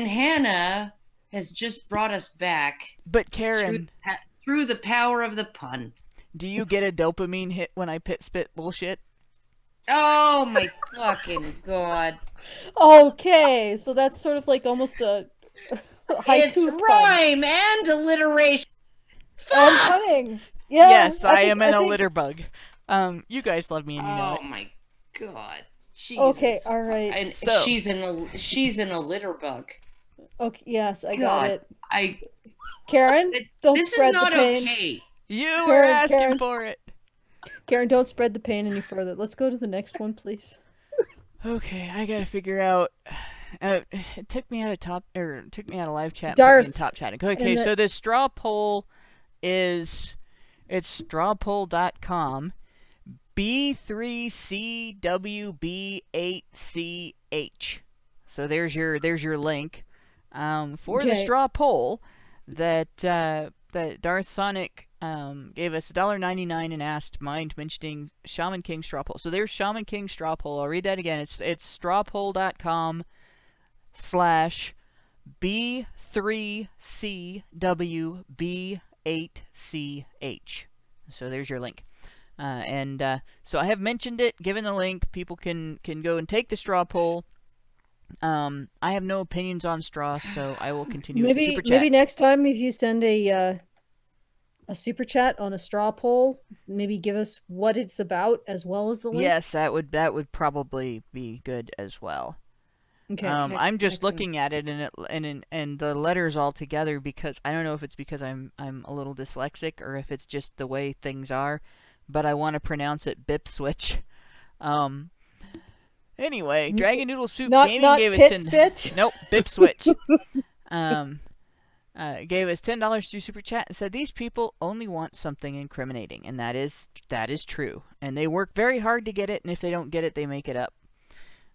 Speaker 4: Hannah has just brought us back.
Speaker 3: But Karen,
Speaker 4: through the power of the pun.
Speaker 3: Do you get a dopamine hit when I pit spit bullshit?
Speaker 4: Oh my fucking god.
Speaker 5: Okay, so that's sort of like almost a
Speaker 4: it's rhyme and alliteration.
Speaker 5: And punning. Yeah,
Speaker 3: yes, I am an alliterbug. You guys love me and you know it.
Speaker 4: Oh my god. Jesus.
Speaker 5: Okay, all right.
Speaker 4: And so, she's in a litter bug.
Speaker 5: Okay, yes, I got it.
Speaker 4: Karen,
Speaker 5: don't spread the pain.
Speaker 4: Okay.
Speaker 3: You were asking for it.
Speaker 5: Karen, don't spread the pain any further. Let's go to the next one, please.
Speaker 3: Okay, I gotta figure out. It took me out of live chat.
Speaker 5: Darth.
Speaker 3: And top chatting. Okay, so this straw poll it's strawpoll.com. B3CWB8CH. So there's your link for the straw poll that Darth Sonic gave us $1.99 and asked, mind mentioning Shaman King straw poll. So there's Shaman King straw poll. I'll read that again. It's strawpoll.com/B3CWB8CH. So there's your link. So I have mentioned it, given the link. People can go and take the straw poll. I have no opinions on straw, so I will continue with the super chat.
Speaker 5: Maybe next time if you send a super chat on a straw poll, maybe give us what it's about as well as the link.
Speaker 3: Yes, that would probably be good as well.
Speaker 5: Okay.
Speaker 3: I'm just looking at it and the letters all together because I don't know if it's because I'm a little dyslexic or if it's just the way things are, but I want to pronounce it Bip Switch. Anyway, Dragon Noodle Soup Gaming gave us Nope, Bip Switch. Gave us $10 through Super Chat and said these people only want something incriminating, and that is true. And they work very hard to get it, and if they don't get it, they make it up.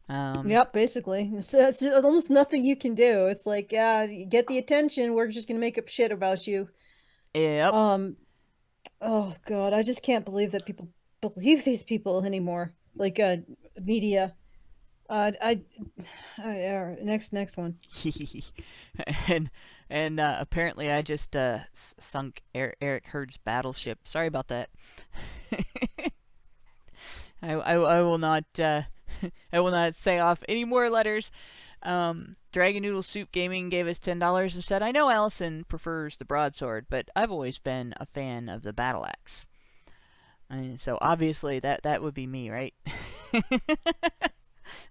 Speaker 5: Yep, basically. It's almost nothing you can do. It's like, you get the attention, we're just gonna make up shit about you.
Speaker 3: Yep.
Speaker 5: Oh god, I just can't believe that people believe these people anymore. Like, media. Next one.
Speaker 3: and apparently I just sunk Eric Hurd's battleship. Sorry about that. I will not I will not say off any more letters. Dragon Noodle Soup Gaming gave us $10 and said, I know Allison prefers the broadsword, but I've always been a fan of the battle axe. So obviously that would be me, right?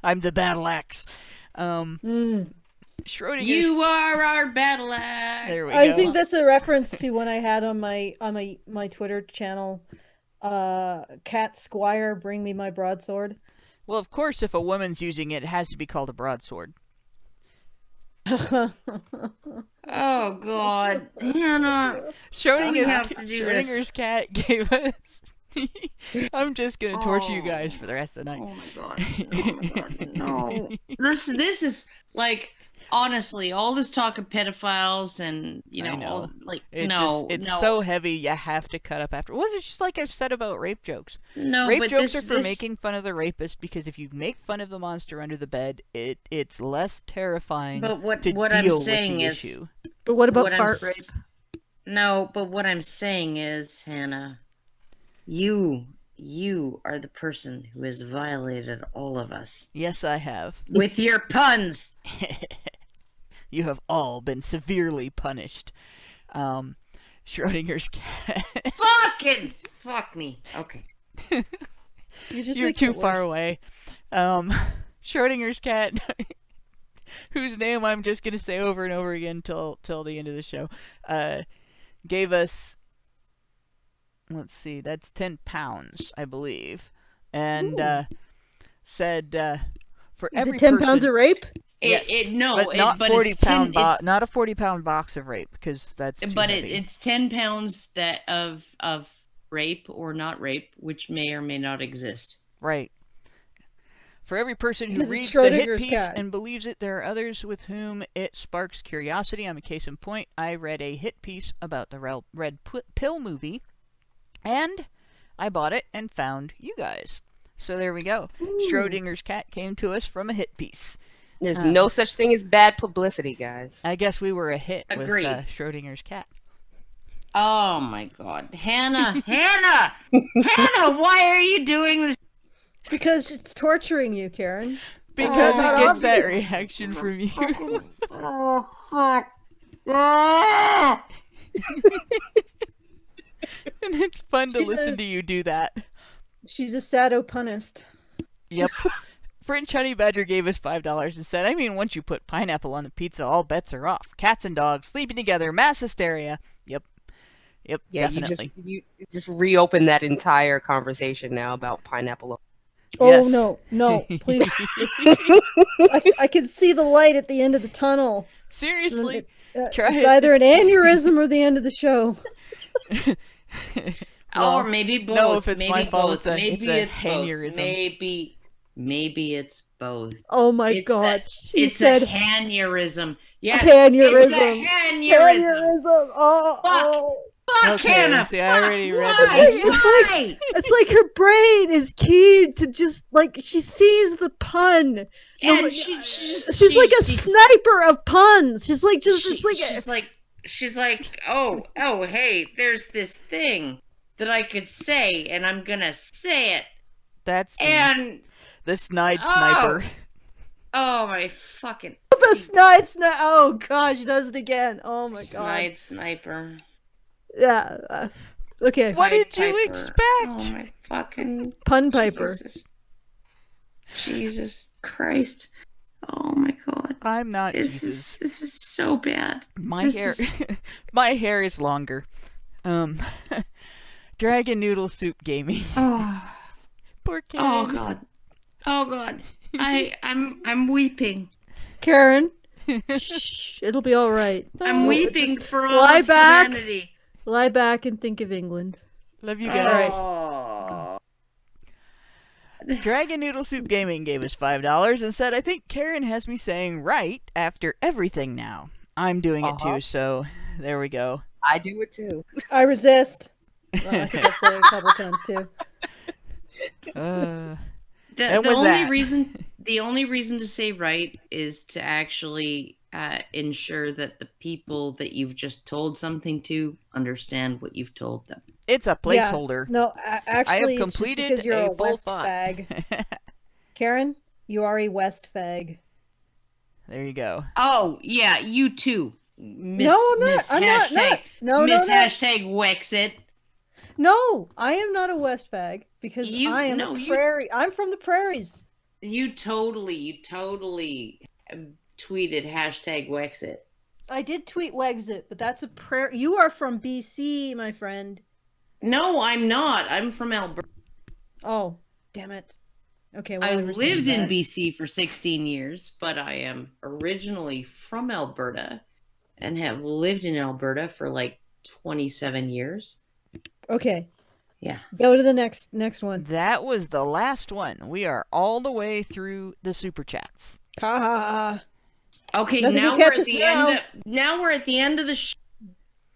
Speaker 3: I'm the battle axe. Schrodinger's... You are our battle axe. There we go.
Speaker 5: I think that's a reference to when I had on my Twitter channel, Cat Squire, bring me my broadsword.
Speaker 3: Well, of course, if a woman's using it, it has to be called a broadsword.
Speaker 4: Oh God, Hannah!
Speaker 3: Schrodinger's cat gave us. I'm just gonna torture you guys for the rest of the night.
Speaker 4: Oh my God! No. This is like, honestly, all this talk of pedophiles and all, like,
Speaker 3: it's so heavy you have to cut up after. Was it just like I've said about rape jokes?
Speaker 4: No,
Speaker 3: rape jokes are for making fun of the rapist, because if you make fun of the monster under the bed, it's less terrifying.
Speaker 4: But what
Speaker 3: deal
Speaker 4: I'm saying
Speaker 3: with the
Speaker 4: is,
Speaker 3: issue.
Speaker 5: But what about fart rape?
Speaker 4: No, but what I'm saying is, Hannah, you are the person who has violated all of us.
Speaker 3: Yes, I have.
Speaker 4: With your puns.
Speaker 3: You have all been severely punished. Schrodinger's cat.
Speaker 4: Fuck me. Okay.
Speaker 3: You're too far away. Schrodinger's cat, whose name I'm just gonna say over and over again till the end of the show, gave us. Let's see, that's 10 pounds, I believe, and said for
Speaker 5: Is
Speaker 3: every
Speaker 5: it 10
Speaker 3: person,
Speaker 5: pounds of rape?
Speaker 3: Yes,
Speaker 4: but
Speaker 3: not
Speaker 4: but
Speaker 3: 40
Speaker 4: it's 10,
Speaker 3: pound not a 40-pound box of rape, because that's too heavy.
Speaker 4: It's 10 pounds of rape or not rape, which may or may not exist.
Speaker 3: Right. For every person who reads the hit piece and believes it, there are others with whom it sparks curiosity. I'm a case in point. I read a hit piece about the Red Pill movie, and I bought it and found you guys. So there we go. Ooh. Schrodinger's cat came to us from a hit piece.
Speaker 6: There's no such thing as bad publicity, guys.
Speaker 3: I guess we were a hit
Speaker 4: Agreed.
Speaker 3: With Schrodinger's cat.
Speaker 4: Oh my God, Hannah, Hannah, why are you doing this?
Speaker 5: Because it's torturing you, Karen.
Speaker 3: Because it gets that reaction from you.
Speaker 4: Oh fuck! Ah!
Speaker 3: And it's fun to listen to you do that.
Speaker 5: She's a sadopunist.
Speaker 3: Yep. French Honey Badger gave us $5 and said, I mean, once you put pineapple on the pizza, all bets are off. Cats and dogs sleeping together, mass hysteria. Yep,
Speaker 6: yeah,
Speaker 3: definitely.
Speaker 6: You just reopen that entire conversation now about pineapple.
Speaker 5: Oh,
Speaker 3: yes.
Speaker 5: no, please. I can see the light at the end of the tunnel.
Speaker 3: Seriously.
Speaker 5: It's either an aneurysm or the end of the show.
Speaker 4: Well, or maybe both.
Speaker 3: No, if it's
Speaker 4: maybe
Speaker 3: my fault,
Speaker 4: both. Maybe it's
Speaker 3: aneurysm.
Speaker 4: Both. Maybe it's both.
Speaker 5: Oh my God.
Speaker 4: It's a aneurysm. Yes.
Speaker 5: Aneurysm.
Speaker 4: It's a aneurysm.
Speaker 5: Oh.
Speaker 4: Fuck Hannah.
Speaker 3: See, I already read that.
Speaker 5: It's like her brain is keyed to just, like, she sees the pun.
Speaker 4: And
Speaker 5: she's like a sniper of puns. She's like,
Speaker 4: she's like, oh, hey, there's this thing that I could say, and I'm gonna say it.
Speaker 3: That's me.
Speaker 4: And
Speaker 3: the snide sniper.
Speaker 4: Oh my fucking.
Speaker 5: The snide sniper. Oh God, she does it again. Oh my God.
Speaker 4: Snide sniper.
Speaker 5: Yeah. Okay.
Speaker 3: What did you expect?
Speaker 4: Oh my fucking
Speaker 5: pun piper.
Speaker 4: Jesus Christ. Oh my God.
Speaker 3: I'm not Jesus.
Speaker 4: This is so bad.
Speaker 3: My hair is longer. Dragon Noodle Soup Gaming.
Speaker 4: Oh.
Speaker 3: Poor Karen.
Speaker 4: Oh God. I'm weeping.
Speaker 5: Karen. Shh, it'll be all right.
Speaker 4: I'm weeping for all of humanity.
Speaker 5: Lie back and think of England.
Speaker 3: Love you guys.
Speaker 4: Oh.
Speaker 3: Dragon Noodle Soup Gaming gave us $5 and said, I think Karen has me saying right after everything now. I'm doing it too, so there we go.
Speaker 6: I do it too.
Speaker 5: I resist. Well, I think I've said it a couple times too.
Speaker 4: The only reason to say right is to actually ensure that the people that you've just told something to understand what you've told them.
Speaker 3: It's a placeholder.
Speaker 5: Yeah. No, actually,
Speaker 3: I have
Speaker 5: it's
Speaker 3: completed
Speaker 5: just because you're a
Speaker 3: full
Speaker 5: West
Speaker 3: thought.
Speaker 5: fag. Karen, you are a West fag.
Speaker 3: There you go.
Speaker 4: Oh yeah, you too. Miss,
Speaker 5: No, I'm not.
Speaker 4: Miss
Speaker 5: I'm
Speaker 4: hashtag,
Speaker 5: not. No,
Speaker 4: Miss
Speaker 5: no.
Speaker 4: hashtag Wexit.
Speaker 5: No, I am not a West fag because I am a prairie. I'm from the prairies.
Speaker 4: You totally tweeted hashtag Wexit.
Speaker 5: I did tweet Wexit, but that's a prairie. You are from BC, my friend.
Speaker 4: No, I'm not. I'm from Alberta.
Speaker 5: Oh, damn it. Okay, well,
Speaker 4: I lived in BC for 16 years, but I am originally from Alberta and have lived in Alberta for like 27 years.
Speaker 5: Okay.
Speaker 4: Yeah.
Speaker 5: Go to the next one.
Speaker 3: That was the last one. We are all the way through the super chats.
Speaker 5: Ha ha ha.
Speaker 4: Okay,
Speaker 5: Nothing
Speaker 4: now
Speaker 5: can
Speaker 4: we're
Speaker 5: catch
Speaker 4: at
Speaker 5: us
Speaker 4: the
Speaker 5: now.
Speaker 4: end. Now we're at the end of the show.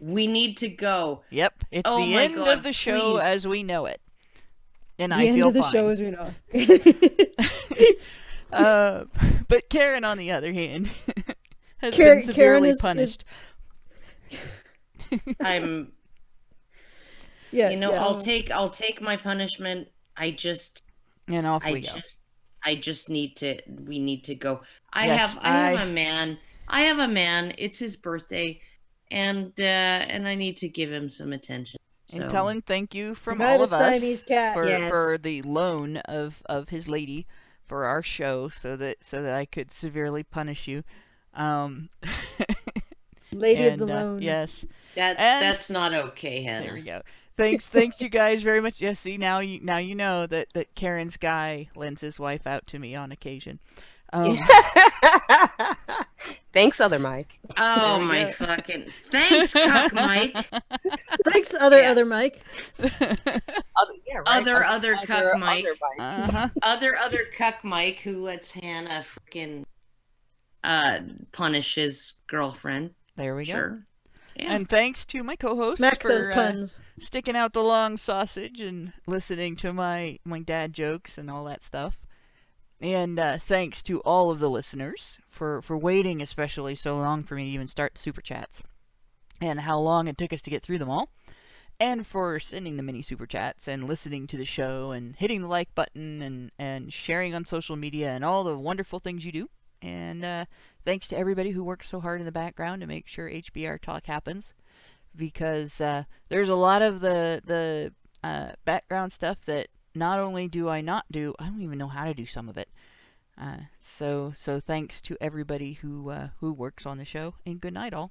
Speaker 4: We need to go.
Speaker 3: Yep, it's
Speaker 4: Oh
Speaker 3: the
Speaker 4: my
Speaker 3: end
Speaker 4: God,
Speaker 3: of the show
Speaker 4: please.
Speaker 3: as we know it. And
Speaker 5: The
Speaker 3: I
Speaker 5: end
Speaker 3: feel
Speaker 5: of the
Speaker 3: fine.
Speaker 5: show as we know it.
Speaker 3: But Karen, on the other hand, has
Speaker 5: Karen
Speaker 3: been severely
Speaker 5: is
Speaker 3: punished.
Speaker 4: I'm.
Speaker 5: Yeah.
Speaker 4: You know,
Speaker 5: yeah.
Speaker 4: I'll take my punishment. I just.
Speaker 3: And off we go.
Speaker 4: I just need to. We need to go. I
Speaker 3: Yes,
Speaker 4: have a man. I have a man. It's his birthday, and I need to give him some attention. So.
Speaker 3: And tell him thank you from
Speaker 5: Goodnight,
Speaker 3: all of us
Speaker 5: Siamese cat.
Speaker 3: for
Speaker 6: Yes.
Speaker 3: the loan of his lady for our show, so that I could severely punish you.
Speaker 5: Lady of the loan.
Speaker 3: Yes.
Speaker 4: That's not okay, Hannah.
Speaker 3: There we go. Thanks you guys very much. Yes, see now you know that Karen's guy lends his wife out to me on occasion.
Speaker 6: Thanks, other Mike.
Speaker 4: Oh my fucking! Thanks, Cuck Mike.
Speaker 5: Thanks, other Mike.
Speaker 4: Other Cuck Mike.
Speaker 6: Other
Speaker 4: Other Cuck Mike who lets Hannah freaking punish his girlfriend.
Speaker 3: There we go.
Speaker 4: Sure. Yeah.
Speaker 3: And thanks to my co-host
Speaker 5: Smack
Speaker 3: for
Speaker 5: those puns.
Speaker 3: Sticking out the long sausage and listening to my dad jokes and all that stuff. And thanks to all of the listeners for waiting especially so long for me to even start the super chats. And how long it took us to get through them all. And for sending the mini super chats and listening to the show and hitting the like button and sharing on social media and all the wonderful things you do. And thanks to everybody who works so hard in the background to make sure HBR Talk happens. Because there's a lot of the background stuff that not only do I not do, I don't even know how to do some of it. So thanks to everybody who works on the show, and good night all.